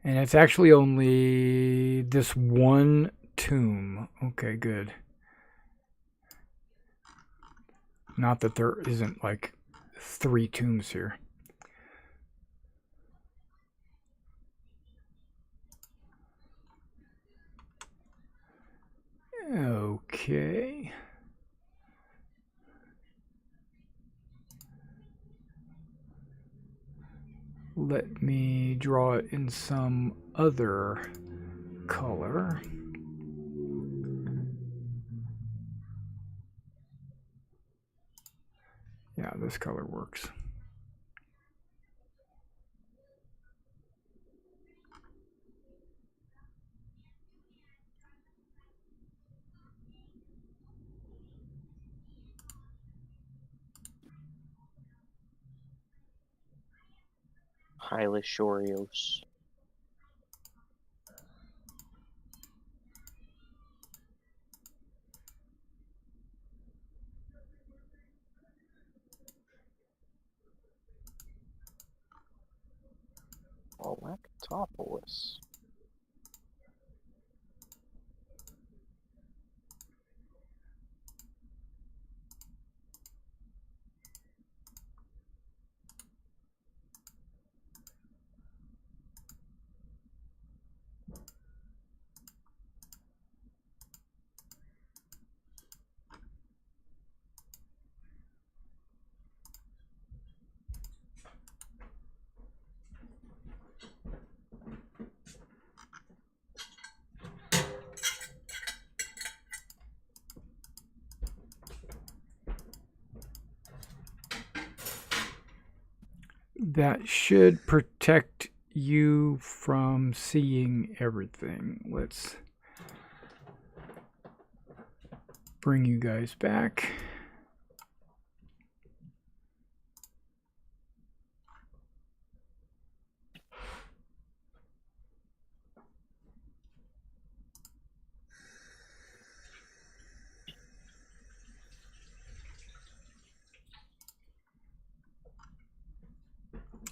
And it's actually only this one tomb. Okay, good. Not that there isn't like 3 tombs here. Okay. Let me draw it in some other color. Yeah, this color works. Hylishorios. Galactopolis. that should protect you from seeing everything. Let's bring you guys back.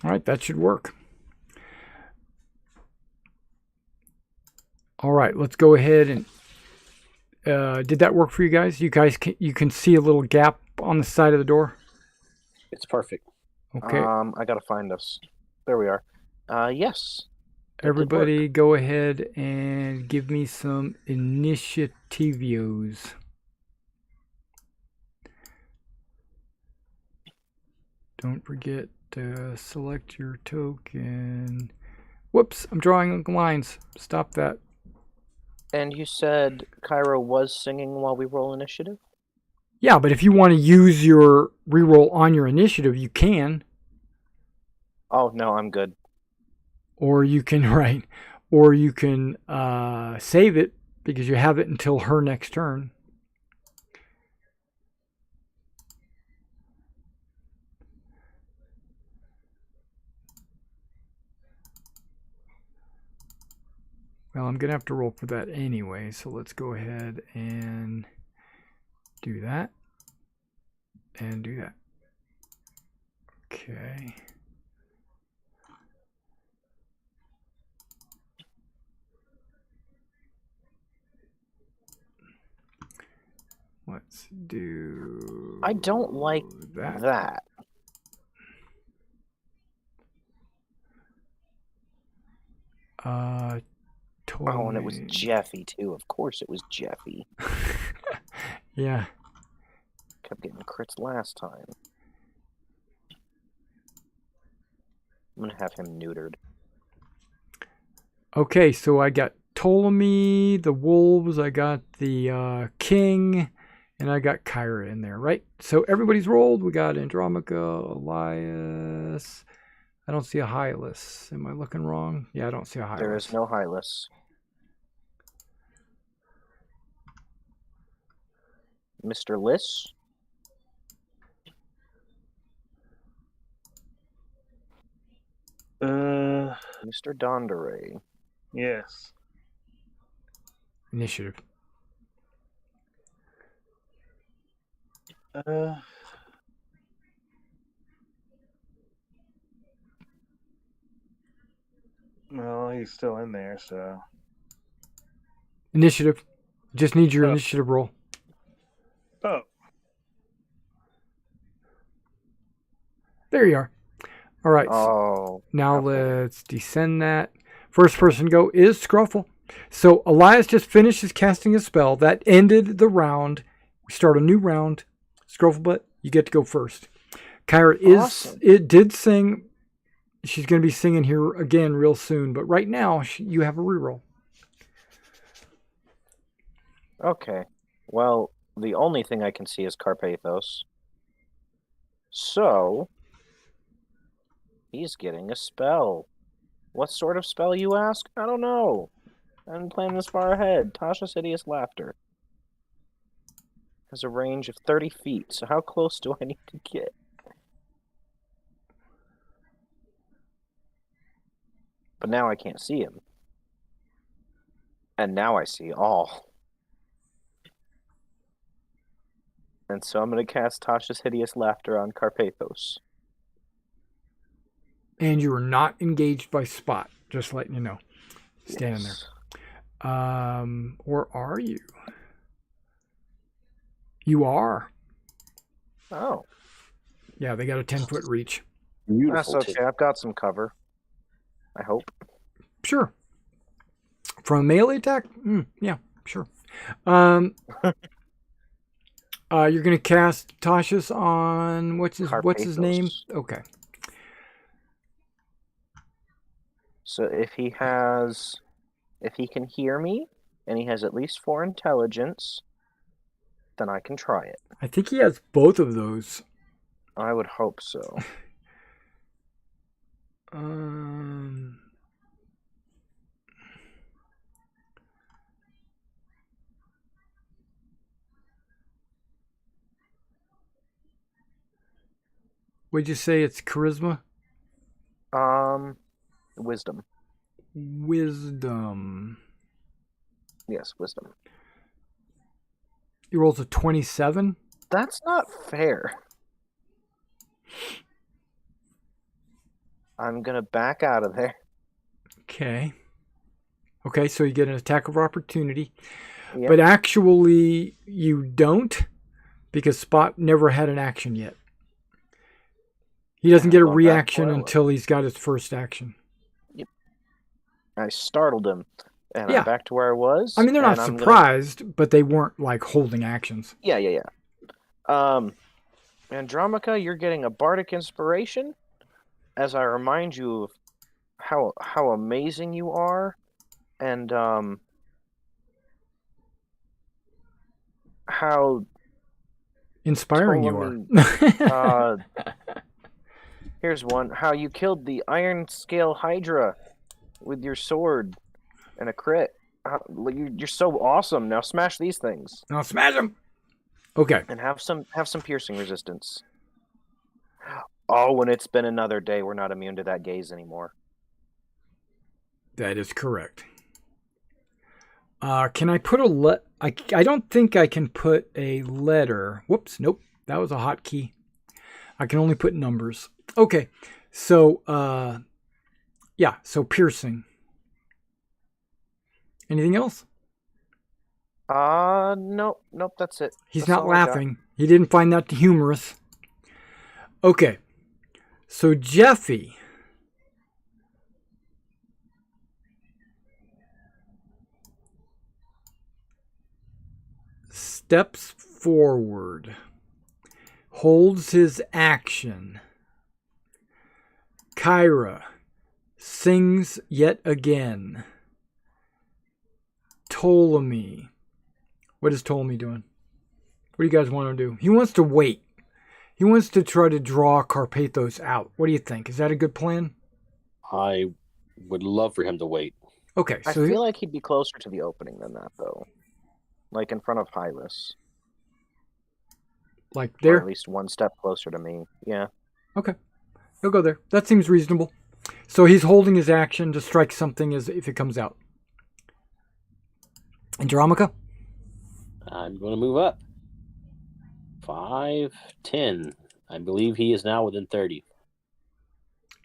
All right, that should work. All right, let's go ahead and did that work for you guys? You can see a little gap on the side of the door. It's perfect. Okay. I gotta find us. There we are. Yes. Everybody, go ahead and give me some initiatives. Don't forget to select your token. Whoops, I'm drawing lines. Stop that. And you said Cairo was singing while we roll initiative? Yeah, but if you want to use your reroll on your initiative, you can. Oh, no, I'm good. Or you can, right, or you can save it because you have it until her next turn. Well, I'm going to have to roll for that anyway, so let's go ahead and do that. And do that. Okay. Let's do... I don't like that. Oh, and it was Jeffy, too. Of course it was Jeffy. Yeah. Kept getting crits last time. I'm going to have him neutered. Okay, so I got Ptolemy, the wolves, I got the king, and I got Kyra in there, right? So everybody's rolled. We got Andromaca, Elias. I don't see a Hylas. Am I looking wrong? Yeah, I don't see a Hylas. There is no Hylas. Mr. Liss? Mr. Dondere. Yes. Initiative. Well, he's still in there, so. Initiative. Just need your initiative roll. Oh. There you are. All right. Oh. Now okay. let's descend that. First person to go is Scruffle. So Elias just finishes casting a spell. That ended the round. We start a new round. Scrufflebutt, you get to go first. Kyra Awesome. It did sing. She's going to be singing here again real soon. But right now, you have a reroll. Okay. Well, the only thing I can see is Carpathos. So, he's getting a spell. What sort of spell, you ask? I don't know. I haven't planned this far ahead. Tasha's Hideous Laughter has a range of 30 feet, so how close do I need to get? But now I can't see him. And now I see all. And so I'm going to cast Tasha's Hideous Laughter on Carpathos. And you are not engaged by Spot. Just letting you know. Standing Yes. there. Or are you? You are. Oh. Yeah, they got a 10-foot reach. Beautiful. That's okay. I've got some cover. I hope. Sure. From a melee attack? Yeah, sure. You're going to cast Tasha's on what's his name? Okay. So if he can hear me and he has at least 4 intelligence, then I can try it. I think he has both of those. I would hope so. Would you say it's charisma? Wisdom. Wisdom. Yes, wisdom. He rolls a 27. That's not fair. I'm gonna back out of there. Okay. Okay, so you get an attack of opportunity. Yep. But actually, you don't, because Spot never had an action yet. He doesn't get a Well, reaction that's well. until he's got his first action. I startled him, and Yeah. I'm back to where I was. I mean, they're not and I'm surprised, but they weren't like holding actions. Yeah. Andromaca, you're getting a bardic inspiration, as I remind you of how amazing you are, and how Inspiring you Ptolemy, are. here's one: how you killed the Iron Scale Hydra with your sword and a crit. You're so awesome. Now smash these things. Now smash them. Okay. And have some piercing resistance. Oh, when it's been another day, we're not immune to that gaze anymore. That is correct. Can I put a I don't think I can put a letter. Whoops, nope. That was a hotkey. I can only put numbers. Okay. So yeah, so piercing. Anything else? Nope, that's it. He's That's not all I got. laughing. He didn't find that humorous. Okay. So Jeffy. Steps forward. Holds his action. Kyra sings yet again. Ptolemy. What is Ptolemy doing? What do you guys want to do? He wants to wait. He wants to try to draw Carpathos out. What do you think? Is that a good plan? I would love for him to wait. Okay, I so feel like he'd be closer to the opening than that, though. Like in front of Hylas. like Or there. at least one step closer to me. Yeah. Okay, he'll go there. That seems reasonable. So he's holding his action to strike something as if it comes out. Andromaca? I'm going to move up. 5, 10. I believe he is now within 30.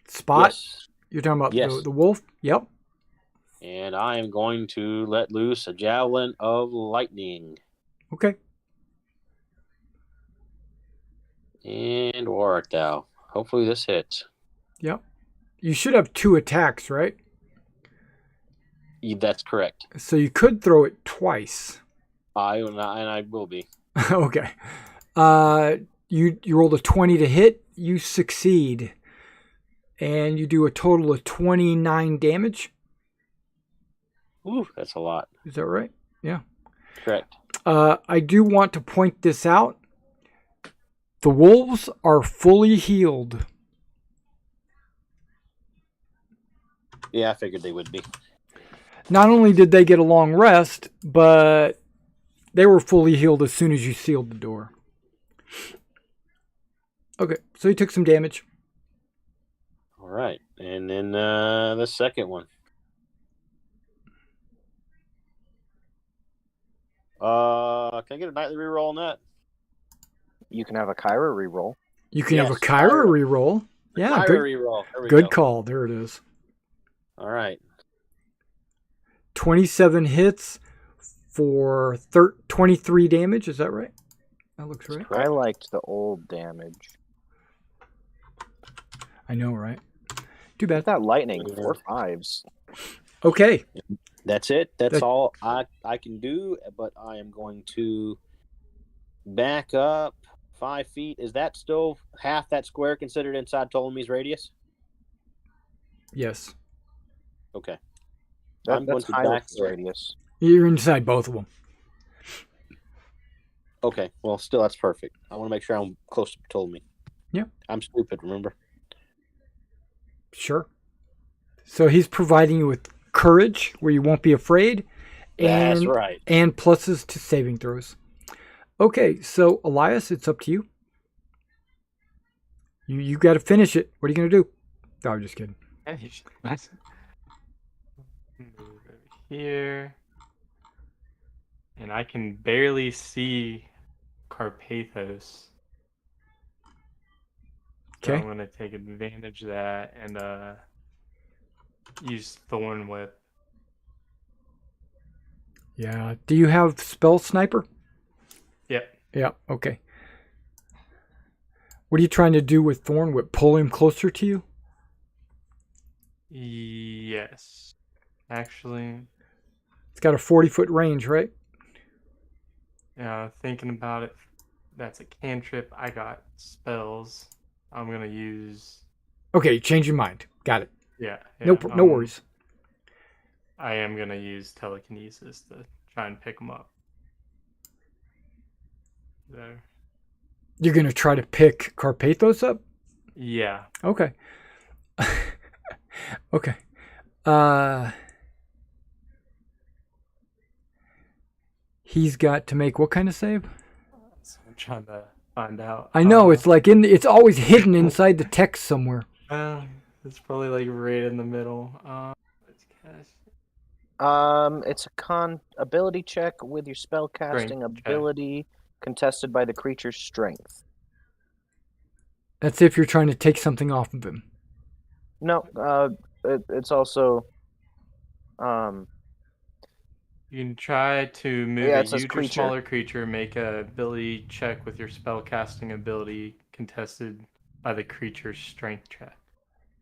Spot? Yes. You're talking about Yes. the wolf? Yep. And I am going to let loose a javelin of lightning. Okay. And where art thou? Hopefully this hits. Yep. You should have 2 attacks, right? That's correct. So you could throw it twice. I will be. Okay. You rolled a 20 to hit. You succeed. And you do a total of 29 damage. Ooh, that's a lot. Is that right? Yeah. Correct. I do want to point this out. The wolves are fully healed. Yeah, I figured they would be. Not only did they get a long rest, but they were fully healed as soon as you sealed the door. Okay, so he took some damage. All right. And then the second one. Can I get a nightly reroll on that? You can have a Kyra reroll. You can have a Yes, Kyra Kyra. reroll. Yeah, Kyra good, reroll. There we good go. call. There it is. All right. 27 hits for 23 damage. Is that right? That looks right. I liked the old damage. I know, right? Too bad. That lightning, Yeah. 4 5s. Okay. That's it. That's That- all I can do, but I am going to back up 5 feet. Is that still half that square considered inside Ptolemy's radius? Yes. Okay. I'm going That's to back Hylas' away. radius. You're inside both of them. Okay. Well, still, that's perfect. I want to make sure I'm close to Ptolemy. Yeah. I'm stupid, remember? Sure. So he's providing you with courage, where you won't be afraid, That's and right. and pluses to saving throws. Okay, so Elias, it's up to you. You got to finish it. What are you gonna do? No, I'm just kidding. Move over here. And I can barely see Carpathos. So Okay. I'm gonna take advantage of that and use Thorn Whip. Yeah. Do you have spell sniper? Yep. Yeah. Okay. What are you trying to do with Thorn Whip? Pull him closer to you? Yes. Actually, It's got a 40-foot range, right? thinking about it, that's a cantrip. I got spells. I'm gonna use. Okay, change your mind. Got it. Yeah. No worries. I am gonna use telekinesis to try and pick them up. There. You're gonna try to pick Carpathos up? Yeah. Okay. Okay. He's got to make what kind of save? So I'm trying to find out. I know it's like it's always hidden inside the text somewhere. It's probably like right in the middle. Let's cast. It's a ability check with your spell casting Strength check. ability contested by the creature's strength. That's if you're trying to take something off of him. No, it's also You can try to move Yeah, a it says huge or creature. smaller creature, make a ability check with your spell casting ability contested by the creature's strength check.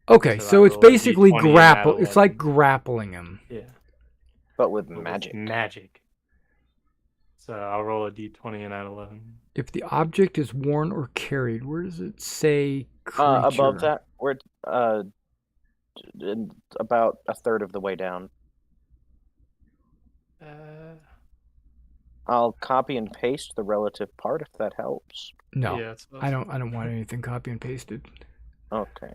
Okay, So so I it's roll a basically D20 and grapple. add It's like 11. grappling him. Yeah. but with But with magic. Magic. So I'll roll a d20 and add 11. If the object is worn or carried, where does it say creature? Above that, we're about a third of the way down. I'll copy and paste the relative part if that helps. No, Yeah, it's I don't want anything copy and pasted. Okay.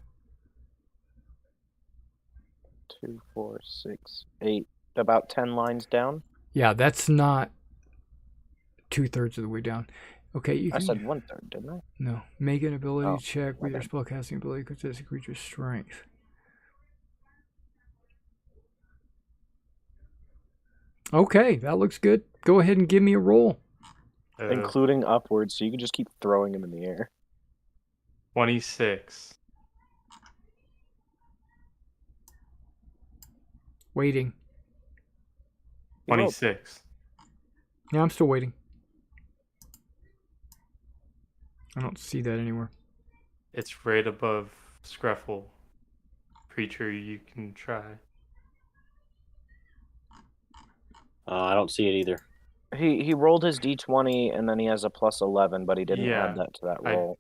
2, 4, 6, 8. About 10 lines down. Yeah, that's not 2/3 of the way down. Okay, you I can. said 1/3, didn't I? No, make an ability Oh, check with your okay. spellcasting ability contested creature's strength. Okay, that looks good. Go ahead and give me a roll. Including upwards, so you can just keep throwing them in the air. 26. Waiting. You rolled. 26. Yeah, I'm still waiting. I don't see that anywhere. It's right above Scruffle. Creature you can try. I don't see it either. He rolled his d20 and then he has a plus 11, but he didn't Yeah, add that to that I- roll.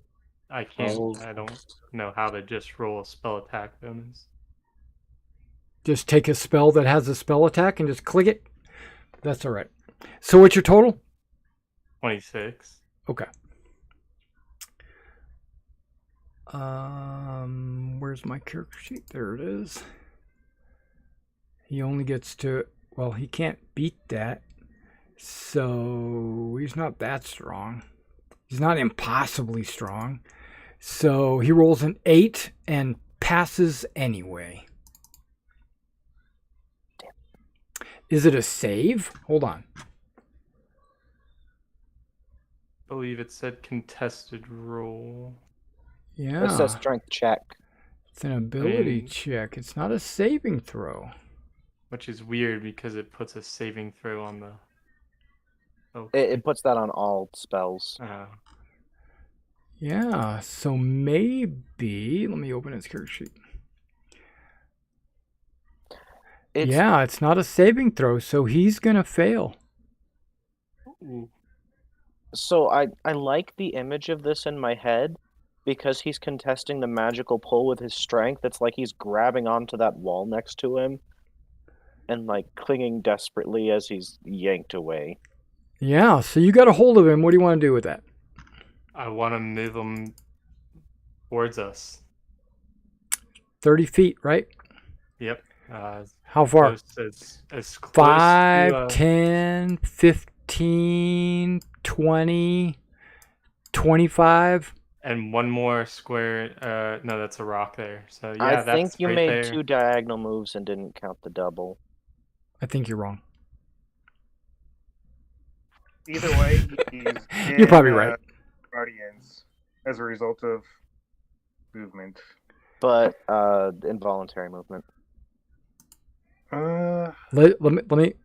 I can't. Oh. I don't know how to just roll a spell attack bonus. Just take a spell that has a spell attack and just click it. That's all right. So what's your total? 26. Okay. Where's my character sheet? There it is. He only gets to, well, he can't beat that. So he's not that strong. He's not impossibly strong. So he rolls an 8 and passes anyway. Is it a save? Hold on. I believe it said contested roll. Yeah. It says strength check. It's an ability mean- check. It's not a saving throw. Which is weird because it puts a saving throw on the. It puts that on all spells. Yeah, so maybe, let me open his character sheet. Yeah, it's not a saving throw, so he's going to fail. Ooh. So I like the image of this in my head because he's contesting the magical pull with his strength. It's like he's grabbing onto that wall next to him and like clinging desperately as he's yanked away. Yeah, so you got a hold of him. What do you want to do with that? I want to move him towards us. 30 feet, right? Yep. How far? As close 5, to, 10, 15, 20, 25. and one more square. No, that's a rock there. So yeah, I that's think you right made there. 2 diagonal moves and didn't count the double. I think you're wrong. Either way, he's You're probably right. Guardians as a result of movement. But involuntary movement. Let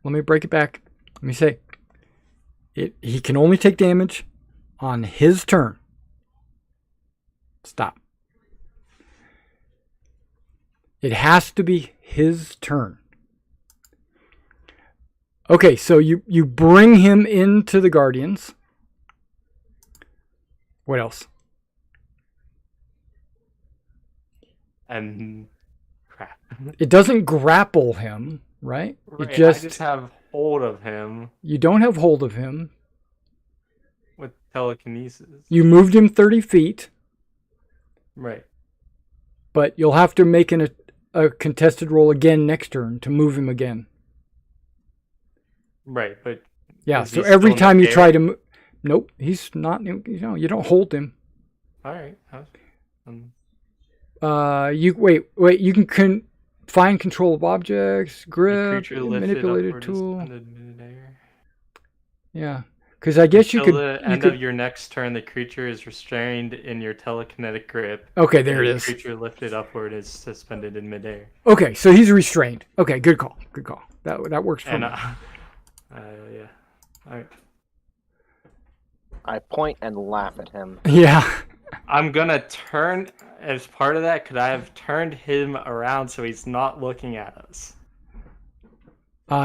me break it back. Let me say he can only take damage on his turn. Stop. It has to be his turn. Okay, so you bring him into the Guardians. What else? And crap. It doesn't grapple him, right? Right, It just, I just have hold of him you don't have hold of him. with telekinesis. You moved him 30 feet, Right. but you'll have to make a contested roll again next turn to move him again. Right, but Yeah, is so he every still in time the you air? try to nope, he's not, you don't hold him. all right. You can find control of objects, The grip, creature lifted manipulated upward is tool. suspended midair. Yeah, because I guess you Till could. the You end could. of your next turn, the creature is restrained in your telekinetic grip. Okay, there and it the is. creature lifted upward is suspended in midair. Okay, so he's restrained. Okay, good call. Good call. That works for And me. yeah. All right. I point and laugh at him. Yeah. I'm gonna turn as part of that. Could I have turned him around so he's not looking at us?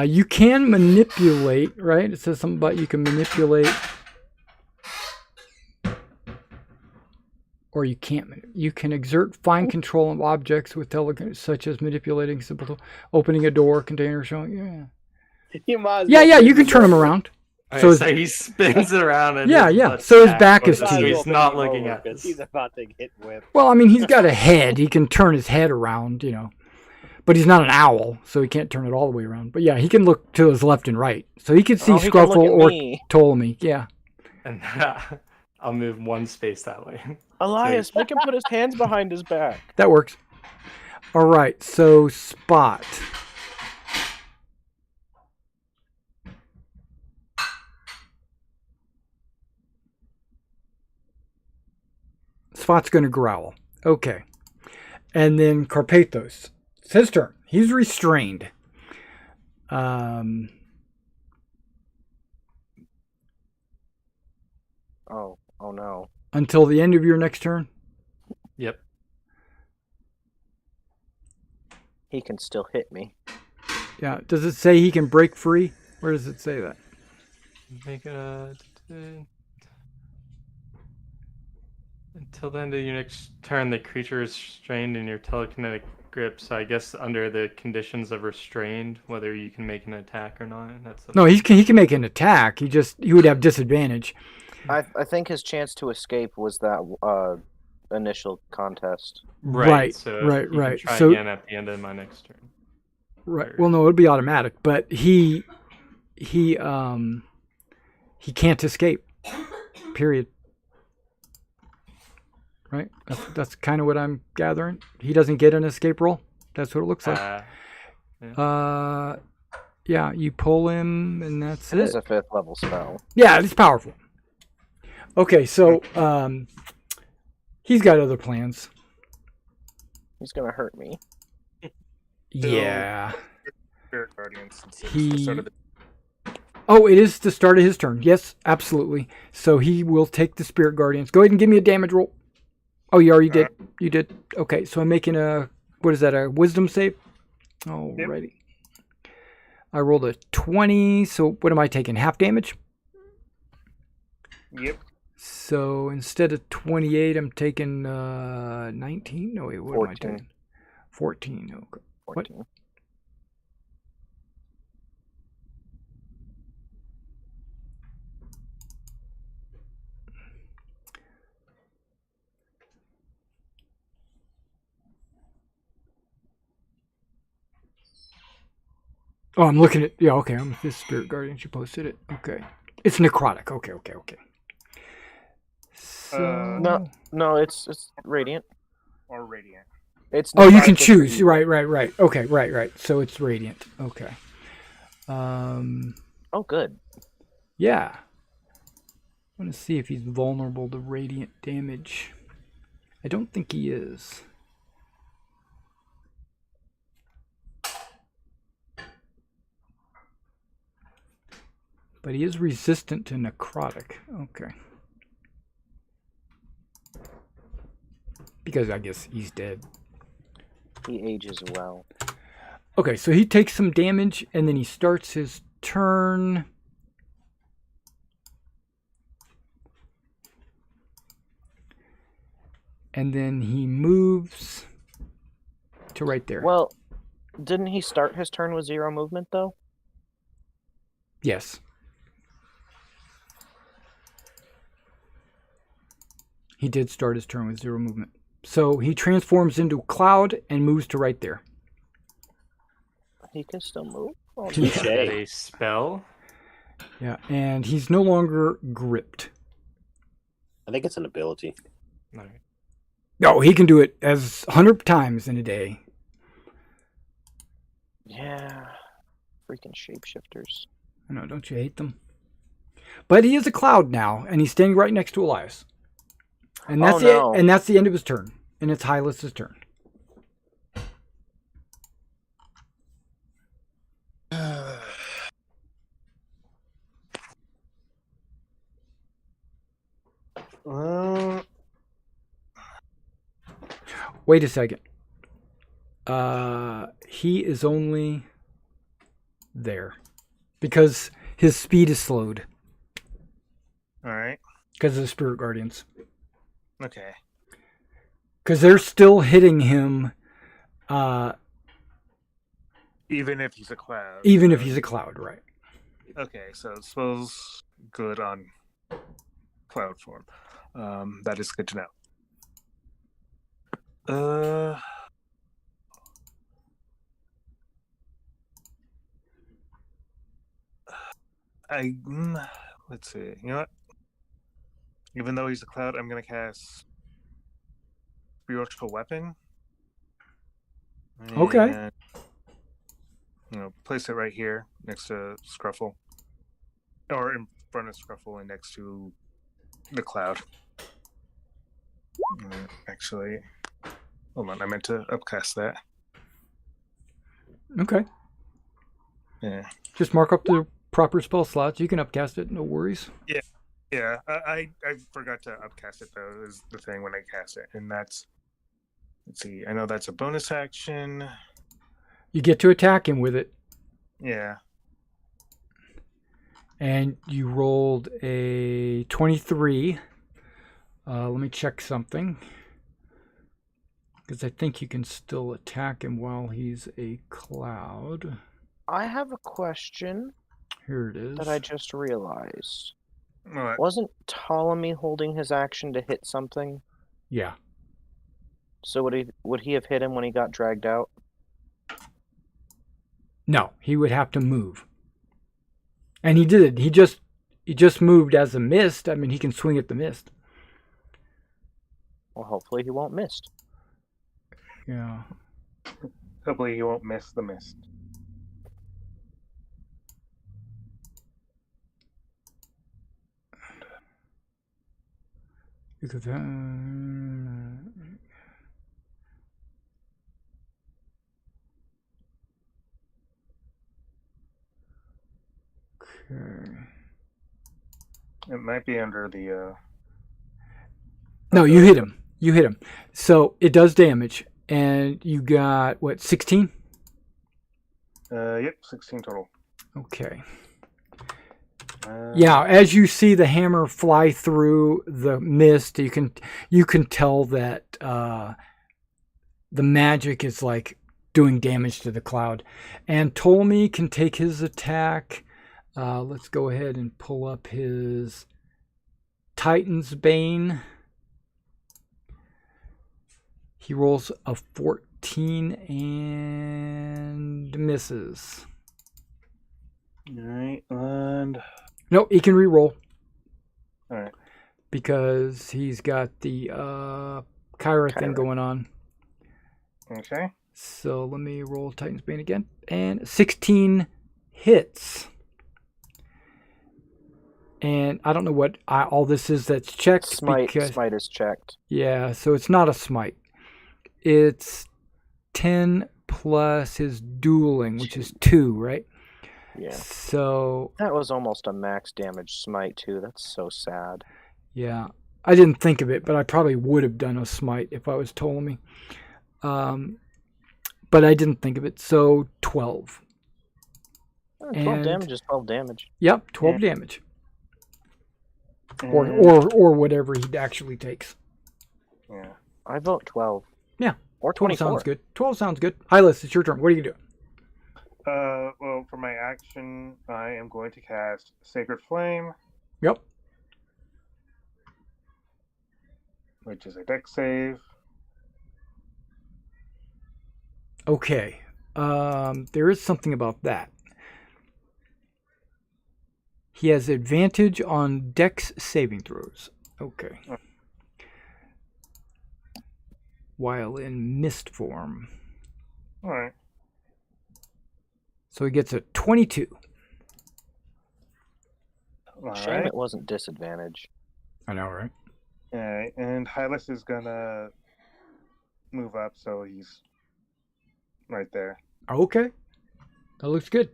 You can manipulate, right? It says something about you can manipulate, or you can't. You can exert fine control of objects with such as manipulating simple, opening a door, container, showing. Yeah. You might as Yeah, well yeah. put You him can in turn him the- around. So, So he spins around and Yeah, his yeah. butt's So his back forward, is to so you. he's not Bend him looking over, at 'cause us. He's about to get whipped. Well, I mean, he's got a head. He can turn his head around, but he's not an owl, so he can't turn it all the way around. But yeah, he can look to his left and right, so he can see He can look Scruffle at or me. Ptolemy. Yeah. And I'll move one space that way. Elias, make him put his hands behind his back. That works. All right, so Spot. Spot's going to growl. Okay. And then Carpathos. It's his turn. He's restrained. Oh no. Until the end of your next turn? Yep. He can still hit me. Yeah. Does it say he can break free? Where does it say that? Make until the end of your next turn, the creature is restrained in your telekinetic grip. So I guess under the conditions of restrained, whether you can make an attack or not. No, he can make an attack. He would have disadvantage. I think his chance to escape was that initial contest. Right, So right, you can right. try So- again at the end of my next turn. Right. Well, no, it'll be automatic, but he can't escape. Period. Right? That's kind of what I'm gathering. He doesn't get an escape roll. That's what it looks like. Yeah, you pull him and that's It it. is a 5th level spell. Yeah, it's powerful. Okay, so he's got other plans. He's gonna hurt me. Yeah. Spirit Guardians. Since it's He- the start of the- Oh, it is the start of his turn. Yes, absolutely. So he will take the Spirit Guardians. Go ahead and give me a damage roll. Oh, you already did. You did. Okay, so I'm making a Wisdom save? Alrighty. I rolled a 20, so what am I taking? Half damage? Yep. So instead of 28, I'm taking 19? No, wait, what 14. am I taking? 14. Okay. 14. Oh, I'm looking at. Yeah, okay. I'm this Spirit Guardian. She posted it. Okay. It's necrotic. Okay. So. No, it's radiant. Or radiant. It's Oh, you necrotic can is for choose. evil. Right. Okay, right. So it's radiant. Okay. Oh, good. Yeah. I want to see if he's vulnerable to radiant damage. I don't think he is. But he is resistant to necrotic. Okay. Because I guess he's dead. He ages well. Okay, so he takes some damage and then he starts his turn. And then he moves to right there. Well, didn't he start his turn with 0 movement, though? Yes. He did start his turn with 0 movement. So he transforms into a cloud and moves to right there. He can still move. Oh, Is Touche. that a spell? Yeah, and he's no longer gripped. I think it's an ability. All right. No, he can do it as 100 times in a day. yeah. Freaking shapeshifters. I know, don't you hate them? But he is a cloud now, and he's standing right next to Elias. And that's no. it. And that's the end of his turn. And it's Hylas' turn. Wait a second. He is only there because his speed is slowed All right. because of the Spirit Guardians. Okay. Because they're still hitting him, Even if he's a cloud. even if he's a cloud, right? Okay, so it spells good on cloud form. That is good to know. Let's see. You know what? Even though he's a cloud, I'm gonna cast Spiritual Weapon. Okay. And, place it right here next to Scruffle, or in front of Scruffle and next to the cloud. Actually, hold on. I meant to upcast that. Okay. Yeah. Just mark up the proper spell slots. You can upcast it, no worries. Yeah, I forgot to upcast it though. Is the thing when I cast it, and that's, let's see. I know that's a bonus action. You get to attack him with it, Yeah. and you rolled a 23. Let me check something. Because I think you can still attack him while he's a cloud. I have a question Here it is. that I just realized. What? Wasn't Ptolemy holding his action to hit something? Yeah. So would he have hit him when he got dragged out? No, he would have to move. And he did. He just moved as a mist. I mean, he can swing at the mist. Well, hopefully he won't miss. Yeah. Hopefully you won't miss the mist. Because okay. It might be under the. No, you hit him. You hit him. So it does damage, and you got what, 16? Yep, 16 total. Okay. Yeah, as you see the hammer fly through the mist, you can tell that the magic is like doing damage to the cloud. And Ptolemy can take his attack. Let's go ahead and pull up his Titan's Bane. He rolls a 14 and misses. Alright, and No, he can re-roll alright. because he's got the Kyra thing Kyra. going on. Okay. So let me roll Titan's Bane again. And 16 hits. And I don't know what all this is that's checked. Smite because, smite is checked. yeah, so it's not a smite. It's 10 plus his dueling, which is 2, right? Yeah. So, That was almost a max damage smite too. That's so sad. yeah. I didn't think of it, but I probably would have done a smite if I was Ptolemy. But I didn't think of it. So 12. 12 And- damage is 12 damage. Yep, 12 damage. And, Or whatever he actually takes. yeah. I vote 12. Yeah, Or 12 24. sounds good. 12 sounds good. Hylas, it's your turn. What are you doing? Well, for my action, I am going to cast Sacred Flame, Yep. which is a dex save. Okay. There is something about that. He has advantage on dex saving throws. Okay. While in mist form. Alright. So he gets a 22. Shame Alright. it wasn't disadvantage. I know, right? Alright, and Hylas is gonna move up, so he's right there. Okay. That looks good.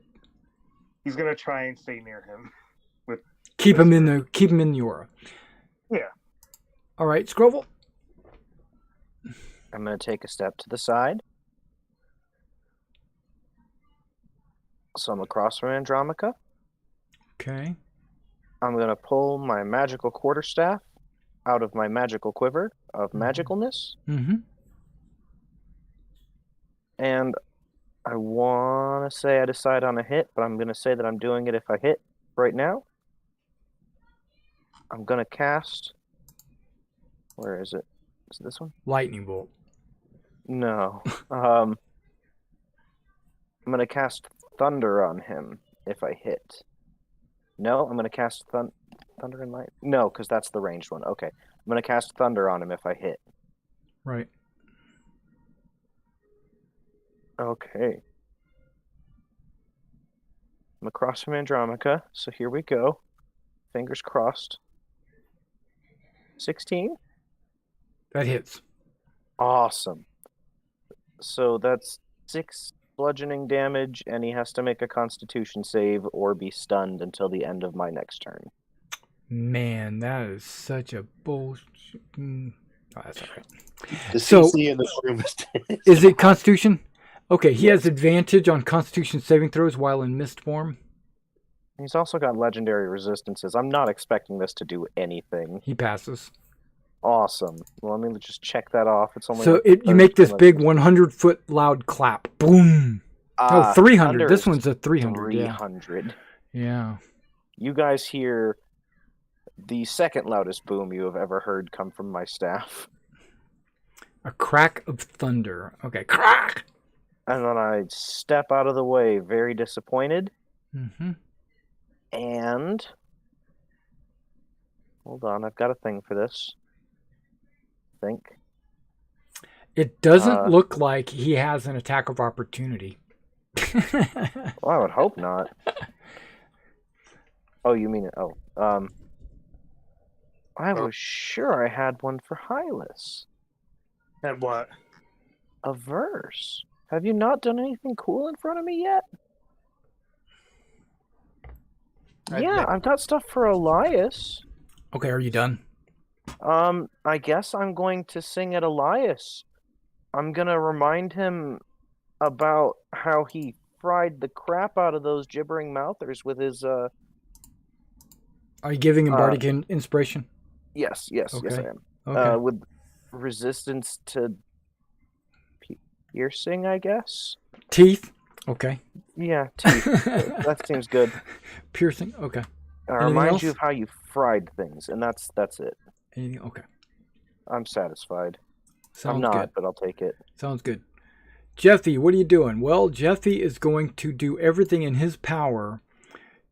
He's gonna try and stay near him. Keep him in the aura. Yeah. All right, Scrovel. I'm going to take a step to the side. So I'm across from Andromica. Okay. I'm going to pull my magical quarterstaff out of my magical quiver of magicalness. Mm-hmm. And I want to say I decide on a hit, but I'm going to say that I'm doing it if I hit right now. I'm going to cast... Where is it? Is it this one? Lightning bolt. No. I'm going to cast Thunder on him if I hit. No, I'm going to cast Thunder and Light. No, because that's the ranged one. Okay. I'm going to cast Thunder on him if I hit. Right. Okay. I'm across from Andromica, so here we go. Fingers crossed. 16? That hits. Awesome. So that's 6 bludgeoning damage, and he has to make a Constitution save or be stunned until the end of my next turn. Man, that is such a bullshit. Oh, that's all right. The So- CC in this room is. Is it Constitution? Okay, he has advantage on Constitution saving throws while in mist form. He's also got legendary resistances. I'm not expecting this to do anything. He passes. Awesome. Well, let me just check that off. It's only So like you make this 30 big 100-foot loud clap. Boom. Oh, 300. Thunder This is one's a 300. 300. Yeah. You guys hear the second loudest boom you have ever heard come from my staff. A crack of thunder. Okay, crack. And then I step out of the way, very disappointed. Mm-hmm. And... Hold on, I've got a thing for this. I think. It doesn't look like he has an attack of opportunity. Well, I would hope not. Oh, you mean it? Oh. I was sure I had one for Hylas. And what? A verse. Have you not done anything cool in front of me yet? Yeah, I've got stuff for Elias. Okay, are you done? I guess I'm going to sing at Elias. I'm gonna remind him about how he fried the crap out of those gibbering mouthers with his Are you giving him bardic inspiration? yes I Okay. am. Okay. With resistance to piercing, I guess. Teeth? Okay. Yeah, teeth. That seems good. Piercing? Okay. I Anything remind else? you of how you fried things, and that's it. Anything? Okay. I'm satisfied. Sounds I'm not, good. but I'll take it. Sounds good. Jeffy, what are you doing? Well, Jeffy is going to do everything in his power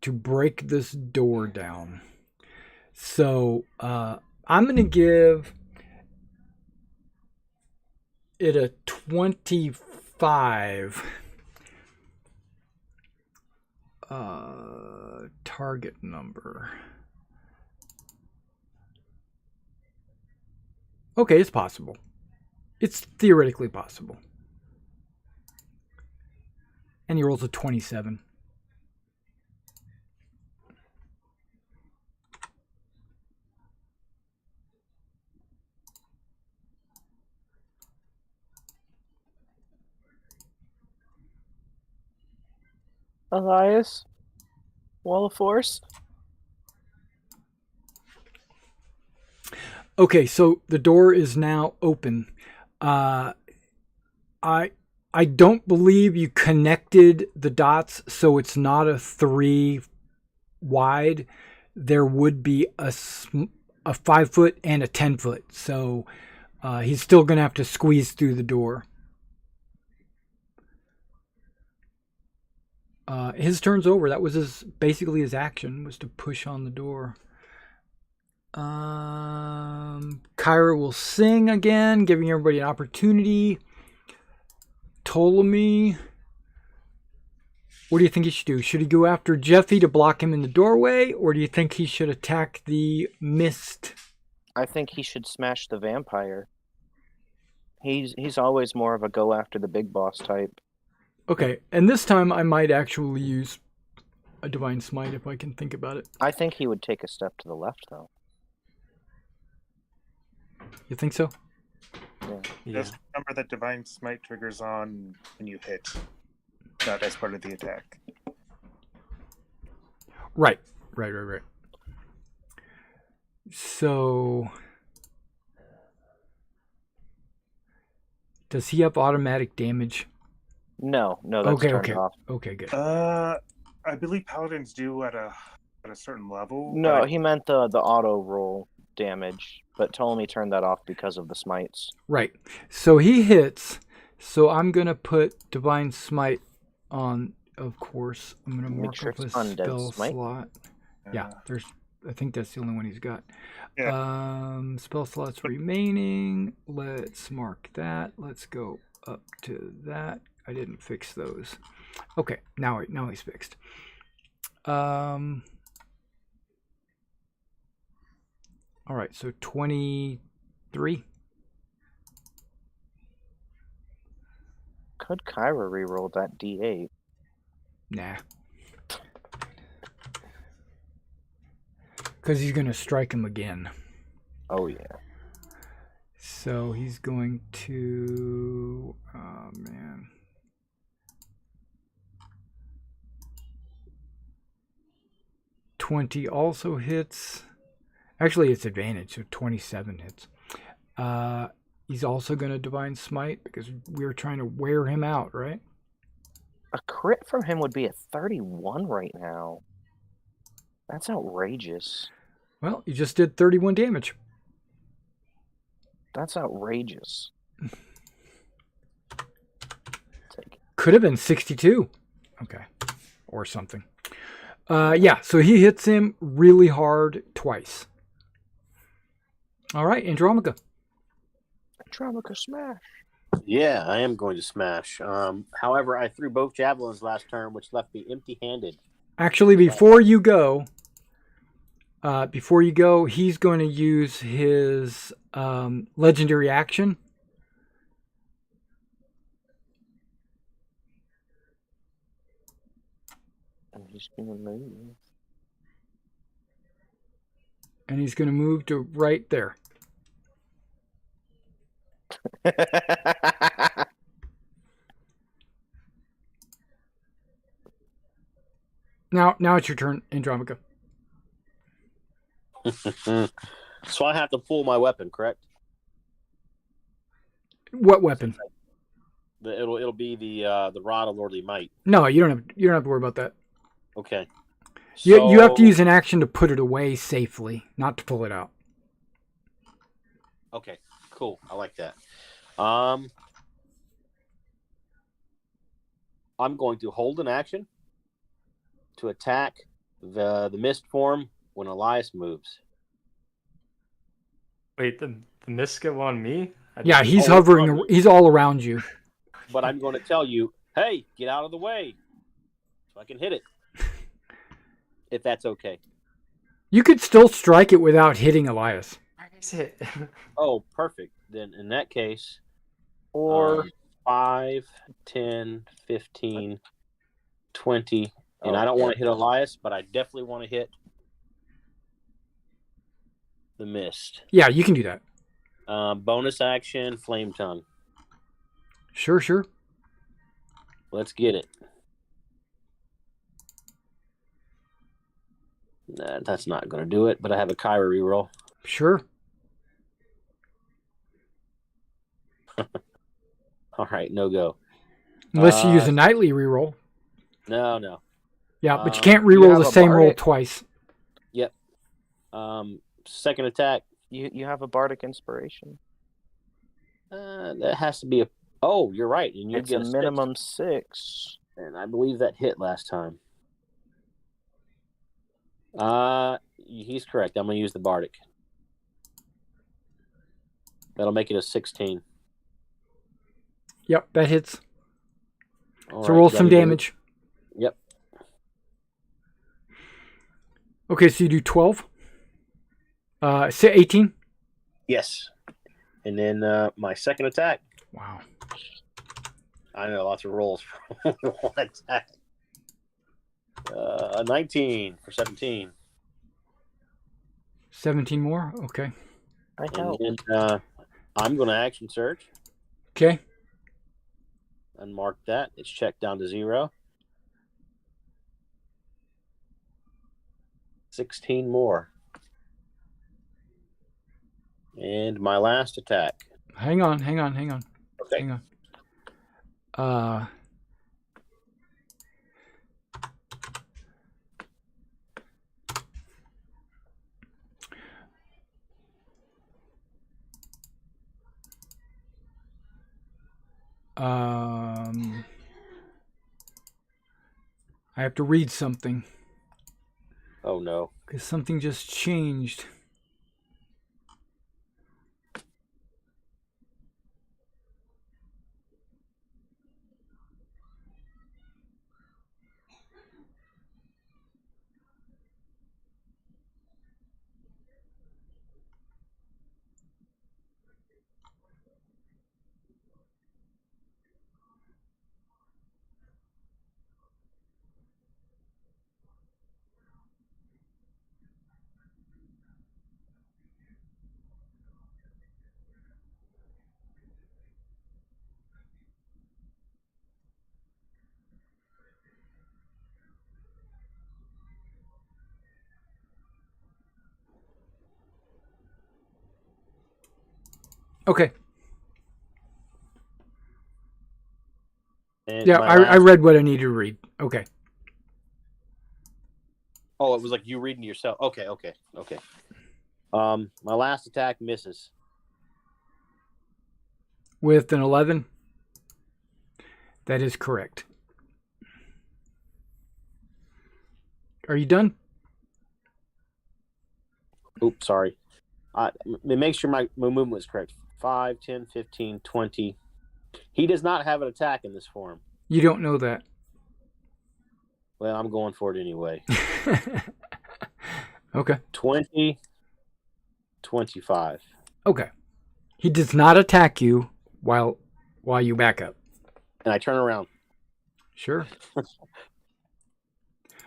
to break this door down. So I'm going to give it a 25 target number. Okay, it's possible. It's theoretically possible. And he rolls a 27. Elias? Wall of Force? Okay, so the door is now open. I don't believe you connected the dots, so it's not a 3 wide. There would be a 5 foot and a 10 foot, so he's still going to have to squeeze through the door. His turn's over. That was basically his action, was to push on the door. Kyra will sing again, giving everybody an opportunity. Ptolemy, what do you think he should do? Should he go after Jeffy to block him in the doorway, or do you think he should attack the mist? I think he should smash the vampire. He's always more of a go after the big boss type. Okay, and this time I might actually use a Divine Smite if I can think about it. I think he would take a step to the left, though. You think so? Yeah. Just remember that Divine Smite triggers on when you hit, not as part of the attack. Right. So, does he have automatic damage? No, that's turned off. Okay, good. I believe paladins do at a certain level. No, but he meant the auto roll damage, but Ptolemy turned that off because of the smites. Right. So he hits. So I'm going to put Divine Smite on, of course. I'm going to mark sure up a it's undead spell smite. slot. Yeah, I think that's the only one he's got. Yeah. Spell slots remaining. Let's mark that. Let's go up to that. I didn't fix those. Okay, now he's fixed. All right, so 23. Could Kyra reroll that D8? Nah. Because he's going to strike him again. Oh, yeah. So he's going to... Oh, man. $20 also hits. Actually, it's advantage, so 27 hits. He's also going to Divine Smite because we were trying to wear him out, right? A crit from him would be a 31 right now. That's outrageous. Well, you just did 31 damage. That's outrageous. Could have been 62. Okay. Or something. Yeah, so he hits him really hard twice. All right, Andromaca. Andromaca smash. Yeah, I am going to smash. However, I threw both javelins last turn, which left me empty-handed. Actually, before you go, he's going to use his legendary action. And he's going to move. And he's going to move to right there. Now it's your turn, Andromaca. So I have to pull my weapon, correct? What weapon? It'll be the rod of lordly might. No, you don't have to worry about that. Okay. You have to use an action to put it away safely, not to pull it out. Okay, cool. I like that. I'm going to hold an action to attack The mist form when Elias moves. Wait, the mist go on me? Yeah, he's Oh, hovering. probably. He's all around you. But I'm going to tell you, hey, get out of the way so I can hit it. If that's okay. You could still strike it without hitting Elias. Where is it? Oh, perfect. Then in that case, Or 5, 10, 15, 20. And Oh, I don't want to hit Elias, but I definitely want to hit the mist. Yeah, you can do that. Bonus action, flame tongue. Sure. Let's get it. Nah, that's not going to do it, but I have a Kyra reroll. Sure. All right, no go. Unless you use a nightly reroll. No. Yeah, but you can't you reroll have the a same roll bardic? twice. Yep. Second attack. you have a bardic inspiration. That has to be a. Oh, you're right. And you It's get a 6. minimum 6. And I believe that hit last time. He's correct. I'm going to use the bardic. That'll make it a 16. Yep, that hits. All So right, roll you some gotta do it. damage. Yep. Okay, so you do 12. Say 18. Yes. And then my second attack. Wow. I know, lots of rolls for one attack. 19 for 17. 17 more? Okay. I And help. then I'm going to action search. Okay. Unmark that. It's checked down to 0. 16 more. And my last attack. Hang on. Okay. Hang on. I have to read something Oh, no. because something just changed. Okay. And Yeah, my I last- read what I needed to read. Okay. Oh, it was like you reading to yourself. Okay. My last attack misses. With an 11. That is correct. Are you done? Oops, sorry. Make sure my movement was correct. 5, 10, 15, 20. He does not have an attack in this form. You don't know that. Well, I'm going for it anyway. Okay. 20, 25. Okay. He does not attack you while you back up. And I turn around. Sure.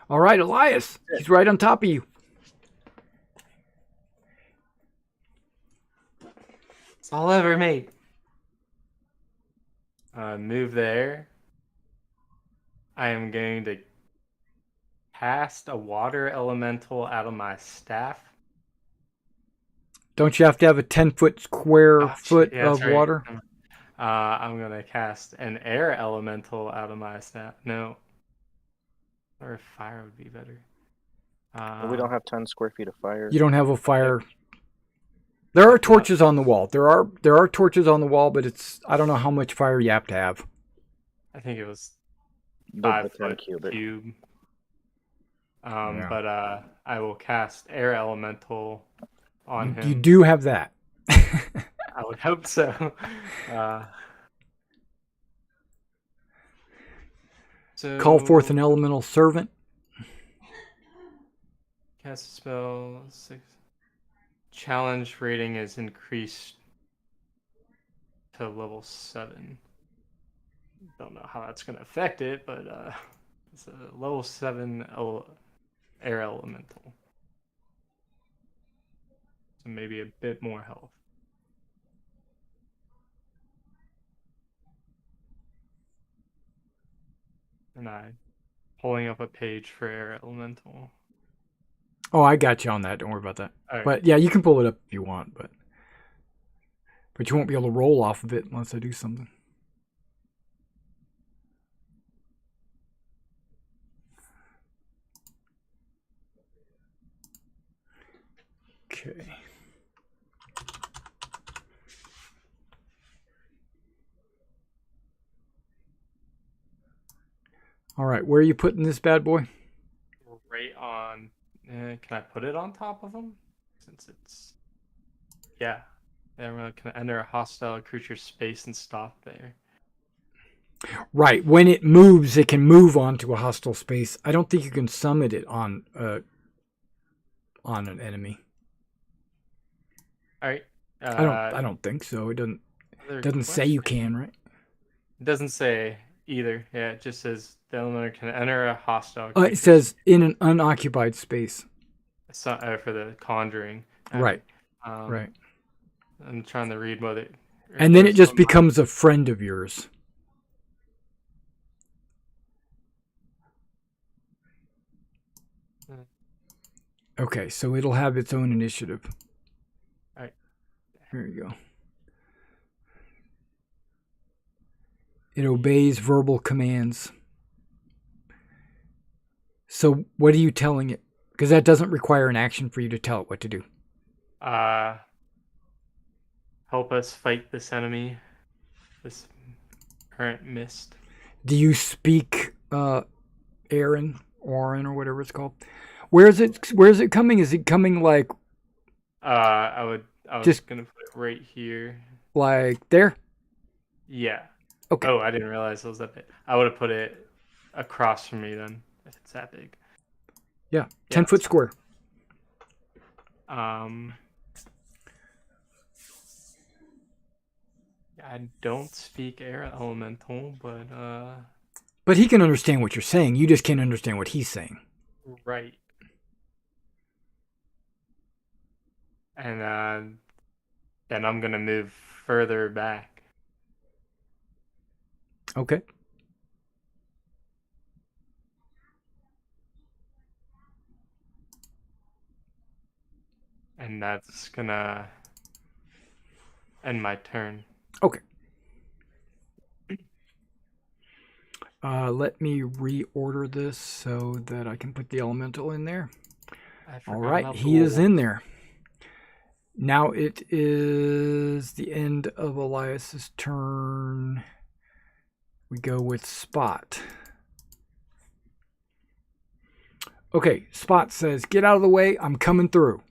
All right, Elias. He's right on top of you. It's all over me. Move there. I am going to cast a water elemental out of my staff. Don't you have to have a 10-foot square Oh, foot yeah, that's of right. water? I'm going to cast an air elemental out of my staff. No. Or fire would be better. We don't have 10 square feet of fire. You don't have a fire. There are torches on the wall. There are torches on the wall, but I don't know how much fire you have to have. I think it was The 5 10 foot cubic. cube. Yeah. But I will cast Air Elemental on him. You do have that. I would hope so. So Call forth an elemental servant. cast a spell. Challenge rating is increased to level 7. Don't know how that's going to affect it, but it's a level 7 air elemental. So maybe a bit more health. And I'm pulling up a page for air elemental. Oh, I got you on that. Don't worry about that. All right. But yeah, you can pull it up if you want, but you won't be able to roll off of it unless I do something. Okay. All right, where are you putting this bad boy? Right on. Can I put it on top of him? Since it's... Yeah. Everyone can enter a hostile creature's space and stop there. Right, when it moves, it can move onto a hostile space. I don't think you can summon it on an enemy. All right. I don't think so. It doesn't say you can, right? It doesn't say either. Yeah, it just says the elemental can enter a hostile. It says in an unoccupied space. For the conjuring. Right. Right. I'm trying to read what it. And then it just becomes a friend of yours. Okay, so it'll have its own initiative. All right. Here you go. It obeys verbal commands. So what are you telling it? Because that doesn't require an action for you to tell it what to do. Help us fight this enemy. This current mist. Do you speak Aaron, or whatever it's called? Where is it coming? Is it coming like I was just gonna put it right here. Like there? Yeah. Okay. Oh, I didn't realize it was that big. I would have put it across from me then, if it's that big. Yeah, 10-foot square. I don't speak air elemental, But he can understand what you're saying. You just can't understand what he's saying. Right. And then I'm gonna move further back. Okay. And that's gonna end my turn. Okay. Let me reorder this so that I can put the elemental in there. All right, he is in there. Now it is the end of Elias's turn. We go with Spot. Okay, Spot says, "Get out of the way, I'm coming through."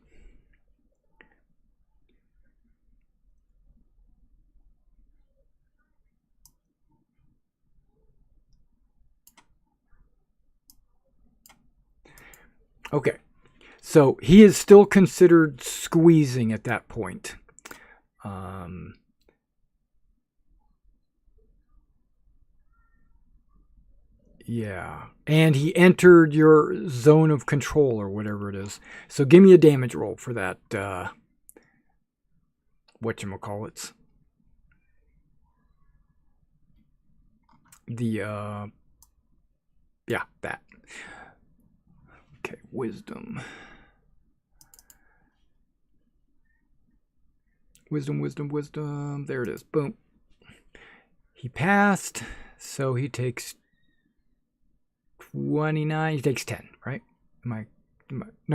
Okay, so he is still considered squeezing at that point. Yeah, and he entered your zone of control or whatever it is. So give me a damage roll for that, whatchamacallits. Yeah, that. Okay, wisdom. Wisdom. There it is. Boom. He passed, so he takes 29. He takes 10, right? No,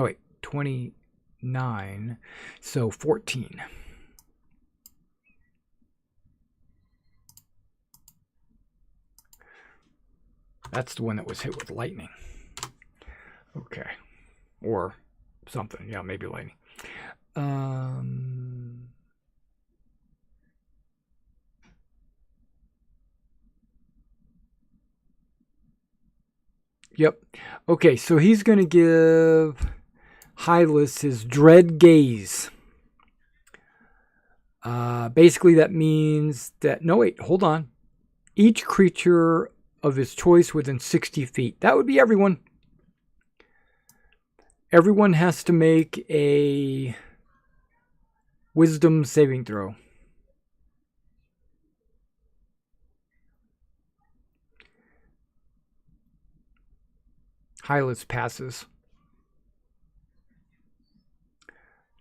wait. 29. So 14. That's the one that was hit with lightning. Okay. Or something. Yeah, maybe lightning. Yep. Okay, so he's going to give Hylas his Dread Gaze. Basically, that means that... No, wait, hold on. Each creature of his choice within 60 feet. That would be everyone. Everyone has to make a wisdom saving throw. Hylas passes.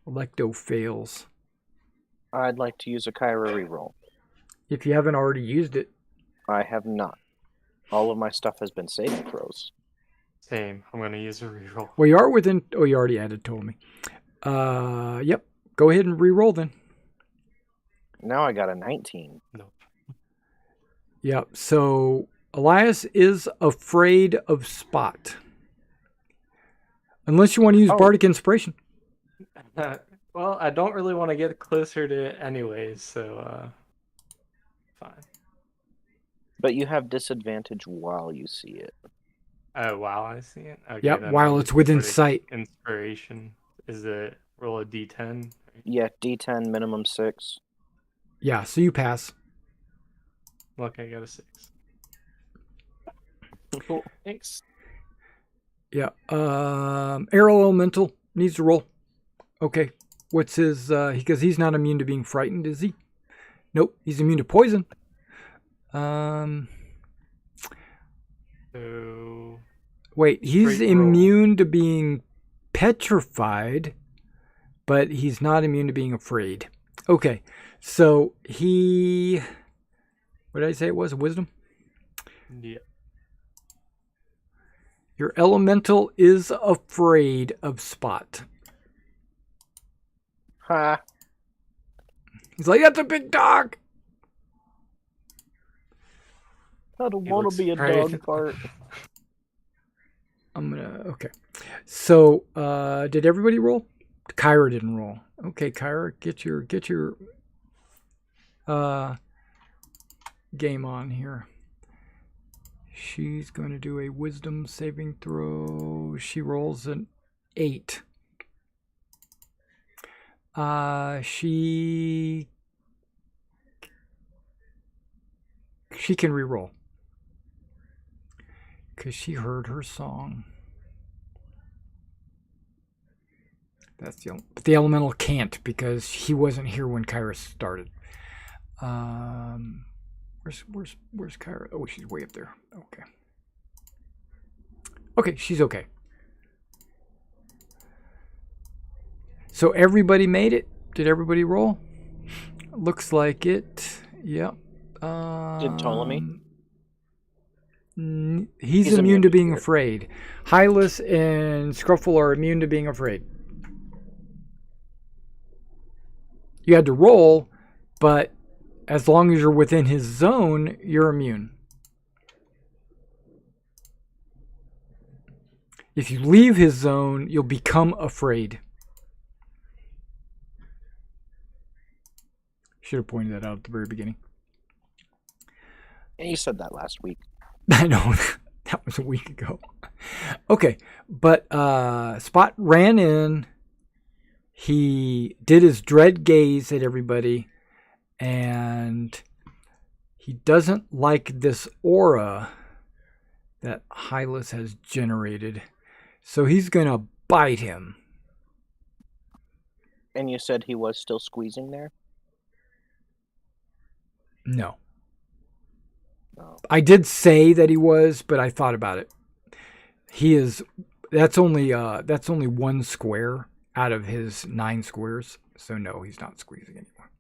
Electo fails. I'd like to use a Kyra reroll. If you haven't already used it. I have not. All of my stuff has been saving throws. Same. I'm going to use a reroll. Well, you are within... Oh, you already added, told me. Yep. Go ahead and reroll then. Now I got a 19. Nope. Yep. So Elias is afraid of Spot. Unless you want to use Bardic Inspiration. Well, I don't really want to get closer to it anyways, so fine. But you have disadvantage while you see it. Oh, wow, I see it. Okay, Yep, then while I'll it's use within Bardic sight. Inspiration. Is it roll a d10? Yeah, D10 minimum 6. Yeah, so you pass. Look, I got a 6. Cool, thanks. Yeah. Arrow Elemental needs to roll. Okay. What's his... Because he's not immune to being frightened, is he? Nope. He's immune to poison. So... Wait, he's Straight roll. immune to being petrified, but he's not immune to being afraid. Okay. So he... What did I say it was? Wisdom? Yeah. Your elemental is afraid of Spot. Ha! He's like, that's a big dog! I don't He want looks to be a afraid. dog fart. I'm gonna... Okay. So, did everybody roll? Kyra didn't roll. Okay, Kyra, get your game on here. She's going to do a wisdom saving throw. She rolls an 8. She can re-roll because she heard her song. But the elemental can't because he wasn't here when Kyra started. Where's Kyra? Oh, she's way up there. Okay. Okay, she's okay. So everybody made it. Did everybody roll? Looks like it. Yep. Did Ptolemy? He's immune to being afraid. Hylas and Scruffle are immune to being afraid. You had to roll, but as long as you're within his zone, you're immune. If you leave his zone, you'll become afraid. Should have pointed that out at the very beginning. And you said that last week. I know. That was a week ago. Okay. But Spot ran in. He did his dread gaze at everybody. And he doesn't like this aura that Hylas has generated. So he's going to bite him. And you said he was still squeezing there? No. Oh. I did say that he was, but I thought about it. He is. That's only one square out of his 9 squares. So no, he's not squeezing anymore.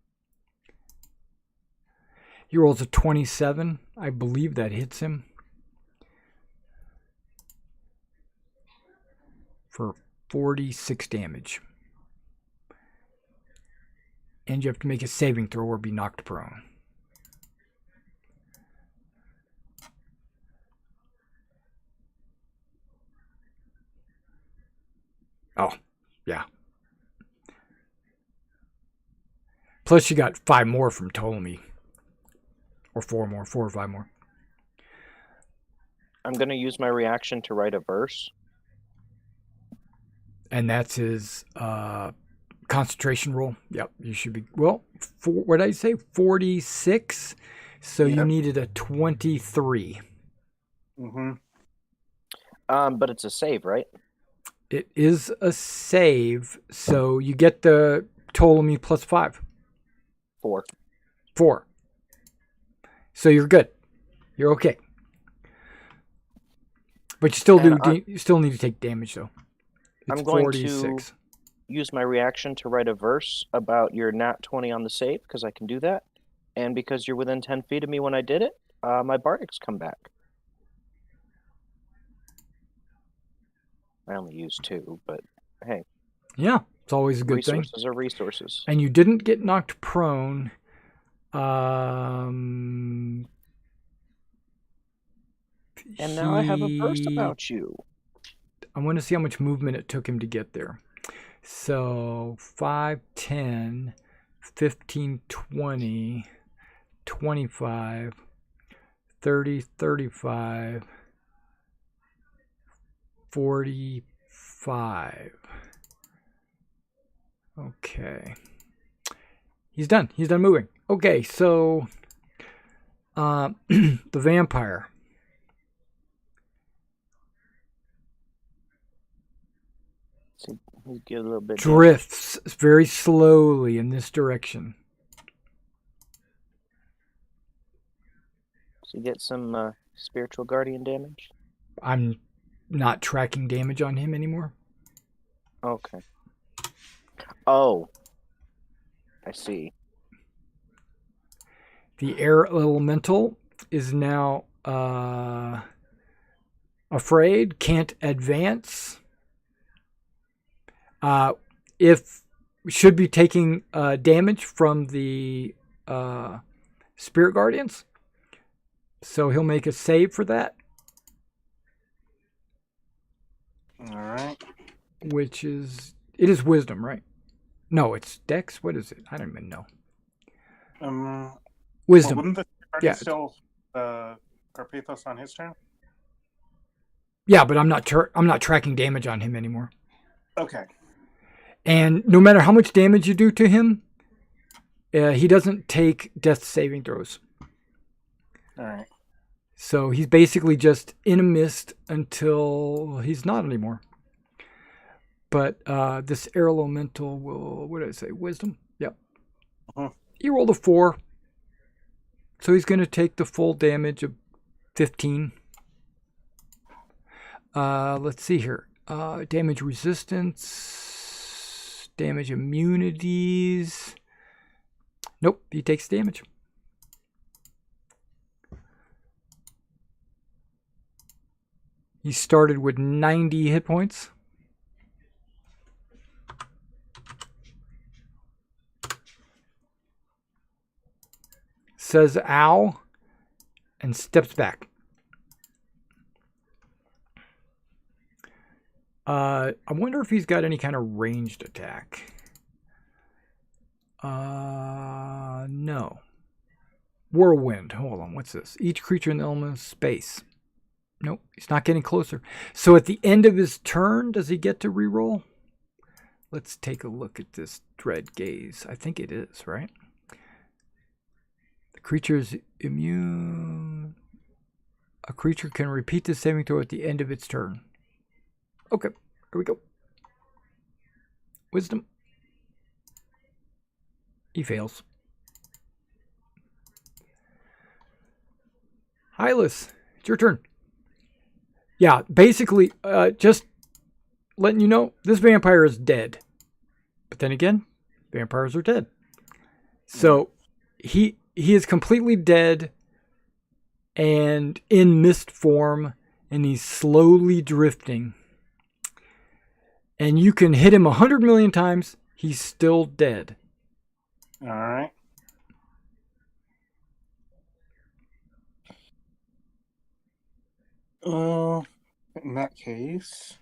He rolls a 27. I believe that hits him for 46 damage. And you have to make a saving throw or be knocked prone. Oh, yeah. Plus you got 5 more from Ptolemy. Or 4 more, 4 or 5 more. I'm going to use my reaction to write a verse. And that's his concentration roll. Yep, you should be, well, what did I say? 46. So you Yep. needed a 23. Mm-hmm. But it's a save, right? It is a save, so you get the Ptolemy plus 5. 4. 4. So you're good. You're okay. But you still you still need to take damage though. It's I'm going 46. to use my reaction to write a verse about your nat 20 on the save, because I can do that. And because you're within 10 feet of me when I did it, my bardics come back. I only used 2, but hey. Yeah, it's always a good thing. Resources are resources. And you didn't get knocked prone. And now I have a verse about you. I want to see how much movement it took him to get there. So 5, 10, 15, 20, 25, 30, 35, 45. Okay. He's done. He's done moving. Okay, so the vampire. So we'll give a little bit. Drifts very slowly in this direction. So you get some spiritual guardian damage. I'm not tracking damage on him anymore. Okay. Oh. I see. The air elemental is now afraid, can't advance. If should be taking damage from the spirit guardians, so he'll make a save for that. All right. Which is it is wisdom, right? No, it's Dex. What is it? I don't even know. Wisdom. Well, wouldn't the guardian still Carpathos on his turn? Yeah, but I'm not tracking damage on him anymore. Okay. And no matter how much damage you do to him, he doesn't take death saving throws. All right. So he's basically just in a mist until he's not anymore. But this air elemental will, what did I say? Wisdom? Yep. Uh-huh. He rolled a 4. So he's going to take the full damage of 15. Let's see here. Damage resistance. Damage immunities. Nope, he takes damage. He started with 90 hit points. Says ow and steps back. I wonder if he's got any kind of ranged attack. No. Whirlwind. Hold on, what's this? Each creature in the element of space. Nope, he's not getting closer. So at the end of his turn, does he get to reroll? Let's take a look at this Dread Gaze. I think it is, right? The creature is immune. A creature can repeat the saving throw at the end of its turn. Okay, here we go. Wisdom. He fails. Hylas, it's your turn. Yeah, basically, just letting you know, this vampire is dead. But then again, vampires are dead. So he is completely dead and in mist form, and he's slowly drifting. And you can hit him 100 million times, he's still dead. All right. In that case,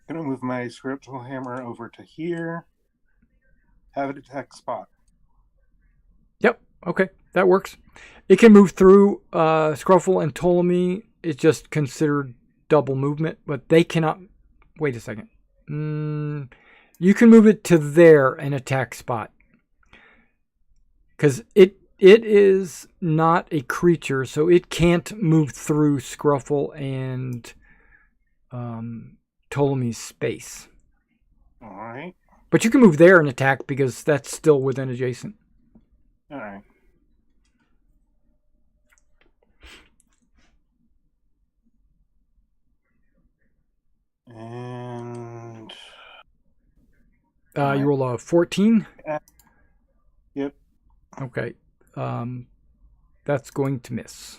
Gonna move my spiritual hammer over to here. Have it attack Spot. Yep. Okay, that works. It can move through Scruffle and Ptolemy. It's just considered double movement, but they cannot. Wait a second. You can move it to there and attack Spot. Because it is not a creature, so it can't move through Scruffle and Ptolemy's space. All right. But you can move there and attack because that's still within adjacent. All right. And You roll a 14? Yep. Okay. That's going to miss.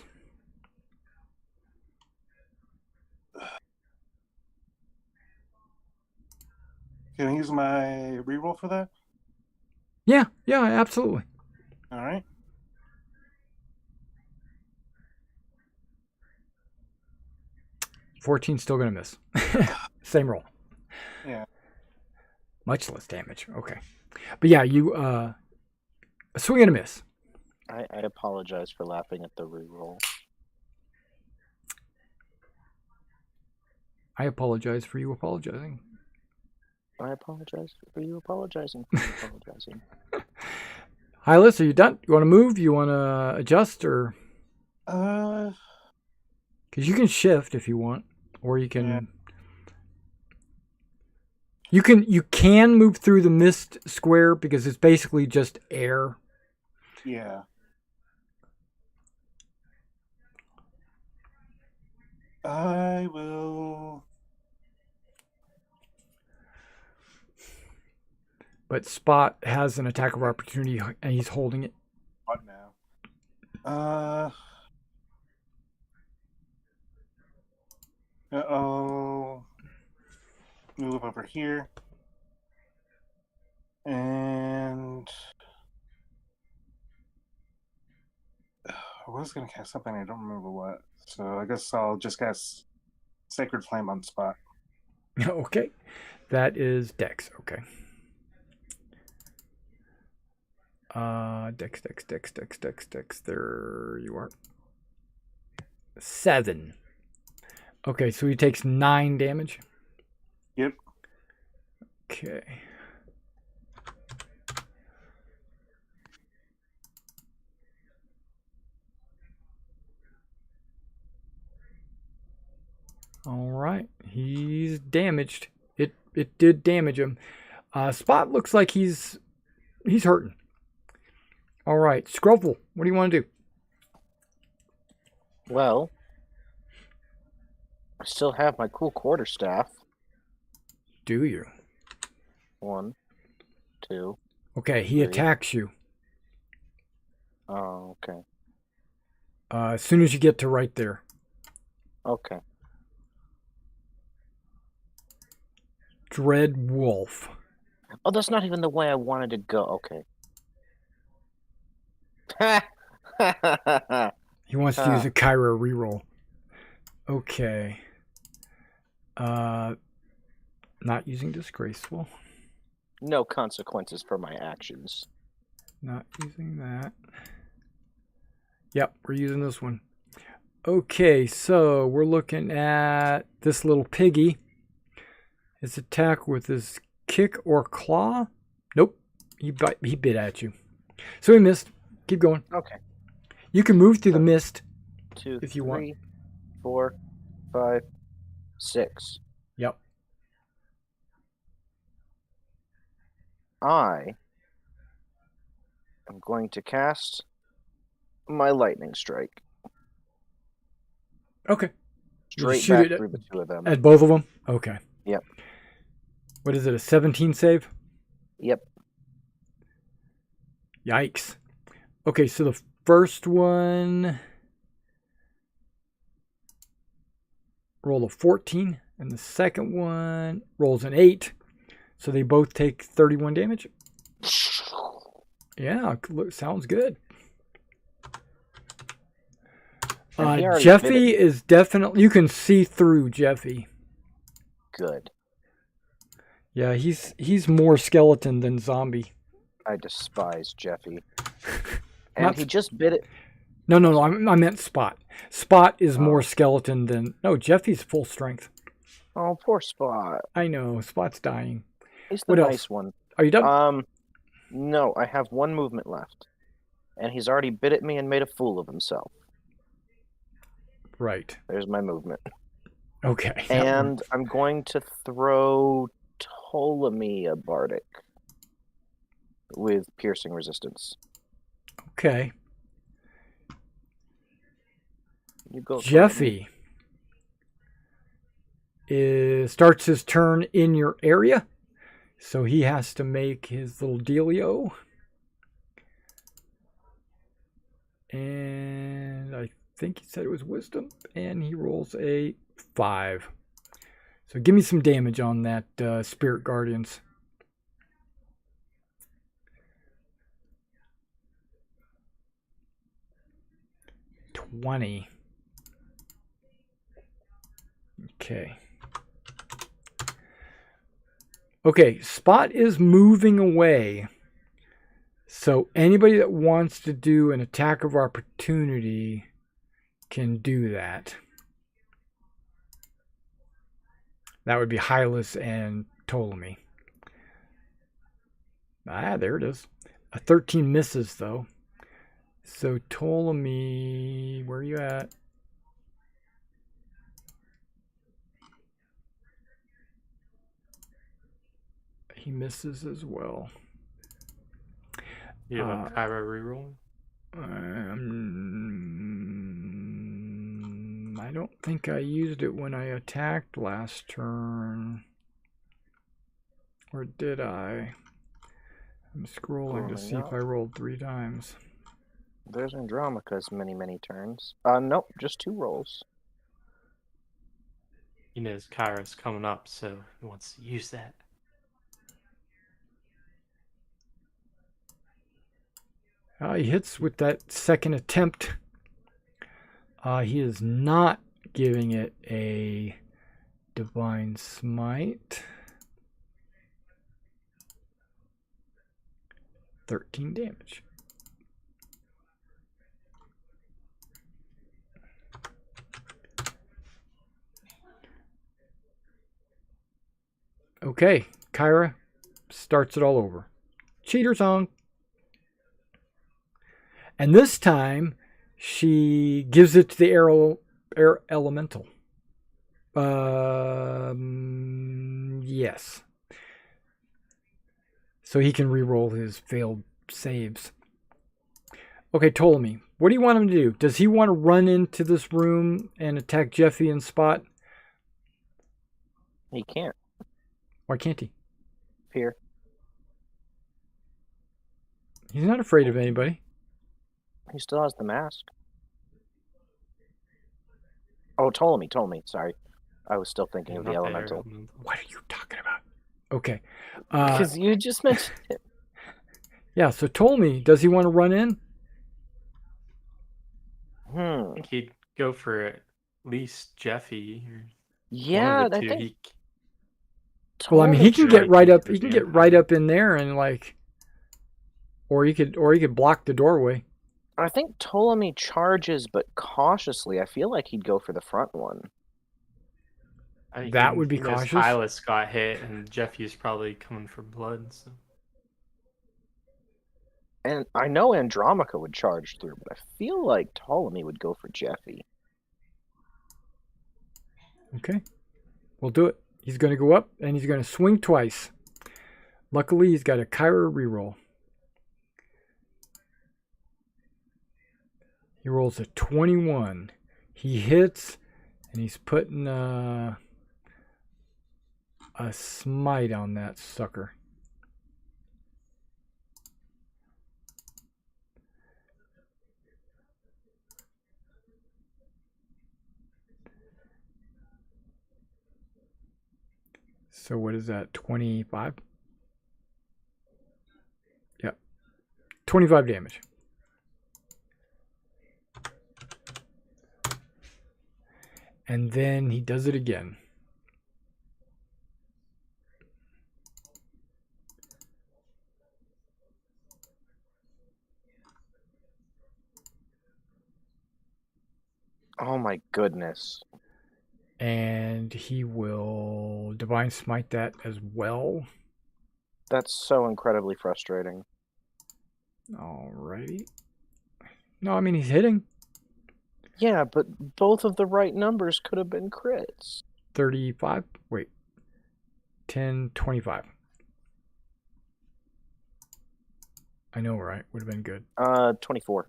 Can I use my reroll for that? Yeah, absolutely. All right. $14 still going to miss. Same roll. Yeah. Much less damage. Okay. But yeah, you a swing and a miss. I apologize for laughing at the reroll. I apologize for you apologizing. I apologize for you apologizing for you apologizing. Hylas, are you done? You want to move? You want to adjust? Or because you can shift if you want, or you can. Yeah. You can move through the mist square because it's basically just air. Yeah. I will. But Spot has an attack of opportunity, and he's holding it. What now? Uh-oh. Move over here. And I was going to cast something, I don't remember what. So I guess I'll just cast Sacred Flame on Spot. Okay. That is Dex. Okay. Dex. There you are. 7. Okay, so he takes 9 damage. Yep. Okay. All right, he's damaged. It did damage him. Spot looks like he's hurting. All right, Scruffle, what do you want to do? Well, I still have my cool quarterstaff. Do you? 1, 2. Okay, he 3. attacks you. Oh, okay. As soon as you get to right there. Okay. Dread Wolf. Oh, that's not even the way I wanted to go. Okay. He wants to use a Kyra reroll. Okay. Not using Disgraceful. No consequences for my actions. Not using that. Yep, we're using this one. Okay, so we're looking at this little piggy. His attack with his kick or claw. Nope, he bit at you. So he missed. Keep going. Okay. You can move through the mist 2, if you 3, want. 4, 5, 6. Yep. I am going to cast my lightning strike. Okay. Straight shoot back it through the two of them. At both of them? Okay. Yep. What is it, a 17 save? Yep. Yikes. Okay, so the first one roll a 14, and the second one rolls an 8. So they both take 31 damage. Yeah, sounds good. And he already Jeffy is definitely... You can see through Jeffy. Good. Yeah, he's more skeleton than zombie. I despise Jeffy. And Not he just bit it. No, I meant Spot. Spot is more Oh. skeleton than... No, Jeffy's full strength. Oh, poor Spot. I know, Spot's dying. He's the What else? nice one. Are you done? No, I have one movement left. And he's already bit at me and made a fool of himself. Right. There's my movement. Okay. And I'm going to throw Ptolemy a Bardic with piercing resistance. Okay. You go, Ptolemy. Jeffy starts his turn in your area. So he has to make his little dealio. And I think he said it was wisdom. And he rolls a 5. So give me some damage on that Spirit Guardians. $20. Okay. Okay, Spot is moving away. So anybody that wants to do an attack of opportunity can do that. That would be Hylas and Ptolemy. Ah, there it is. A 13 misses, though. So Ptolemy, where are you at? He misses as well. You have a Kyra reroll? I don't think I used it when I attacked last turn. Or did I? I'm scrolling to see if I rolled 3 times. There's Andromaca's many turns. Nope, just 2 rolls. He knows Kyra's coming up, so he wants to use that. He hits with that second attempt. He is not giving it a Divine Smite. 13 damage. Okay, Kyra starts it all over. Cheater song. And this time, she gives it to the air elemental. Yes. So he can re-roll his failed saves. Okay, Ptolemy, what do you want him to do? Does he want to run into this room and attack Jeffy and Spot? He can't. Why can't he? Here. He's not afraid of anybody. He still has the mask. Oh, Ptolemy, sorry. I was still thinking of the elemental. What are you talking about? Okay. Because you just mentioned it. Yeah, so Ptolemy, does he want to run in? I think he'd go for at least Jeffy. Yeah, I I think. Well, I mean, he can get right up. He He can get right up in there and like, or he could block the doorway. I think Ptolemy charges, but cautiously. I feel like he'd go for the front one. That would be cautious. Hylas got hit, and Jeffy's probably coming for blood. So. And I know Andromaca would charge through, but I feel like Ptolemy would go for Jeffy. Okay, we'll do it. He's going to go up, and he's going to swing twice. Luckily, he's got a Kyra reroll. He rolls a 21. He hits, and he's putting a smite on that sucker. So what is that, 25? Yep. 25 damage. And then he does it again. Oh my goodness. And he will Divine Smite that as well. That's so incredibly frustrating. Alrighty. No, I mean, he's hitting. Yeah, but both of the right numbers could have been crits. 35. Wait. 10, 25. I know, right? Would have been good. 24.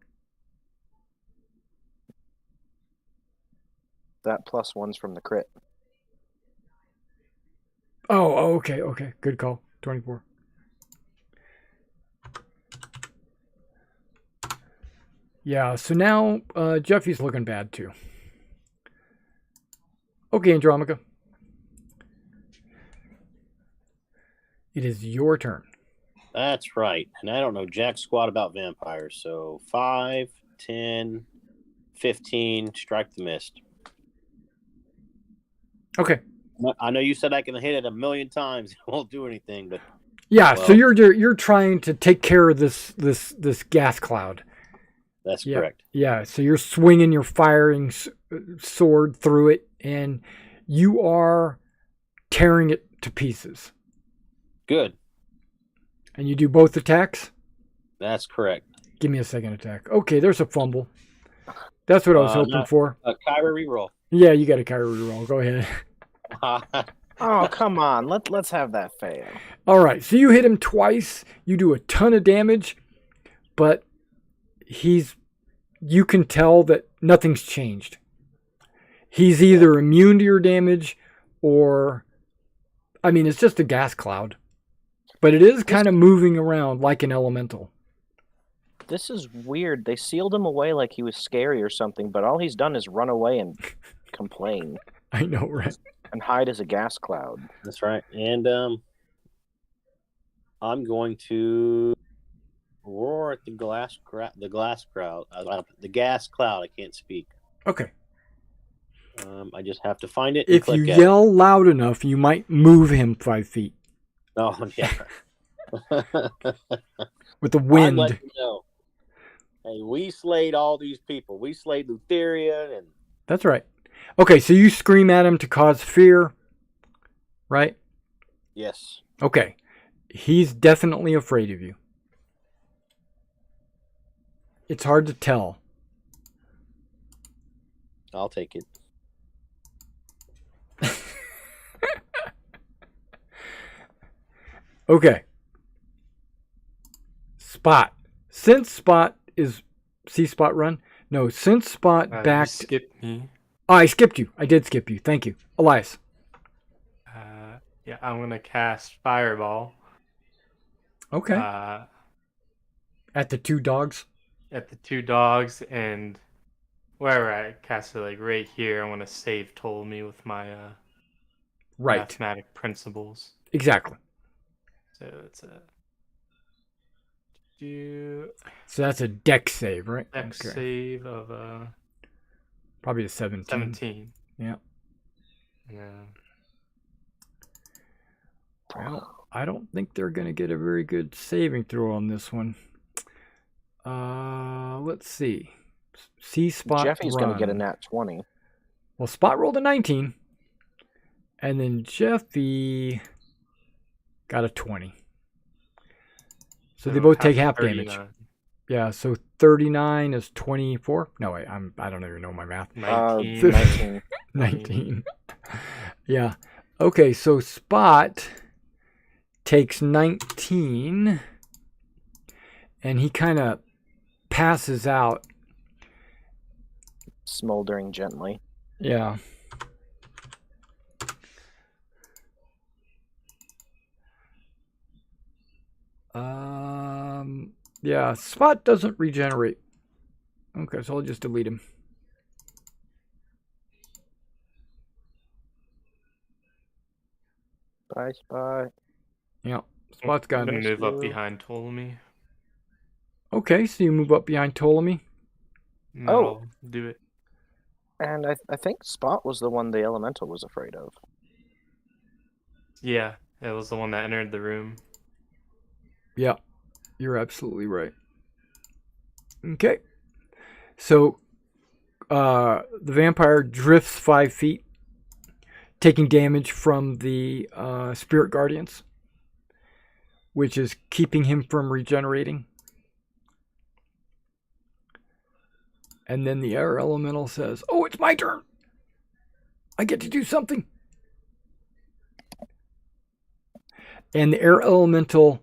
That plus one's from the crit. Oh, okay, okay. Good call. 24. Yeah, so now Jeffy's looking bad too. Okay, Andromica. It is your turn. That's right. And I don't know jack squat about vampires. So 5, 10, 15, strike the mist. Okay. I know you said I can hit it 1,000,000 times. It won't do anything, but Yeah, well, so you're trying to take care of this gas cloud. that's Yeah. correct. Yeah, so you're swinging your firing sword through it, and you are tearing it to pieces. Good. And you do both attacks? That's correct. Give me a second attack. Okay, there's a fumble. That's what I was hoping for. Kyra reroll. Yeah, you got a Kyra reroll. Go ahead. Oh, come on. Let's have that fail. All right, so you hit him twice. You do a ton of damage, but you can tell that nothing's changed. He's either immune to your damage or, I mean, it's just a gas cloud. But it is kind of moving around like an elemental. This is weird. They sealed him away like he was scary or something, but all he's done is run away and complain I know, right? and hide as a gas cloud. That's right. And I'm going to roar at the gas cloud. I can't speak. Okay. I just have to find it. And If click you it. yell loud enough, you might move him 5 feet Oh yeah. with the I'm wind. letting you know. Hey, we slayed all these people. We slayed Lutherian and That's right. Okay, so you scream at him to cause fear, right? yes. Okay. He's definitely afraid of you. It's hard to tell. I'll take it. Okay. Spot. Since Spot is... See Spot run? No, since Spot You backed... skipped me. Oh, I skipped you. I did skip you. Thank you. Elias. Yeah, I'm gonna cast Fireball. Okay. At the 2 dogs? At the 2 dogs, and wherever I cast it, like right here, I want to save Ptolemy with my Right. mathematic principles. Exactly. So it's a do So that's a deck save, right? Dex Okay. save of Probably a 17. 17. Yeah. Yeah. Well, I don't think they're going to get a very good saving throw on this one. Let's see. See Spot Jeffy's going to get a run. nat 20. Well, Spot rolled a 19. And then Jeffy got a 20. So they both take half damage. 39. Yeah, so 39 is 24. No, wait, I don't even know my math. 19. 19. 19. Yeah. Okay, so Spot takes 19 and he kind of passes out. Smoldering gently. Yeah. Yeah, Spot doesn't regenerate. Okay, so I'll just delete him. Bye, Spot. Yeah, Spot's I'm got gonna it. move up behind Ptolemy. Okay, so you move up behind Ptolemy. And Oh. I'll do it. And I think Spot was the one the elemental was afraid of. Yeah, it was the one that entered the room. Yeah, you're absolutely right. Okay, so vampire drifts 5 feet, taking damage from the spirit guardians, which is keeping him from regenerating. And then the air elemental says, "Oh, it's my turn. I get to do something." And the air elemental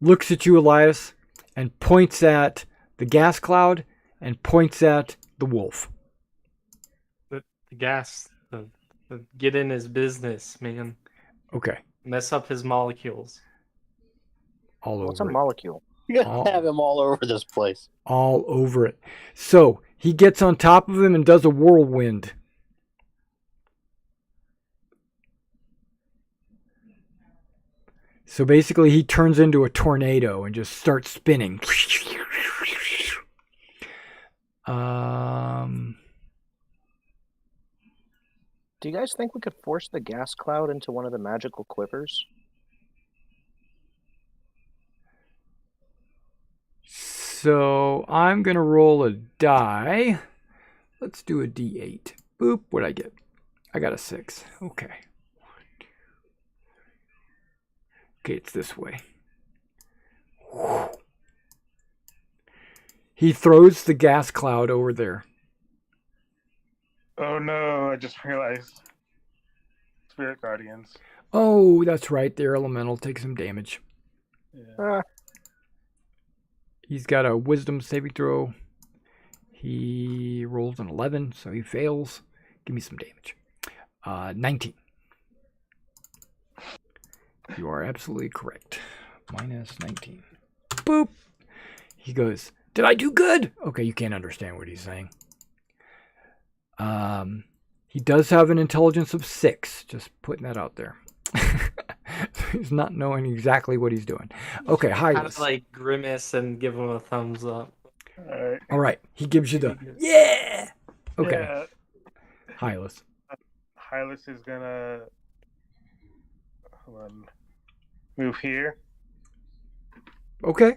looks at you, Elias, and points at the gas cloud and points at the wolf. The gas, get in his business, man. Okay. Mess up his molecules. All What's a over it. molecule? You're gonna have him all over this place. All over it. So he gets on top of him and does a whirlwind. So basically he turns into a tornado and just starts spinning. Do you guys think we could force the gas cloud into one of the magical quivers? So I'm going to roll a die. Let's do a D8. Boop, what'd I get? I got a 6. Okay. Okay, it's this way. He throws the gas cloud over there. Oh no, I just realized. Spirit Guardians. Oh, that's right. The air elemental takes some damage. Yeah. He's got a wisdom saving throw. He rolls an 11, so he fails. Give me some damage. 19. You are absolutely correct. Minus 19. Boop. He goes, "Did I do good?" Okay, you can't understand what he's saying. He does have an intelligence of 6. Just putting that out there. He's not knowing exactly what he's doing. Okay, Kind Hylas. of like grimace and give him a thumbs up. Alright. All right, he gives you the yeah. Okay, Yeah. Hylas. Hylas is gonna move here. Okay.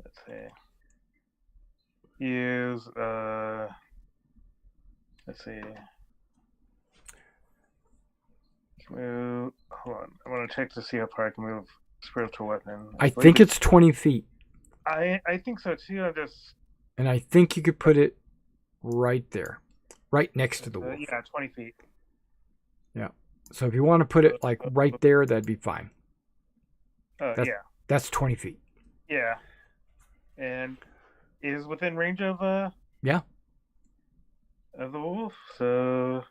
Let's see. Use let's see. Move. Hold on. I want to check to see how far I can move spiritual weapon. I think it's 20 feet, I think so too. I'm just and I think you could put it right there, right next to the wolf. yeah, 20 feet. So if you want to put it like right there, that'd be fine. Yeah, That's 20 feet. yeah, and is within range of Yeah. of the wolf. So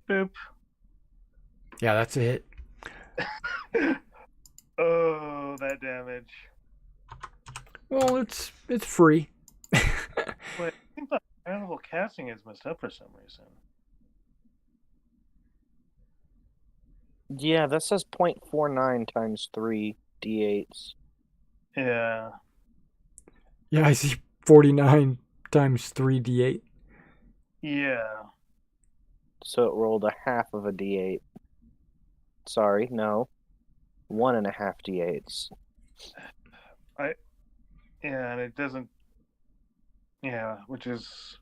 boop. Yeah, that's a hit. Oh, that damage. Well, it's free. Wait, I think the animal casting is messed up for some reason. Yeah, that says 0.49 times 3 d8s. Yeah. Yeah, I see 49 times 3d8. Yeah. So it rolled a half of a d8. Sorry, no. 1.5 d8s. Yeah, and it doesn't. Yeah, which is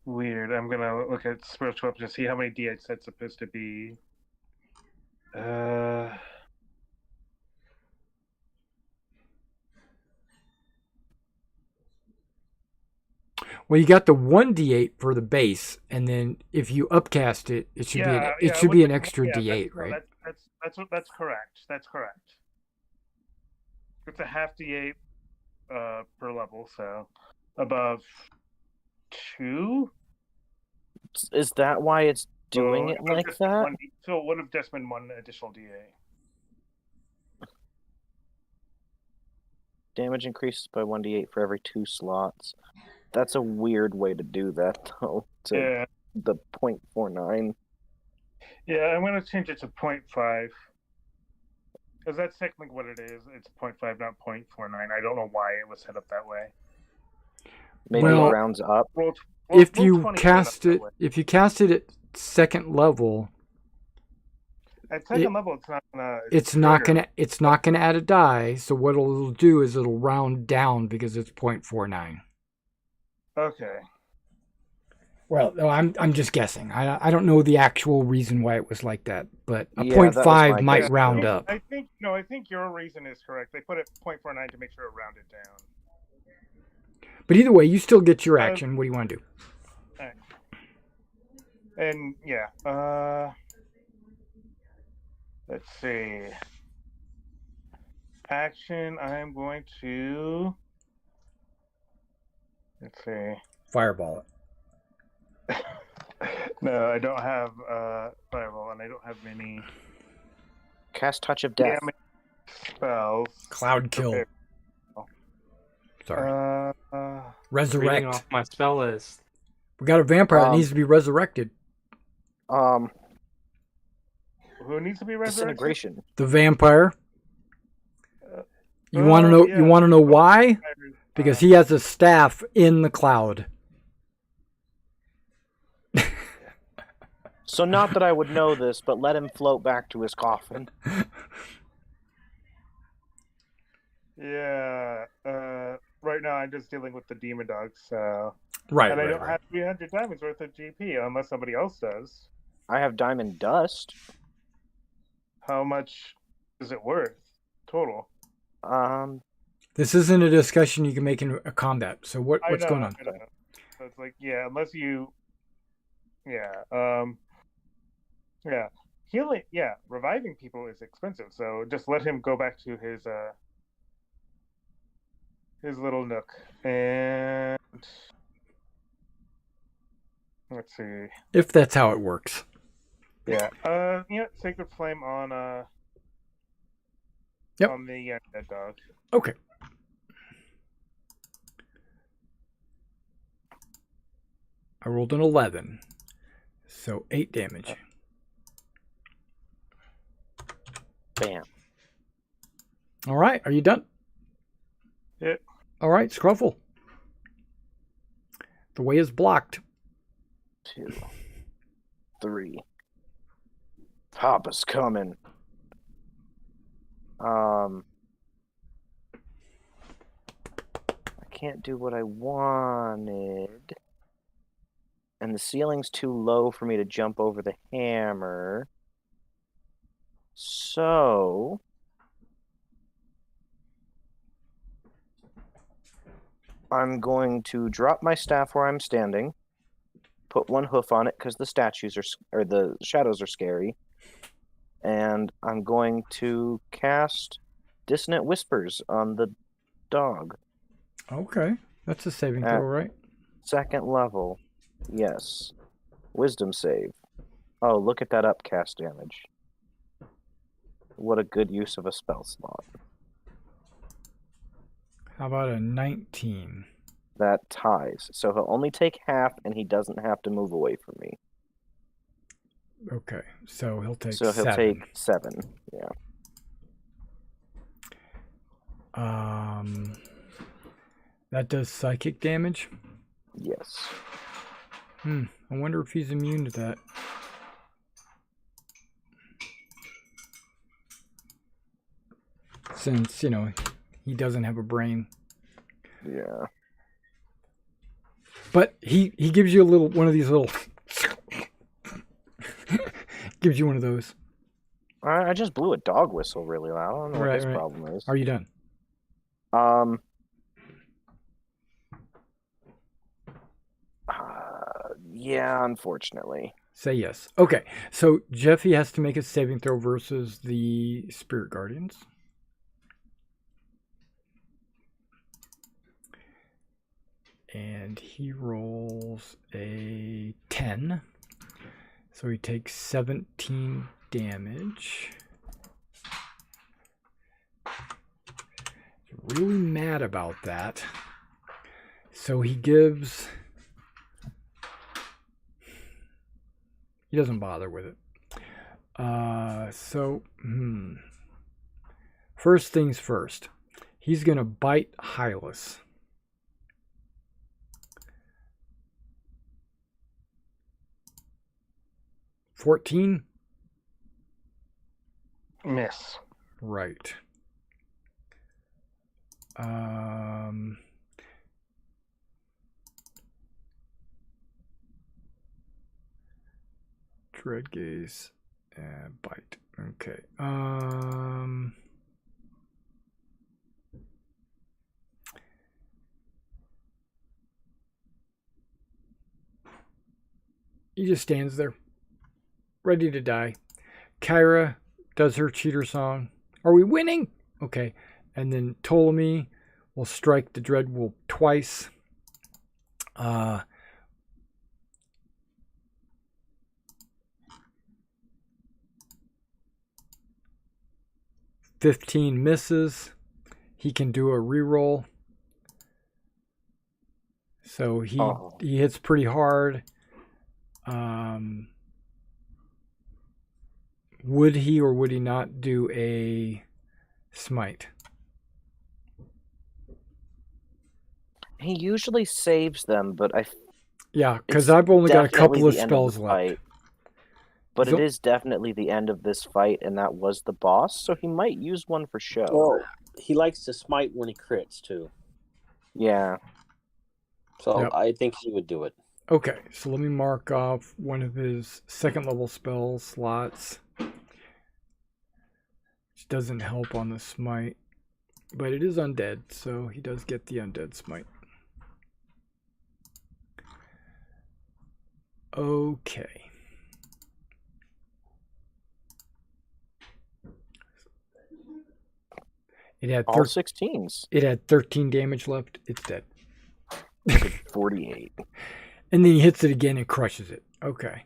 weird. I'm gonna look at spiritual weapon to see how many d8s that's supposed to be. Well, you got the 1d8 for the base, and then if you upcast it, it should be an extra d8, right? That's correct. That's correct. It's a half d8 per level, so above 2. Is that why it's doing it like that? So it would have just been 1 additional d8. Damage increases by 1d8 for every 2 slots. That's a weird way to do that, though. Yeah. The 0.49. Yeah, I'm going to change it to 0.5. Because that's technically what it is. It's 0.5, not 0.49. I don't know why it was set up that way. Maybe Well, it rounds up. If you cast it at second level, At second level, it's not gonna. It's not gonna add a die. So what it'll do is it'll round down because it's 0.49. Okay. Well, no, I'm just guessing. I don't know the actual reason why it was like that, but a Yeah, 0.5 that was my might guess, round too. up. I think your reason is correct. They put it 0.49 to make sure it rounded down. But either way, you still get your action. What do you want to do? Alright. And yeah, let's see. Action. I'm going to. Let's see. Fireball it. No, I don't have fireball, and I don't have many Cast Touch of Death. damage spells. Cloud kill. prepared. Sorry. Reading Resurrect. off my spell list. We got a vampire that needs to be resurrected. Who needs to be resurrected? Disintegration. The vampire. You want to know? yeah. You want to know why? Because he has a staff in the cloud. So not that I would know this, but let him float back to his coffin. Yeah. Right now, I'm just dealing with the demon dog, so. Right. And I don't have 300 diamonds worth of GP unless somebody else does. I have Diamond Dust. How much is it worth total? This isn't a discussion you can make in a combat. So what's going on? I know. So it's like, yeah, unless you. Yeah. Yeah. Healing. Yeah. Reviving people is expensive, so just let him go back to his little nook. And let's see. If that's how it works. Yeah. Yeah. Sacred Flame on Yep. on the dead dog. Okay. I rolled an 11. So 8 damage. Bam. All right. Are you done? Yeah. All right. Scruffle. The way is blocked. 2, 3. Papa's coming. I can't do what I wanted. And the ceiling's too low for me to jump over the hammer. So I'm going to drop my staff where I'm standing, put one hoof on it because the statues or the shadows are scary, and I'm going to cast Dissonant Whispers on the dog. Okay. That's a saving throw, right? Second level. Yes. Wisdom save. Oh, look at that upcast damage. What a good use of a spell slot. How about a 19? That ties. So he'll only take half, and he doesn't have to move away from me. Okay. So he'll take So he'll 7. take 7. Yeah. That does psychic damage. Yes. I wonder if he's immune to that. Since, he doesn't have a brain. Yeah. But he gives you one of these little gives you one of those. I just blew a dog whistle really loud. I don't know what his problem is. Are you done? Yeah, unfortunately. Say yes. Okay, so Jeffy has to make a saving throw versus the Spirit Guardians. And he rolls a 10. So he takes 17 damage. Really mad about that. So he gives... He doesn't bother with it. First things first. He's going to bite Hylas. $14. Miss. Right. Dread gaze and bite. Okay. 'He just stands there, ready to die. Kyra does her cheater song. Are we winning? Okay. And then Ptolemy will strike the Dread Wolf twice. 15 misses. He can do a reroll. So he hits pretty hard. Would he or would he not do a smite? He usually saves them, but Yeah, because I've only got a couple of definitely the end spells the left. fight. But So- it is definitely the end of this fight, and that was the boss, so he might use one for show. Well, he likes to smite when he crits too, Yeah. so Yep. I think he would do it. Okay, so let me mark off one of his second level spell slots, which doesn't help on the smite, but it is undead, so he does get the undead smite. Okay. It had All 16s. It had 13 damage left. It's dead. 48. And then he hits it again and crushes it. Okay.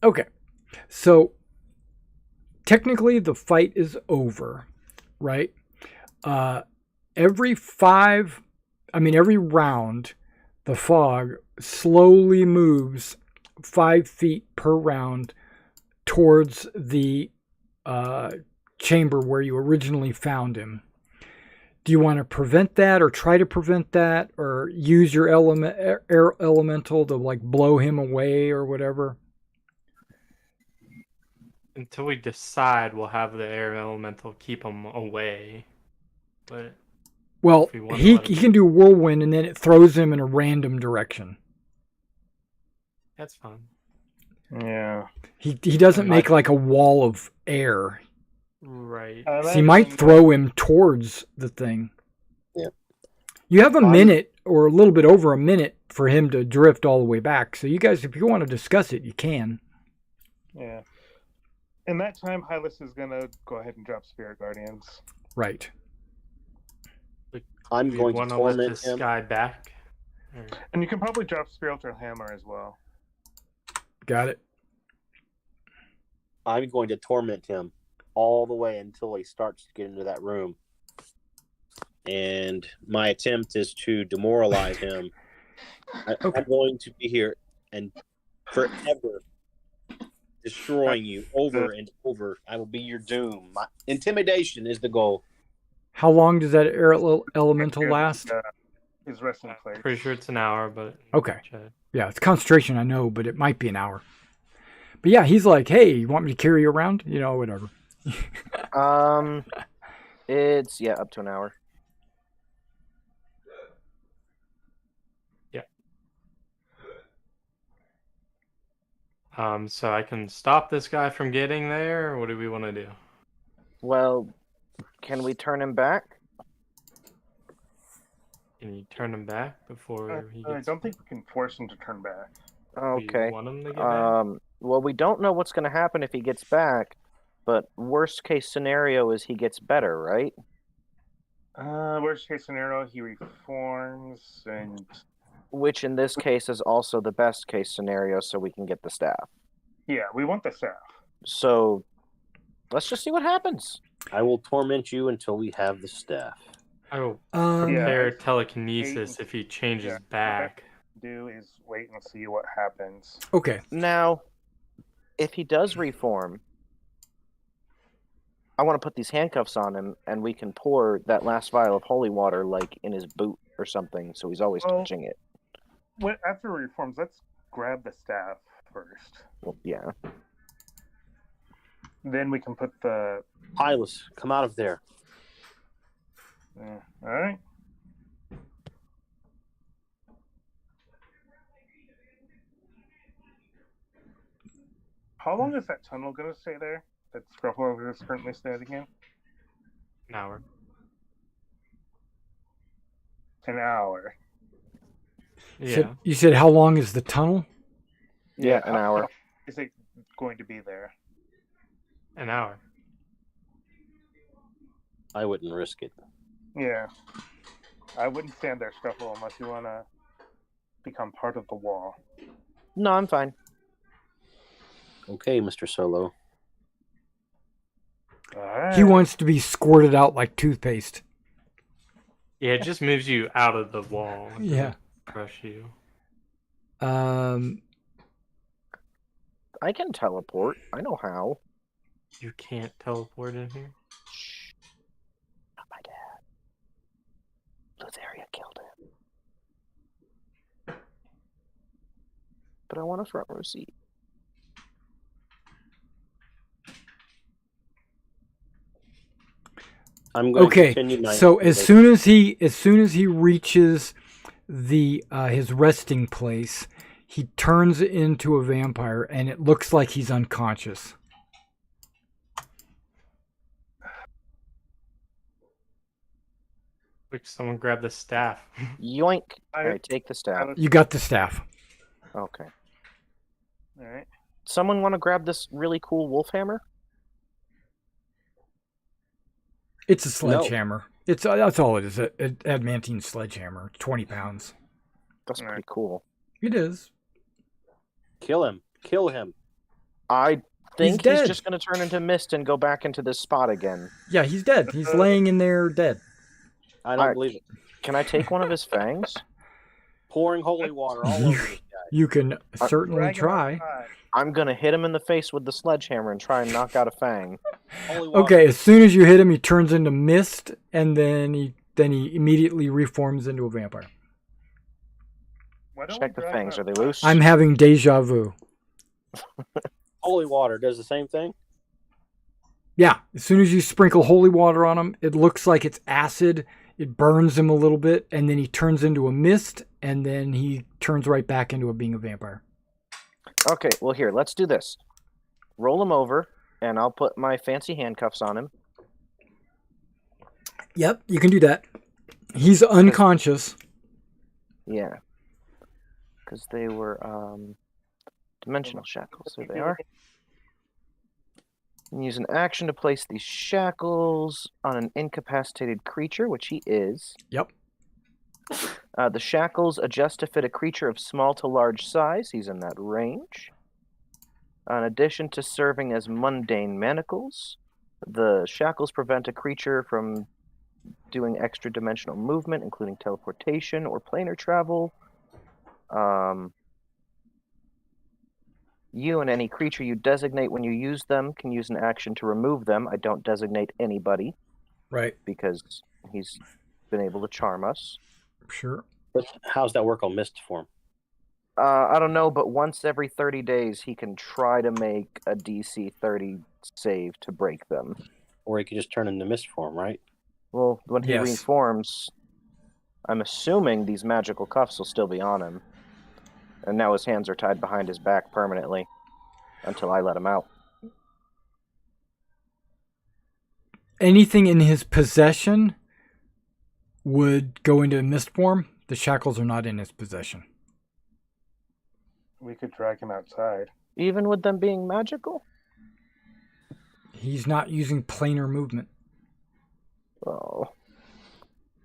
Okay. So technically the fight is over, right? Every round, the fog slowly moves 5 feet per round towards the chamber where you originally found him. Do you want to prevent that or try to prevent that or use your air elemental to like blow him away or whatever? Until we decide, we'll have the air elemental keep him away. But well, if we want to he let him- can do whirlwind and then it throws him in a random direction. That's fine. Yeah. He doesn't make like a wall of air. Right. So he might throw him towards the thing. Yeah. You have a minute or a little bit over a minute for him to drift all the way back. So you guys, if you want to discuss it, you can. Yeah. In that time, Hylas is going to go ahead and drop Spirit Guardians. Right. I'm We going to want to let torment this him. guy back. Or- And you can probably drop Spiritual Hammer as well. Got it. I'm going to torment him all the way until he starts to get into that room. And my attempt is to demoralize him. Okay. I'm going to be here and forever destroying you over and over. I will be your doom. My intimidation is the goal. How long does that air elemental last? His resting place. Pretty sure it's an hour, but Okay. check. Yeah, it's concentration, I know, but it might be an hour. But yeah, he's like, hey, you want me to carry you around? You know, whatever. It's up to an hour. So I can stop this guy from getting there, or what do we want to do? Well, can we turn him back? Can you turn him back before he I gets? don't think we can force him to turn back. Okay. You want him to get back? Well, we don't know what's going to happen if he gets back, but worst case scenario is he gets better, right? Worst case scenario, he reforms and... Which in this case is also the best case scenario, so we can get the staff. Yeah, we want the staff. So let's just see what happens. I will torment you until we have the staff. I will Yeah. prepare telekinesis if he changes Yeah. back. Do is wait and see what happens. Okay. Now, if he does reform, I want to put these handcuffs on him, and we can pour that last vial of holy water like in his boot or something, so he's always Well- touching it. After he reforms, let's grab the staff. first. Well, yeah. Then we can put the. Hylas, come out of there. All right. How long is that tunnel going to stay there? That Scruffle is currently standing in? An hour. An hour. Yeah. You said how long is the tunnel? Yeah, an hour. How is it going to be there? An hour. I wouldn't risk it. Yeah. I wouldn't stand there, Scruffle, unless you want to become part of the wall. No, I'm fine. Okay, Mr. Solo. All right. He wants to be squirted out like toothpaste. Yeah, it just moves you out of the wall. It Yeah. doesn't crush you. I can teleport. I know how. You can't teleport in here? Shh. Not my dad. Lutheria killed him. But I want a front row seat. I'm going to Okay, continue my so as soon as he reaches the his resting place, he turns into a vampire, and it looks like he's unconscious. Quick, someone grab the staff. Yoink. Alright, take the staff. You got the staff. Okay. All right. Someone want to grab this really cool wolf hammer? It's a sledgehammer. It's that's all it is. An adamantine sledgehammer. 20 pounds. That's Alright. pretty cool. It is. Kill him. Kill him. I think dead. he's just going to turn into mist and go back into this spot again. Yeah, he's dead. He's laying in there dead. I don't Alright. believe it. Can I take one of his fangs? Pouring holy water all over this guy. You can certainly Drag him try. outside. I'm going to hit him in the face with the sledgehammer and try and knock out a fang. Holy water. Okay, as soon as you hit him, he turns into mist, and then he immediately reforms into a vampire. Why don't Check we the drag fangs. him Are they outside? loose? I'm having deja vu. Holy water does the same thing? Yeah, as soon as you sprinkle holy water on him, it looks like it's acid. It burns him a little bit, and then he turns into a mist, and then he turns right back into being a vampire. Okay, well, here, let's do this. Roll him over, and I'll put my fancy handcuffs on him. Yep, you can do that. He's unconscious. Yeah. Because they were dimensional shackles. There they are. And use an action to place these shackles on an incapacitated creature, which he is. Yep. The shackles adjust to fit a creature of small to large size. He's in that range. In addition to serving as mundane manacles, the shackles prevent a creature from doing extra dimensional movement, including teleportation or planar travel. You and any creature you designate when you use them can use an action to remove them. I don't designate anybody Right. because he's been able to charm us. Sure. But how's that work on mist form? I don't know, but once every 30 days, he can try to make a DC 30 save to break them. Or he could just turn into mist form, right? Well, when he Yes. reforms, I'm assuming these magical cuffs will still be on him. And now his hands are tied behind his back permanently until I let him out. Anything in his possession would go into mist form. The shackles are not in his possession. We could drag him outside. Even with them being magical? He's not using planar movement. Oh.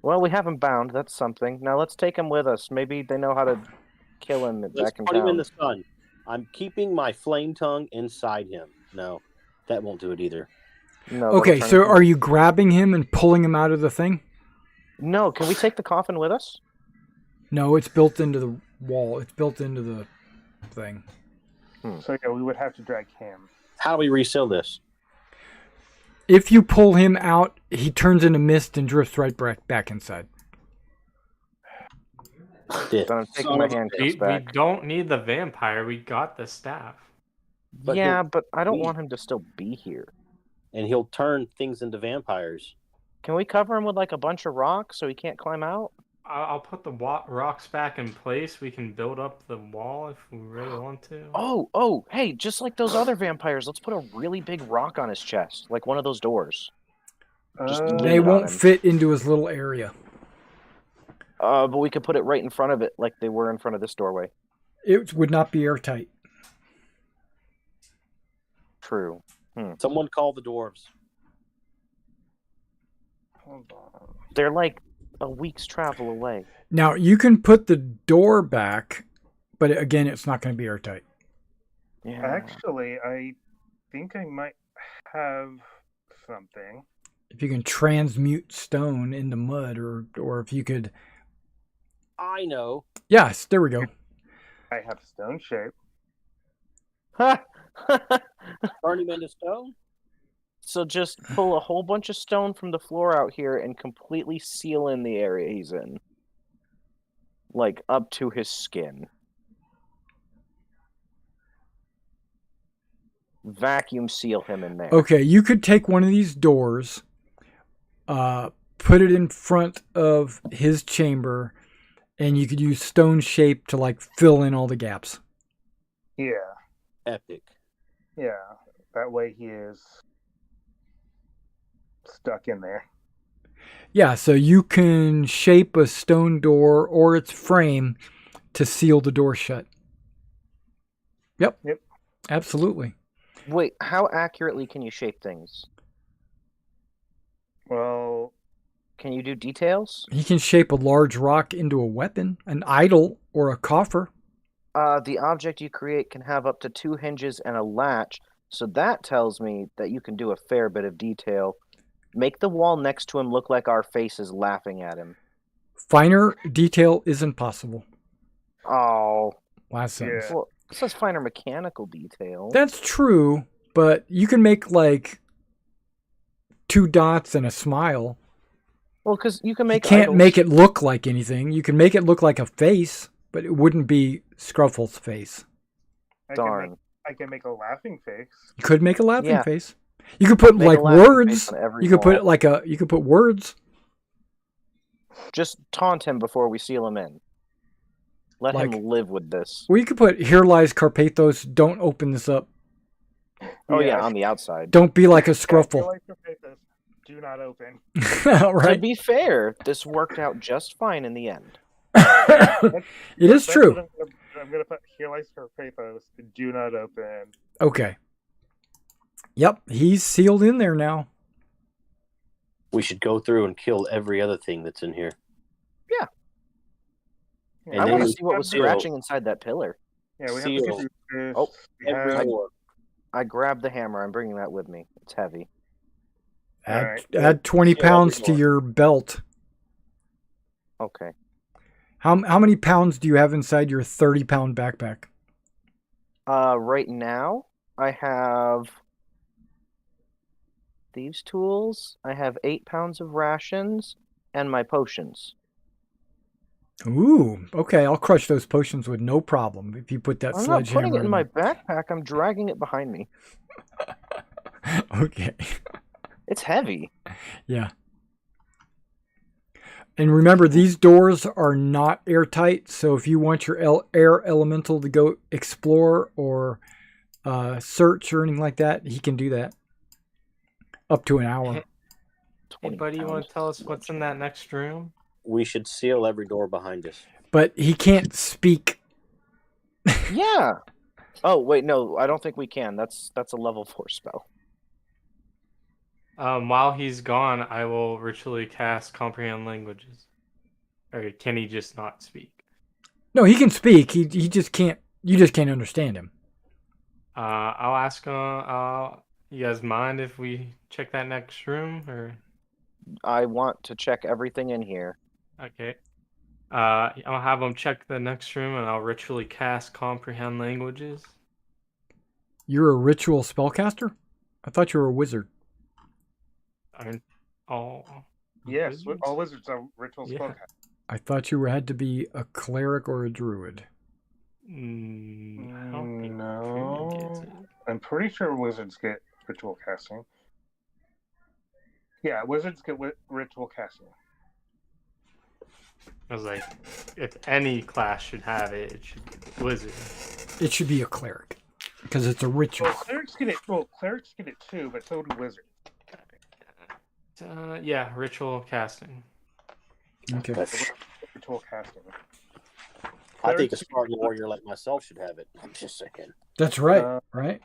Well, we have him bound. That's something. Now let's take him with us. Maybe they know how to kill him Let's back in put him in town. the sun. I'm keeping my flame tongue inside him. No, that won't do it either. No, Okay, that'll so turn him- are you grabbing him and pulling him out of the thing? No, can we take the coffin with us? No, it's built into the wall. It's built into the thing. So yeah, we would have to drag him. How do we reseal this? If you pull him out, he turns into mist and drifts right back inside. This Then I'm taking son my of a handcuffs We back. don't need the vampire. We got the staff. But Yeah, but I don't leave. want him to still be here. And he'll turn things into vampires. Can we cover him with like a bunch of rocks so he can't climb out? I'll put the rocks back in place. We can build up the wall if we really want to. Oh, hey, just like those other vampires, let's put a really big rock on his chest, like one of those doors. Just lean They it on won't him. fit into his little area. But we could put it right in front of it, like they were in front of this doorway. It would not be airtight. True. Someone call the dwarves. Hold on. They're like a week's travel away. Now, you can put the door back, but again, it's not going to be airtight. Yeah. Actually, I think I might have something. If you can transmute stone into mud, or if you could... I know. Yes, there we go. I have stone shape. Turn him into stone? So just pull a whole bunch of stone from the floor out here and completely seal in the area he's in. Like, up to his skin. Vacuum seal him in there. Okay, you could take one of these doors, put it in front of his chamber, and you could use stone shape to like fill in all the gaps. Yeah, Epic. yeah. That way he is stuck in there. Yeah, so you can shape a stone door or its frame to seal the door shut. Yep. Absolutely. Wait, how accurately can you shape things? Well, Can you do details? He can shape a large rock into a weapon, an idol, or a coffer. The object you create can have up to 2 hinges and a latch, so that tells me that you can do a fair bit of detail. Make the wall next to him look like our face is laughing at him. Finer detail isn't possible. Oh. Last sentence. Yeah. Well, it says finer mechanical detail. That's true, but you can make like 2 dots and a smile. Well, because you can You make can't idols. make it look like anything. You can make it look like a face, but it wouldn't be Scruffle's face. Darn. I can make a laughing face. You could make a laughing Yeah. face. You could put Make a like laughing words. face on every You could put wall. like you could put words. Just taunt him before we seal him in. Let Like- him live with this. Or you could put "Here lies Carpathos. Don't open this up. Oh, yeah, Yeah. on the outside. Don't be like a I Scruffle." feel like your faces do not open. To Right? be fair, this worked out just fine in the end. It is That's true. what I'm gonna put here lies her pathos. Do not open. Okay. Yep, he's sealed in there now. We should go through and kill every other thing that's in here. And I then want to we see what was seal- scratching inside that pillar. Yeah, we Seal. have to do this. Oh, We Every have- door. I grabbed the hammer. I'm bringing that with me. It's heavy. Add, Alright. add 20 Seal pounds every to door. your belt. Okay. How many pounds do you have inside your 30-pound backpack? Right now, I have thieves' tools. I have 8 pounds of rations and my potions. Ooh, okay. I'll crush those potions with no problem if you put that I'm not sledgehammer putting it in my there. backpack. I'm dragging it behind me. Okay. It's heavy. Yeah. And remember, these doors are not airtight, so if you want your air elemental to go explore or search or anything like that, he can do that. Up to an hour. 20 Anybody want pounds to tell us what's in that next room? We should seal every door behind us. But he can't speak. Yeah. Oh wait, no, I don't think we can. That's a level 4 spell. While he's gone, I will ritually cast Comprehend Languages. Or can he just not speak? No, he can speak. He just can't. You just can't understand him. I'll ask him. You guys mind if we check that next room? Or I want to check everything in here. okay. I'll have him check the next room, and I'll ritually cast Comprehend Languages. You're a ritual spellcaster? I thought you were a wizard. Aren't all Yes, wizards? all wizards are ritual Yeah. spellcasters. I thought you had to be a cleric or a druid. I don't think No. druid gets it. I'm pretty sure wizards get ritual casting. Yeah, wizards get ritual casting. I was like, if any class should have it, it should be the wizard. It should be a cleric because it's a ritual. Well, clerics get it. Well, clerics get it too, but so do wizards. Yeah, ritual casting. Okay. Ritual casting. I think a Spartan warrior like myself should have it. I'm just saying. That's right. Right.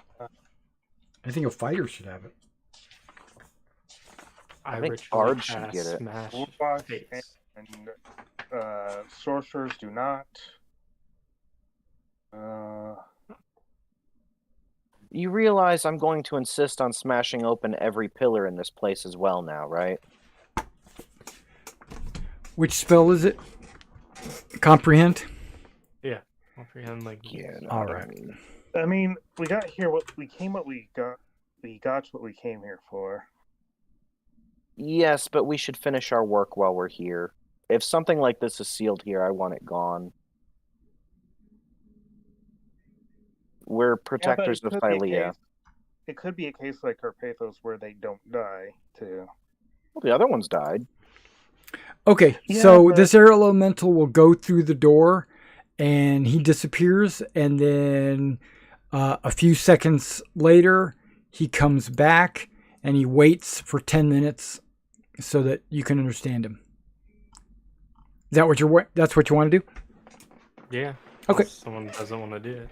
I think a fighter should have it. I think ritually bards should cast get it. Smash Warlocks face. and sorcerers do not. You realize I'm going to insist on smashing open every pillar in this place as well now, right? Which spell is it? Comprehend? Yeah, comprehend like Yeah. No, All I right. mean, I mean, we got here. We got. We got what we came here for. yes, but we should finish our work while we're here. If something like this is sealed here, I want it gone. We're protectors of Thylea. It could be a case like Carpathos where they don't die too. Well, the other ones died. Okay, Yeah, so but- this air elemental will go through the door, and he disappears, and then a few seconds later, he comes back, and he waits for 10 minutes so that you can understand him. Is that that's what you want to do? yeah. Okay. Unless someone doesn't want to do it.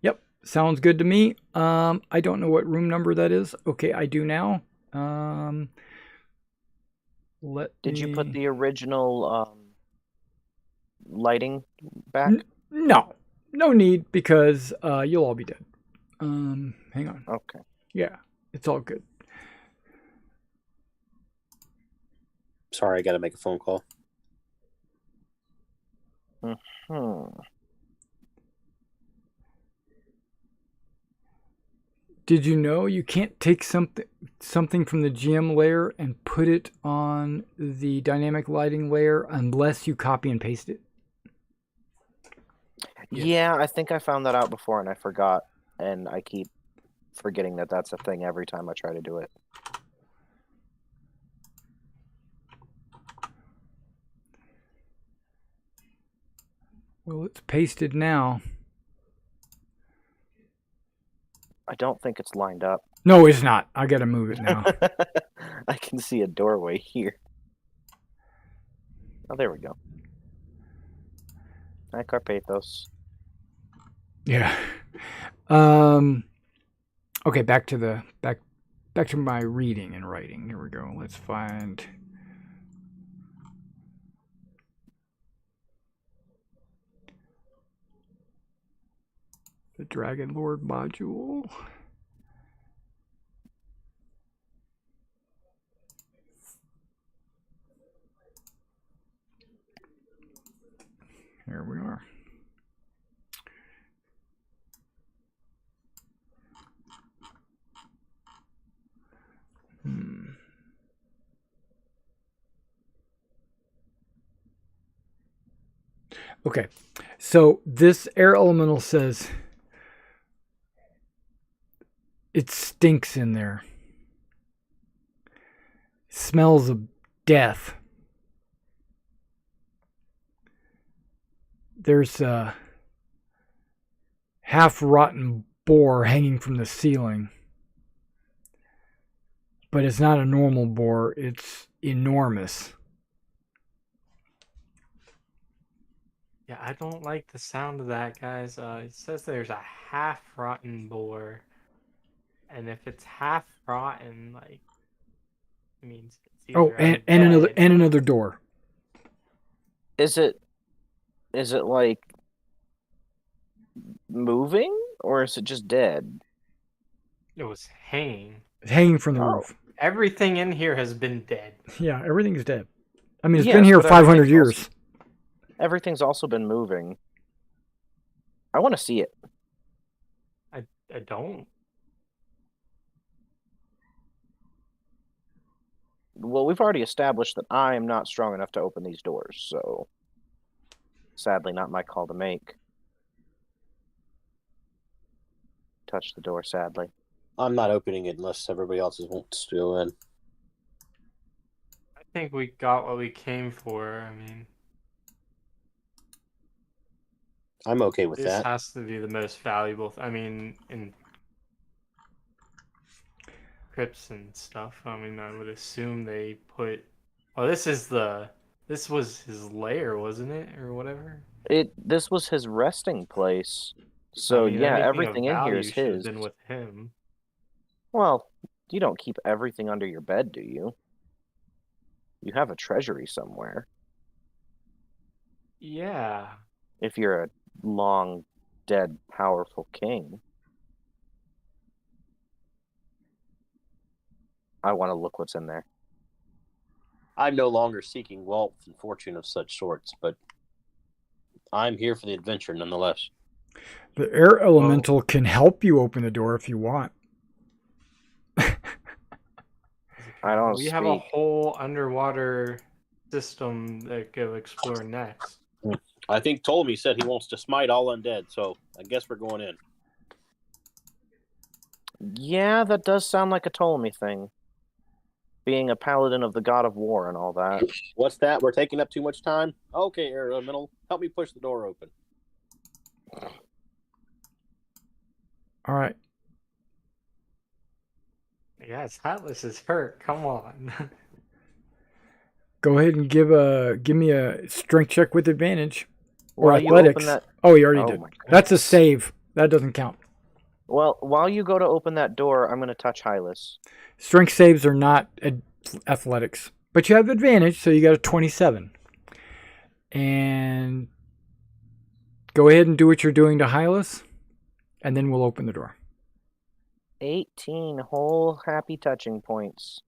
Yep, sounds good to me. I don't know what room number that is. Okay, I do now. Did you put the original lighting back? No need because you'll all be dead. Hang on. Okay. Yeah, it's all good. Sorry, I got to make a phone call. Did you know you can't take something from the GM layer and put it on the dynamic lighting layer unless you copy and paste it? Yeah, I think I found that out before and I forgot. And I keep forgetting that that's a thing every time I try to do it. Well, it's pasted now. I don't think it's lined up. No, it's not. I gotta move it now. I can see a doorway here. Oh, there we go. Hi, Carpathos. Yeah. Okay, back to my reading and writing. Here we go. Let's find the Dragonlord module. Here we are. Okay, so this air elemental says it stinks in there. It smells of death. There's a half-rotten boar hanging from the ceiling. But it's not a normal boar, it's enormous. Yeah, I don't like the sound of that, guys. It says there's a half-rotten boar. And if it's half-rotten, like, it means it's either and another door. Is it like moving or is it just dead? It was hanging. It's hanging from the roof. Everything in here has been dead. Yeah, everything's dead. I mean, it's Yes, been here but 500 years. Everything's also been moving. I want to see it. I don't. Well, we've already established that I am not strong enough to open these doors, so Sadly, not my call to make. Touch the door, sadly. I'm not opening it unless everybody else wants to go in. I think we got what we came for. I mean, I'm okay with this that. has to be the most valuable. I mean, in crypts and stuff. I mean, I would assume they put. Oh, this was his lair, wasn't it, or whatever? This was his resting place. So I mean, yeah, anything everything of in here value is should have his. been with him. Well, you don't keep everything under your bed, do you? You have a treasury somewhere. Yeah. If you're a long dead powerful king. I want to look what's in there. I'm no longer seeking wealth and fortune of such sorts, but I'm here for the adventure nonetheless. The air elemental can help you open the door if you want. I don't We have a speak. whole underwater system that go explore next. I think Ptolemy said he wants to smite all undead, so I guess we're going in. Yeah, that does sound like a Ptolemy thing. Being a paladin of the god of war and all that. What's that? We're taking up too much time? Okay, air elemental, help me push the door open. All right. Yes, Atlas is hurt. Come on. Go ahead and give me a strength check with advantage. Or While you athletics. open that, Oh, you already Oh did. my That's a goodness. save. That doesn't count. well, while you go to open that door, I'm going to touch Hylas. Strength saves are not athletics. But you have advantage, so you got a 27. And go ahead and do what you're doing to Hylas, and then we'll open the door. 18 whole happy touching points.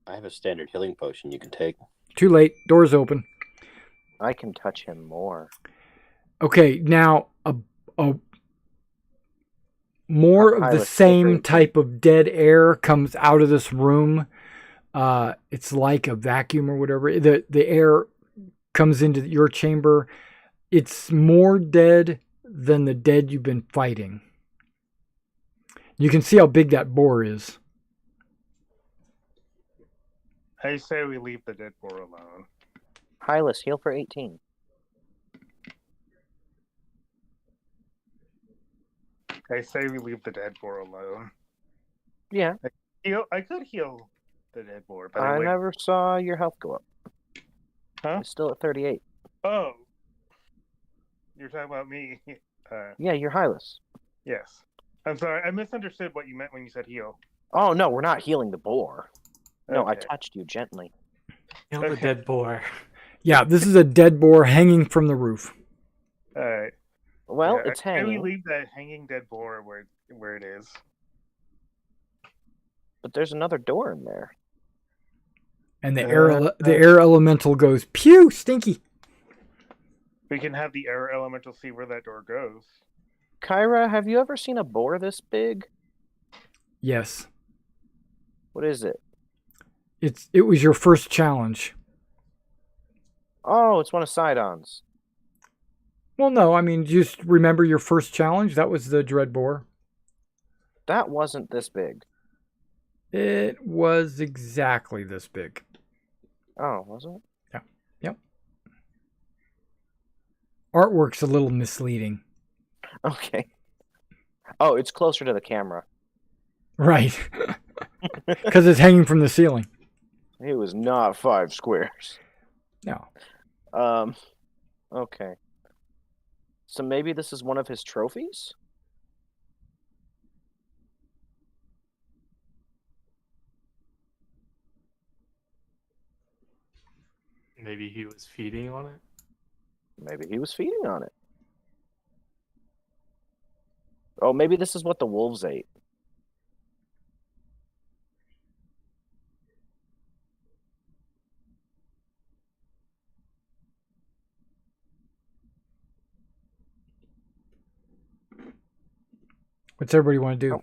I have a standard healing potion you can take. Too late. Door's open. I can touch him more. Okay, now a more of the Hylas, same great. type of dead air comes out of this room. It's like a vacuum or whatever. The air comes into your chamber. It's more dead than the dead you've been fighting. You can see how big that boar is. I say we leave the dead boar alone. Hylas, heal for 18. I say we leave the dead boar alone. Yeah, I could heal the dead boar, but I would... never saw your health go up. Huh? It's still at 38. Oh, you're talking about me. Yeah, you're Hylas. Yes. I'm sorry. I misunderstood what you meant when you said heal. Oh, no, we're not healing the boar. No, I Okay. touched you gently. Kill the dead boar. Yeah, this is a dead boar hanging from the roof. All right. Well, Yeah, it's Can we hanging, leave that hanging dead boar where it is? but there's another door in there. And the air elemental goes, pew, stinky. We can have the air elemental see where that door goes. Kyra, have you ever seen a boar this big? Yes. What is it? It was your first challenge. Oh, it's one of Sidon's. Well, no, I mean, just remember your first challenge? That was the dread boar. That wasn't this big. It was exactly this big. Oh, was it? Yep. Artwork's a little misleading. Okay. Oh, it's closer to the camera. Right. Because it's hanging from the ceiling. It was not 5 squares. No. Okay. So maybe this is one of his trophies? Maybe he was feeding on it. Maybe he was feeding on it. Oh, maybe this is what the wolves ate. What's everybody want to do?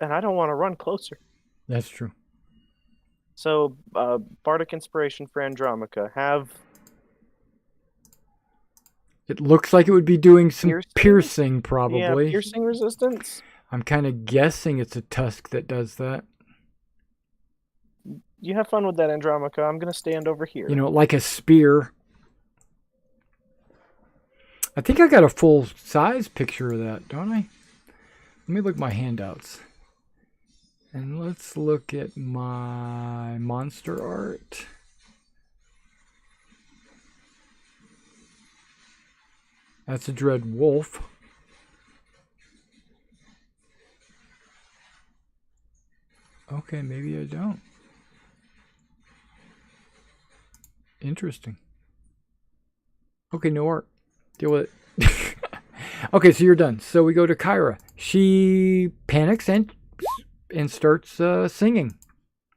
and I don't want to run closer. That's true. So, Bardic Inspiration for Andromaca. Have It looks like it would be doing some Piercing? piercing probably. Yeah, piercing resistance. I'm kind of guessing it's a tusk that does that. You have fun with that, Andromaca. I'm going to stand over here. You know, like a spear. I think I got a full size picture of that, don't I? Let me look at my handouts. And let's look at my monster art. That's a dread wolf. Okay, maybe I don't. Interesting. Okay, no art. Deal with it. Okay, so you're done. So we go to Kyra. She panics and starts singing.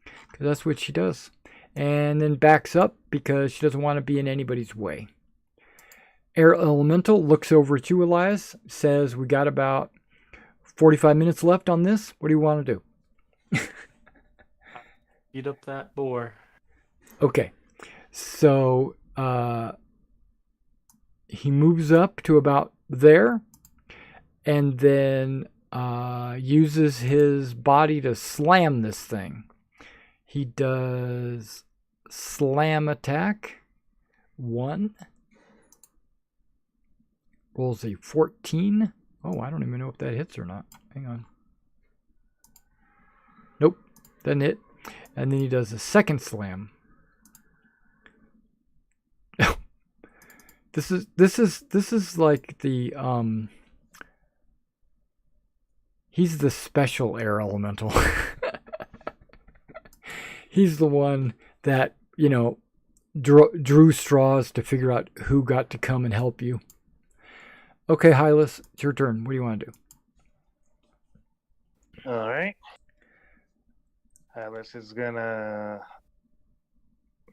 Because that's what she does. And then backs up because she doesn't want to be in anybody's way. Air Elemental looks over at you, Elias. Says, we got about 45 minutes left on this. What do you want to do? Eat up that boar. Okay. So he moves up to about there and then uses his body to slam this thing. He does slam attack 1. Rolls a 14. Oh, I don't even know if that hits or not. Hang on. Nope, doesn't hit. And then he does a second slam. This is like the he's the special air elemental. He's the one that, you know, drew straws to figure out who got to come and help you. Okay, Hylas, it's your turn. What do you want to do? All right. Hylas is gonna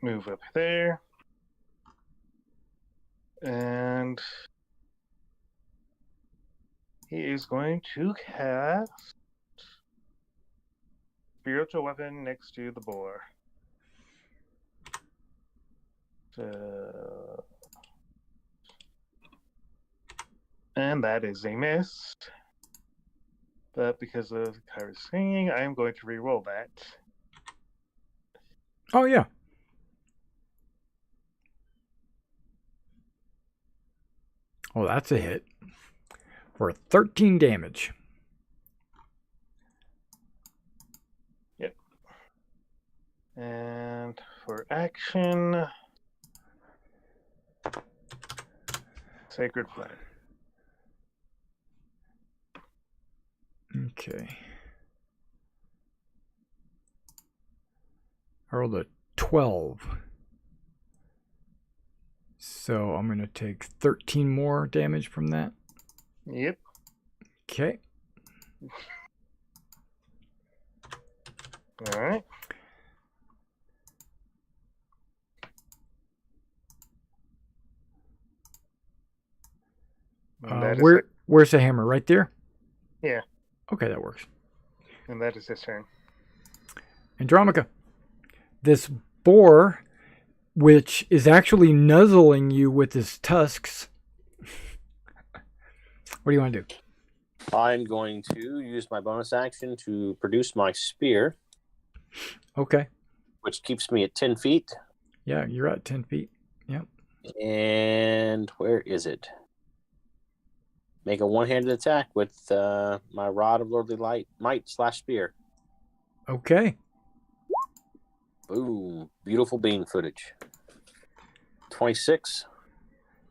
move up there. And he is going to cast Spiritual Weapon next to the boar. So, and that is a miss. But because of Kyra's singing, I am going to re-roll that. Oh, yeah. Oh, that's a hit. For 13 damage. Yep. And for action, Sacred Flame. Okay. I rolled a 12. So I'm going to take 13 more damage from that. Yep. Okay. All right. Where's the hammer? Right there? Yeah. Okay, that works. And that is his turn. Andromaca. This boar, which is actually nuzzling you with his tusks. What do you want to do? I'm going to use my bonus action to produce my spear. Okay. Which keeps me at 10 feet. Yeah, you're at 10 feet. Yep. And where is it? Make a one-handed attack with my Rod of Lordly Might / spear. Okay. Boom. Beautiful bean footage. 26.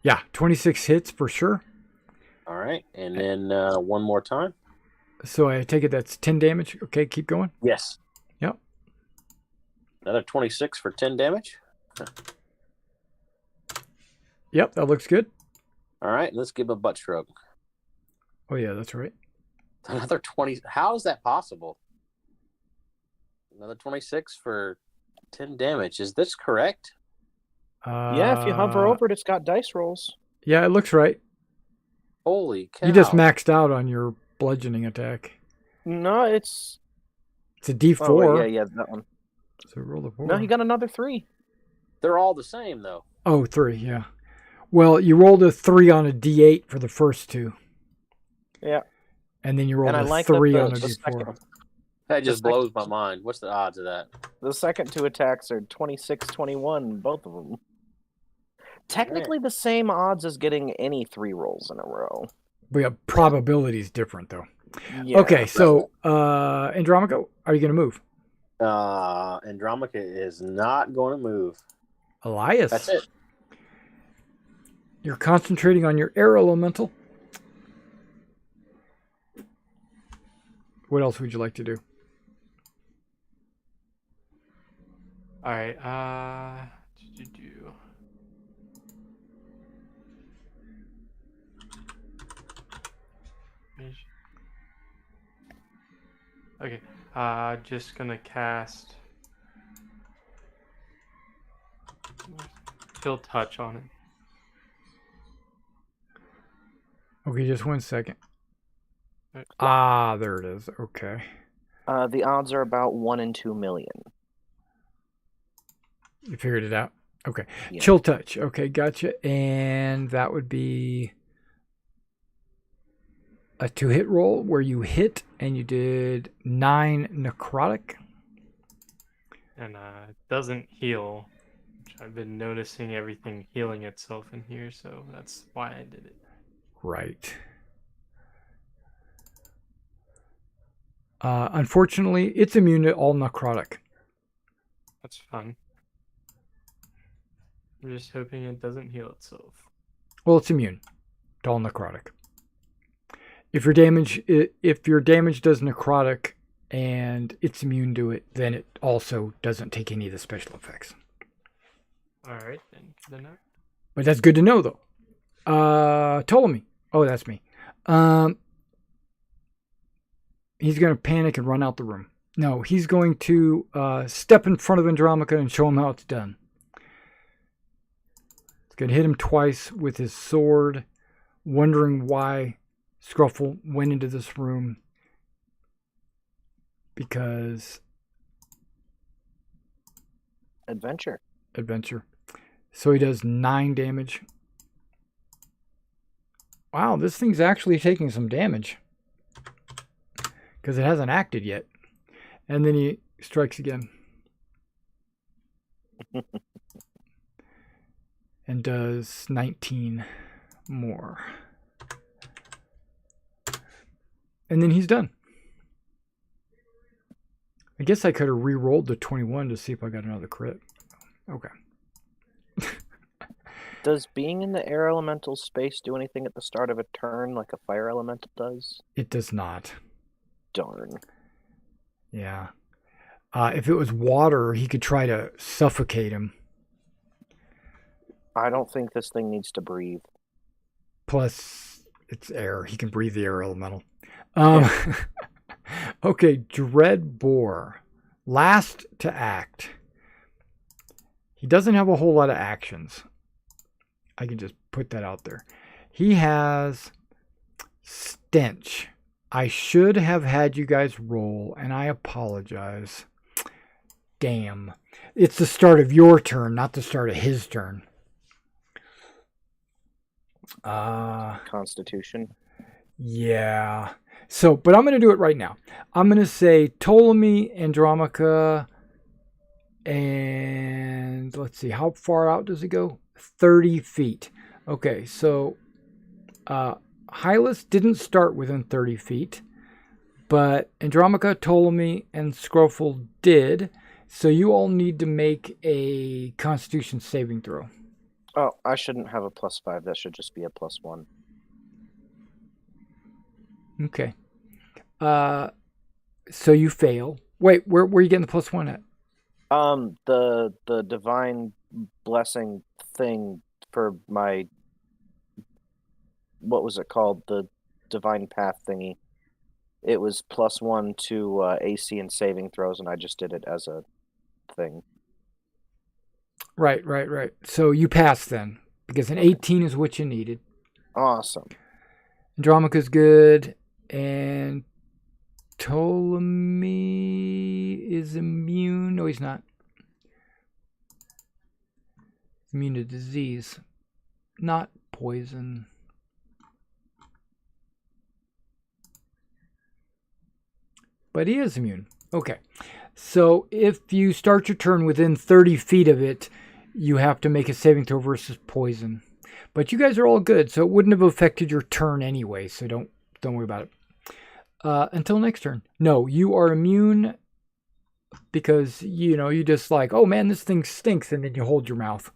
Yeah, 26 hits for sure. All right. And then one more time. So I take it that's 10 damage. Okay, keep going. Yes. Yep. Another 26 for 10 damage. Yep, that looks good. All right. Let's give him a butt shrug. Oh, yeah, that's right. Another 20. How is that possible? Another 26 for 10 damage. Is this correct? Yeah, if you hover over it, it's got dice rolls. Yeah, it looks right. Holy cow. You just maxed out on your bludgeoning attack. No, it's It's a D4. Oh, yeah, that one. So roll the 4. No, he got another 3. They're all the same, though. Oh, 3, yeah. Well, you rolled a 3 on a D8 for the first 2. Yeah. And then you rolled And I a like 3 that on a the D4. second, That just The blows my mind. What's the odds of that? the second 2 attacks are 26, 21, both of them. Technically the same odds as getting any 3 rolls in a row. But yeah, probability is different, though. Yeah. Okay, so Andromaca, are you going to move? Andromaca is not going to move. Elias. That's it. You're concentrating on your air elemental. What else would you like to do? All right. Okay. Just gonna cast Chill Touch on it. Okay, just 1 second. Right. Ah, there it is. Okay. The odds are about 1 in 2 million. You figured it out? Okay. Yeah. Chill touch. Okay, gotcha. And that would be a 2-hit roll where you hit and you did 9 necrotic. And it doesn't heal, which I've been noticing everything healing itself in here, so that's why I did it. Right. Unfortunately, it's immune to all necrotic. That's fun. I'm just hoping it doesn't heal itself. Well, it's immune to all necrotic. If your damage does necrotic and it's immune to it, then it also doesn't take any of the special effects. All right, then. Good to know. But that's good to know, though. Ptolemy. Oh, that's me. He's going to panic and run out the room. No, he's going to step in front of Andromaca and show him how it's done. He's going to hit him twice with his sword, wondering why Scruffle went into this room. Because... Adventure. So he does 9 damage. Wow, this thing's actually taking some damage. Because it hasn't acted yet. And then he strikes again. And does 19 more. And then he's done. I guess I could have re-rolled the 21 to see if I got another crit. Okay. Does being in the air elemental space do anything at the start of a turn like a fire elemental does? It does not. Darn. Yeah. If it was water, he could try to suffocate him. I don't think this thing needs to breathe. Plus, it's air. He can breathe the air elemental. Okay, Dread Boar. Last to act. He doesn't have a whole lot of actions. I can just put that out there. He has Stench. I should have had you guys roll, and I apologize. Damn. It's the start of your turn, not the start of his turn. Constitution. Yeah. So, but I'm going to do it right now. I'm going to say Ptolemy, Andromaca, and let's see, how far out does it go? 30 feet. Okay, so Hylas didn't start within 30 feet, but Andromaca, Ptolemy, and Scrofel did. So you all need to make a Constitution saving throw. Oh, I shouldn't have a +5. That should just be a +1. Okay. So you fail. Wait, where are you getting the +1 at? The divine blessing thing for my, what was it called? The divine path thingy. It was +1 to AC and saving throws, and I just did it as a thing. Right. So you pass then, because an 18 is what you needed. Awesome. Andromaca's good, and Ptolemy is immune. No, he's not. Immune to disease, not poison. But he is immune. Okay. So if you start your turn within 30 feet of it, you have to make a saving throw versus poison. But you guys are all good, so it wouldn't have affected your turn anyway, so don't worry about it. Until next turn. No, you are immune because, you just like, oh man, this thing stinks, and then you hold your mouth.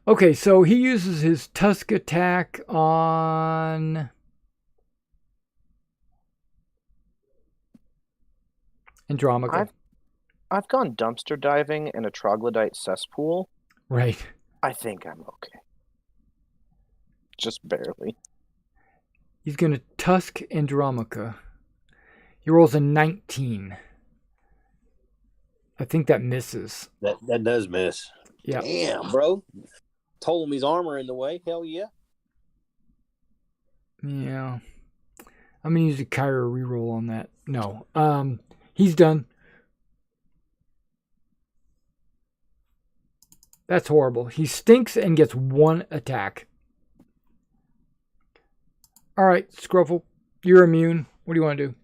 Okay, so he uses his tusk attack on Andromaca. I've gone dumpster diving in a troglodyte cesspool. Right. I think I'm okay. Just barely. He's going to tusk Andromaca. He rolls a 19. I think that misses. That does miss. Yeah. Damn, bro. Ptolemy's armor in the way. Hell yeah. Yeah. I'm going to use a Kyra reroll on that. No. He's done. That's horrible. He stinks and gets one attack. All right, Scruffle. You're immune. What do you want to do?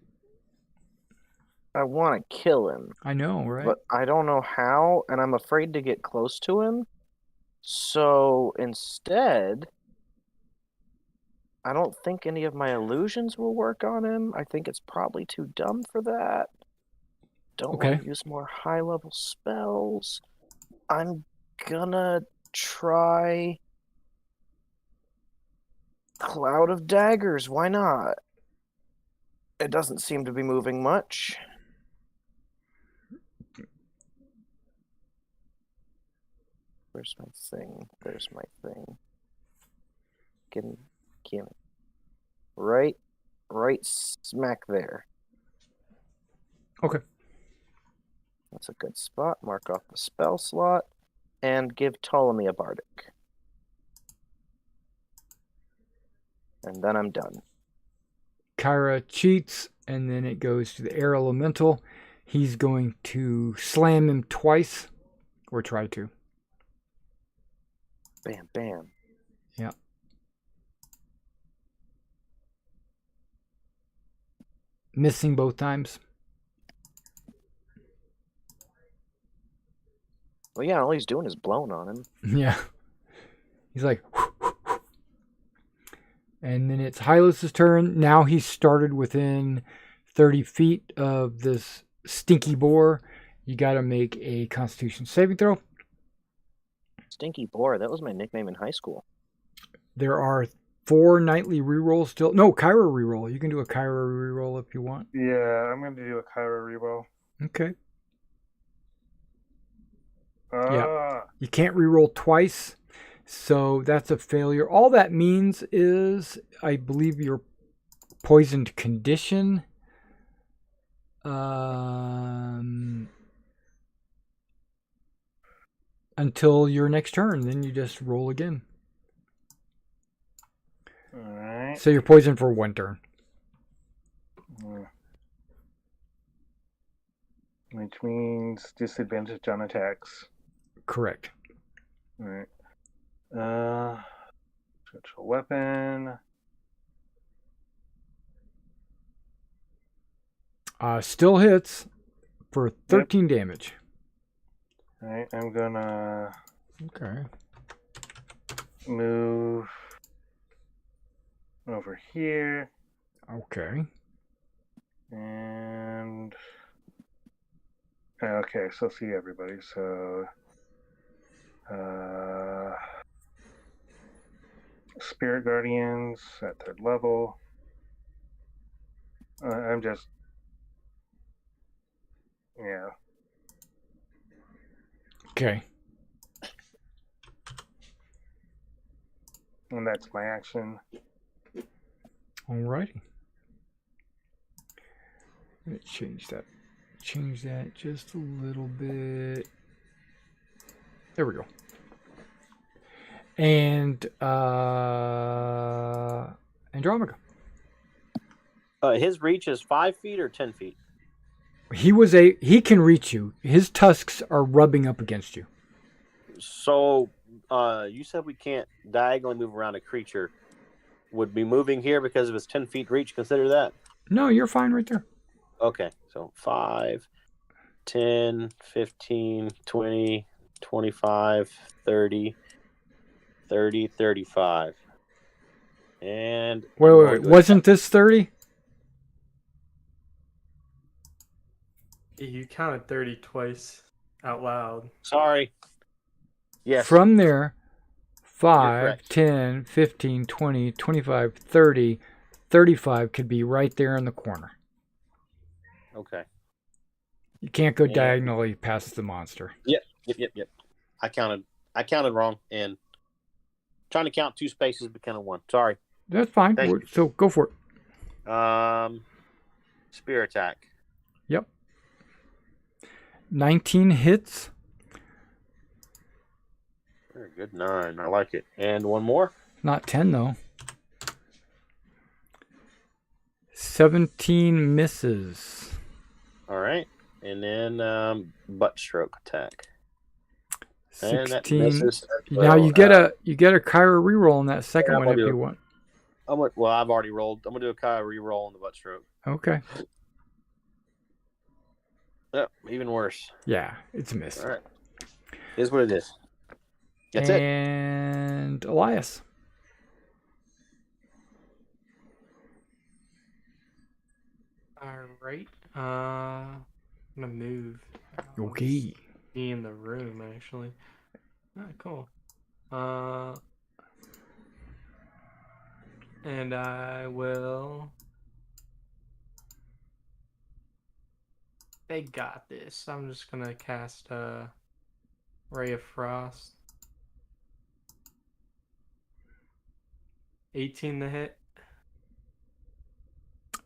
I want to kill him. I know, right? But I don't know how, and I'm afraid to get close to him. So instead, I don't think any of my illusions will work on him. I think it's probably too dumb for that. Don't want to use more high-level spells. I'm gonna try Cloud of Daggers. Why not? It doesn't seem to be moving much. Where's my thing? There's my thing. Give me. Right smack there. Okay. That's a good spot. Mark off the spell slot and give Ptolemy a bardic. And then I'm done. Kyra cheats, and then it goes to the air elemental. He's going to slam him twice, or try to. Bam, bam. Yeah. Missing both times. Well, yeah, all he's doing is blowing on him. Yeah. He's like... And then it's Hylas's turn. Now he's started within 30 feet of this stinky boar. You got to make a Constitution saving throw. Stinky boar. That was my nickname in high school. There are 4 nightly rerolls still. No, Kyra reroll. You can do a Kyra reroll if you want. Yeah, I'm going to do a Kyra reroll. Okay. Yeah. You can't reroll twice. So that's a failure. All that means is, I believe, your poisoned condition. Until your next turn. Then you just roll again. Alright. So you're poisoned for 1 turn. Which means disadvantage on attacks. Correct. Alright. Switch a weapon. Still hits for 13 damage. Alright, I'm gonna Okay. move over here. Okay. And okay, so see everybody. So Spirit Guardians at 3rd level. I'm just Okay. And that's my action. Alrighty. Let's change that. Change that just a little bit. There we go. And Andromaca. His reach is 5 feet or 10 feet. He can reach you. His tusks are rubbing up against you. So, you said we can't diagonally move around a creature. Would be moving here because of his 10 feet reach consider that? No, you're fine right there. Okay, so 5, 10, 15, 20, 25, 30, 30, 35. And Wait. Wasn't this 30? You counted 30 twice out loud. Sorry. Yes. From there, You're 5, correct. 10, 15, 20, 25, 30, 35 could be right there in the corner. Okay. You can't go Yeah. diagonally past the monster. Yep. I counted wrong and trying to count 2 spaces but counted 1. Sorry. That's fine. Thank you. So go for it. Spear attack. Yep. 19 hits. Very good. 9. I like it. And 1 more. Not 10 though. 17 misses. All right. And then butt stroke attack. And that 16. misses. Now you get a Kyra reroll on that second Yeah, one I'll if do you it. want. Well, I've already rolled. I'm gonna do a Kai reroll on the butt stroke. Okay. Yep, even worse. Yeah, it's a miss. All right. Is what it is. That's it. And Elias. Alright. I'm gonna move. Okay. Be in the room actually. Cool. And I will. They got this. I'm just gonna cast Ray of Frost. 18 to hit.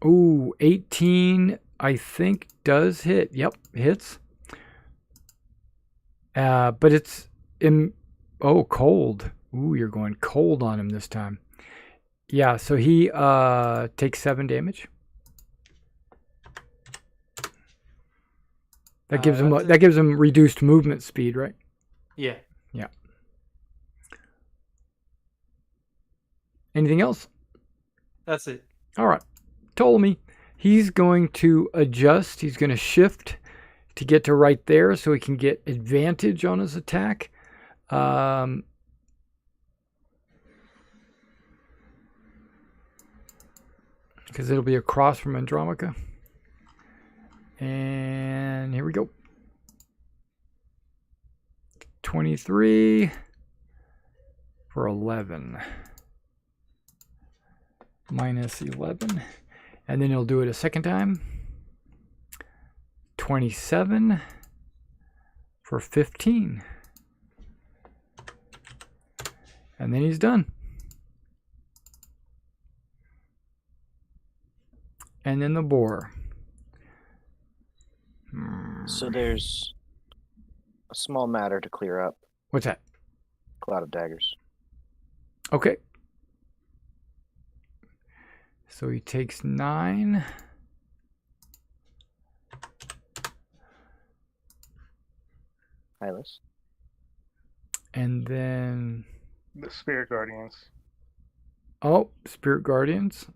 Ooh, 18 I think does hit. Yep, hits. But it's cold. Ooh, you're going cold on him this time. Yeah, so he takes 7 damage. That gives him reduced movement speed, right? Yeah. Yeah. Anything else? That's it. All right. Ptolemy, he's going to adjust. He's going to shift to get to right there so he can get advantage on his attack. Because it'll be across from Andromaca. And here we go. 23 for 11. Minus 11. And then he'll do it a second time. 27 for 15. And then he's done. And then the boar. So there's a small matter to clear up. What's that? Cloud of daggers. Okay. So he takes 9. Hylas. And then... The Spirit Guardians. Oh, Spirit Guardians.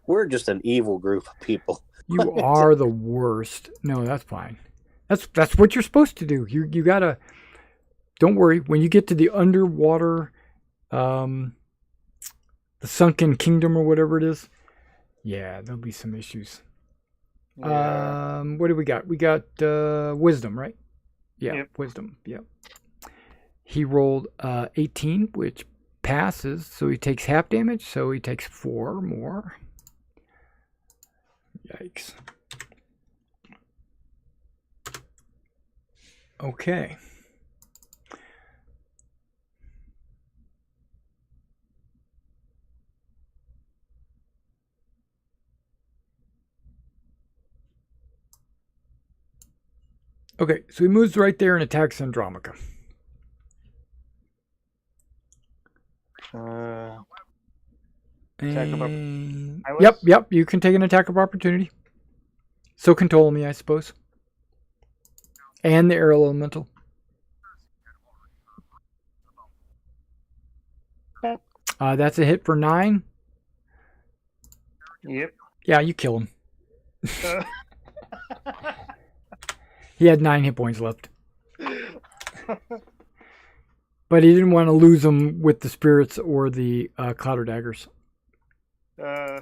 We're just an evil group of people. You are the worst. No, that's fine. That's what you're supposed to do. You gotta... Don't worry. When you get to the underwater... the Sunken Kingdom or whatever it is. Yeah, there'll be some issues. Yeah. What do we got? We got Wisdom, right? Yeah, Yep. Wisdom. Yep. He rolled 18, which passes, so he takes half damage, so he takes 4 more. Yikes. Okay. Okay, so he moves right there and attacks Andromaca. Attack of And... I Yep, was- yep. You can take an attack of opportunity. So can Ptolemy, I suppose. And the air elemental. That's a hit for 9. Yep. Yeah, you kill him. Uh, He had 9 hit points left. But he didn't want to lose them with the spirits or the clouder daggers. I'm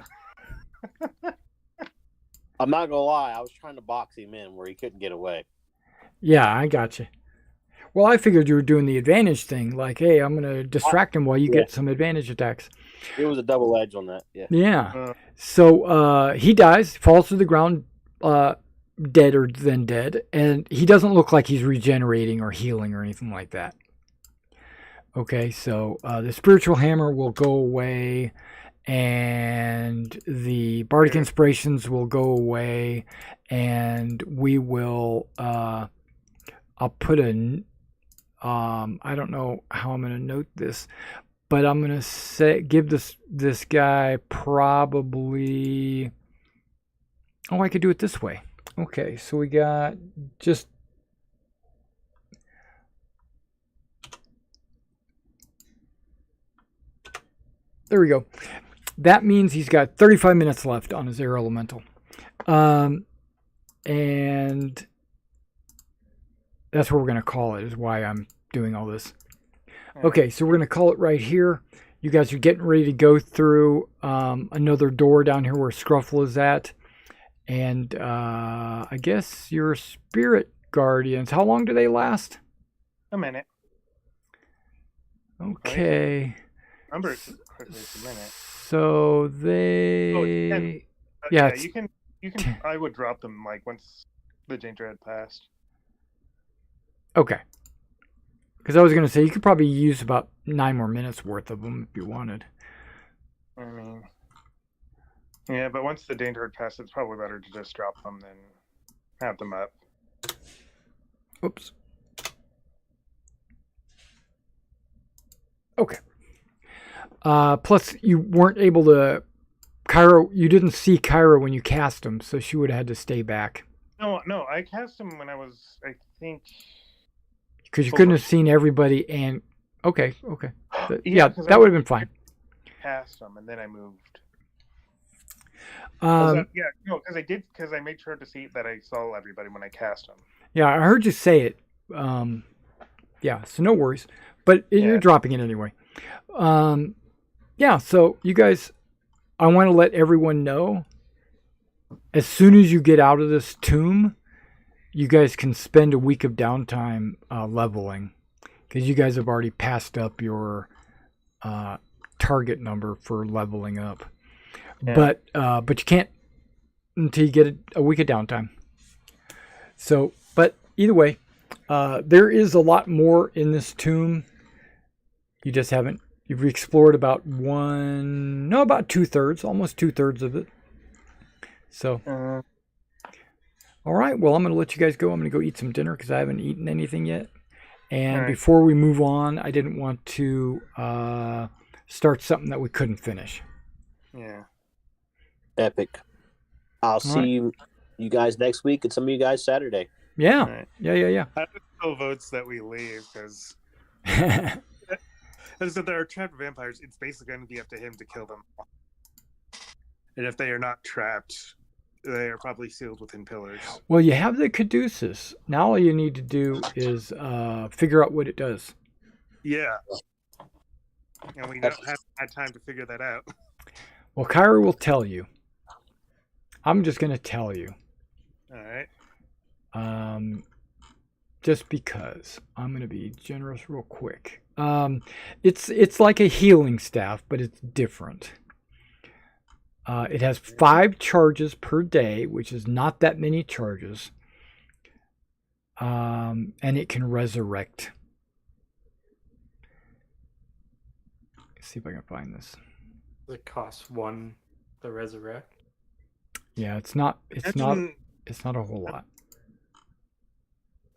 not gonna lie, I was trying to box him in where he couldn't get away. Yeah, I got you. Well, I figured you were doing the advantage thing. Like, hey, I'm going to distract him while you get some advantage attacks. It was a double edge on that. Yeah. Yeah. So he dies, falls to the ground, deader than dead, and he doesn't look like he's regenerating or healing or anything like that. Okay, so the spiritual hammer will go away, and the bardic inspirations will go away, and we will. I'll put a. I don't know how I'm going to note this, but I'm going to give this guy probably. Oh, I could do it this way. Okay, so we got just. There we go. That means he's got 35 minutes left on his air elemental. And that's what we're going to call it, is why I'm doing all this. Okay, so we're going to call it right here. You guys are getting ready to go through another door down here where Scruffle is at. And I guess your spirit guardians, how long do they last? A minute. Okay. Remember, it's a minute. So they... Oh, it's 10. Yeah, You can. I would drop them like once the danger had passed. Okay. Because I was going to say, you could probably use about 9 more minutes worth of them if you wanted. I mean, yeah, but once the danger had passed, it's probably better to just drop them than have them up. Oops. Okay. Plus, you weren't able to... you didn't see Kyra when you cast him, so she would have had to stay back. No, I cast them when I was, I think... Because you couldn't have seen everybody and... Okay. Yeah, because that would have been fine. Cast them, and then I moved. Because I made sure to see that I saw everybody when I cast them. Yeah, I heard you say it. Yeah, so no worries. But you're dropping it anyway. Yeah, so you guys, I want to let everyone know, as soon as you get out of this tomb, you guys can spend a week of downtime leveling. Because you guys have already passed up your target number for leveling up. Yeah. But you can't until you get a week of downtime. So, but either way, there is a lot more in this tomb. You just haven't. You've explored about 2/3, almost 2/3 of it. So, all right. Well, I'm going to let you guys go. I'm going to go eat some dinner because I haven't eaten anything yet. And before we move on, I didn't want to start something that we couldn't finish. Yeah. Epic. I'll see you guys next week and some of you guys Saturday. Yeah. Right. Yeah. I still votes that we leave because if there are trapped vampires, it's basically going to be up to him to kill them. And if they are not trapped, they are probably sealed within pillars. Well, you have the caduceus. Now all you need to do is figure out what it does. Yeah. And we don't have had time to figure that out. Well, Kyra will tell you. I'm just going to tell you. All right. Just because. I'm going to be generous real quick. It's like a healing staff, but it's different. It has 5 charges per day, which is not that many charges. And it can resurrect. Let's see if I can find this. It costs 1 to resurrect. Yeah, it's not a whole lot.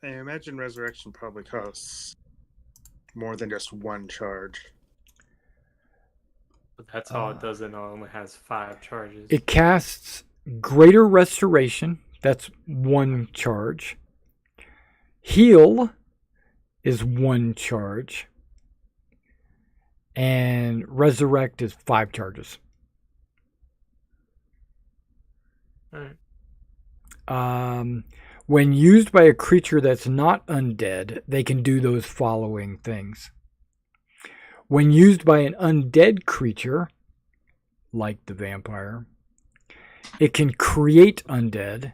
I imagine resurrection probably costs more than just 1 charge. But that's all it does. It only has 5 charges. It casts Greater Restoration. That's 1 charge. Heal is 1 charge. And Resurrect is 5 charges. Alright. When used by a creature that's not undead, they can do those following things. When used by an undead creature, like the vampire, it can create undead,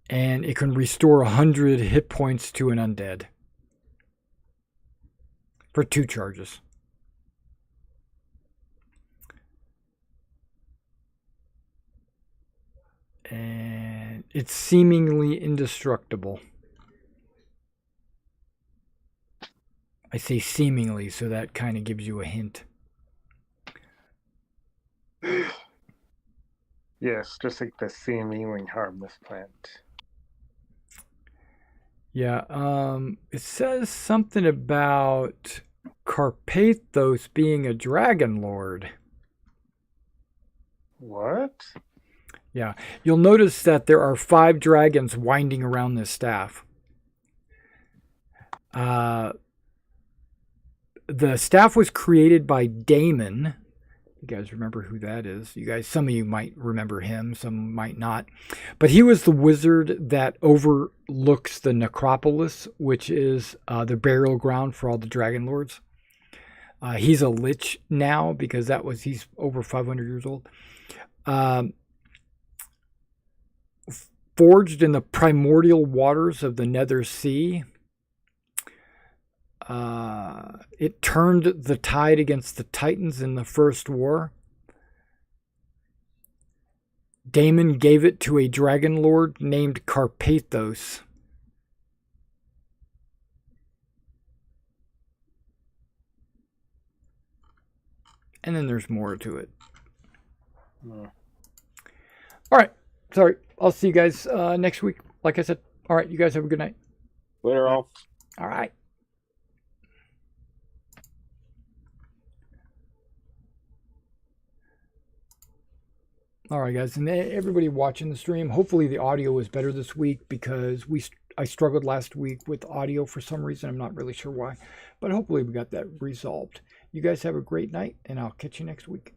and it can restore 100 hit points to an undead for 2 charges. And it's seemingly indestructible. I say seemingly, so that kind of gives you a hint. Yes, just like the seemingly harmless plant. Yeah, it says something about Carpathos being a Dragonlord. What? Yeah, you'll notice that there are 5 dragons winding around this staff. The staff was created by Damon. You guys remember who that is? You guys, some of you might remember him, some might not. But he was the wizard that overlooks the necropolis, which is the burial ground for all the Dragonlords. He's a lich now because he's over 500 years old. Forged in the primordial waters of the Nether Sea. It turned the tide against the Titans in the First War. Damon gave it to a Dragonlord named Carpathos. And then there's more to it. All right. Sorry. I'll see you guys next week. Like I said. All right. You guys have a good night. Later, all. All right. All right, guys, and everybody watching the stream, hopefully the audio is better this week because I struggled last week with audio for some reason. I'm not really sure why, but hopefully we got that resolved. You guys have a great night, and I'll catch you next week.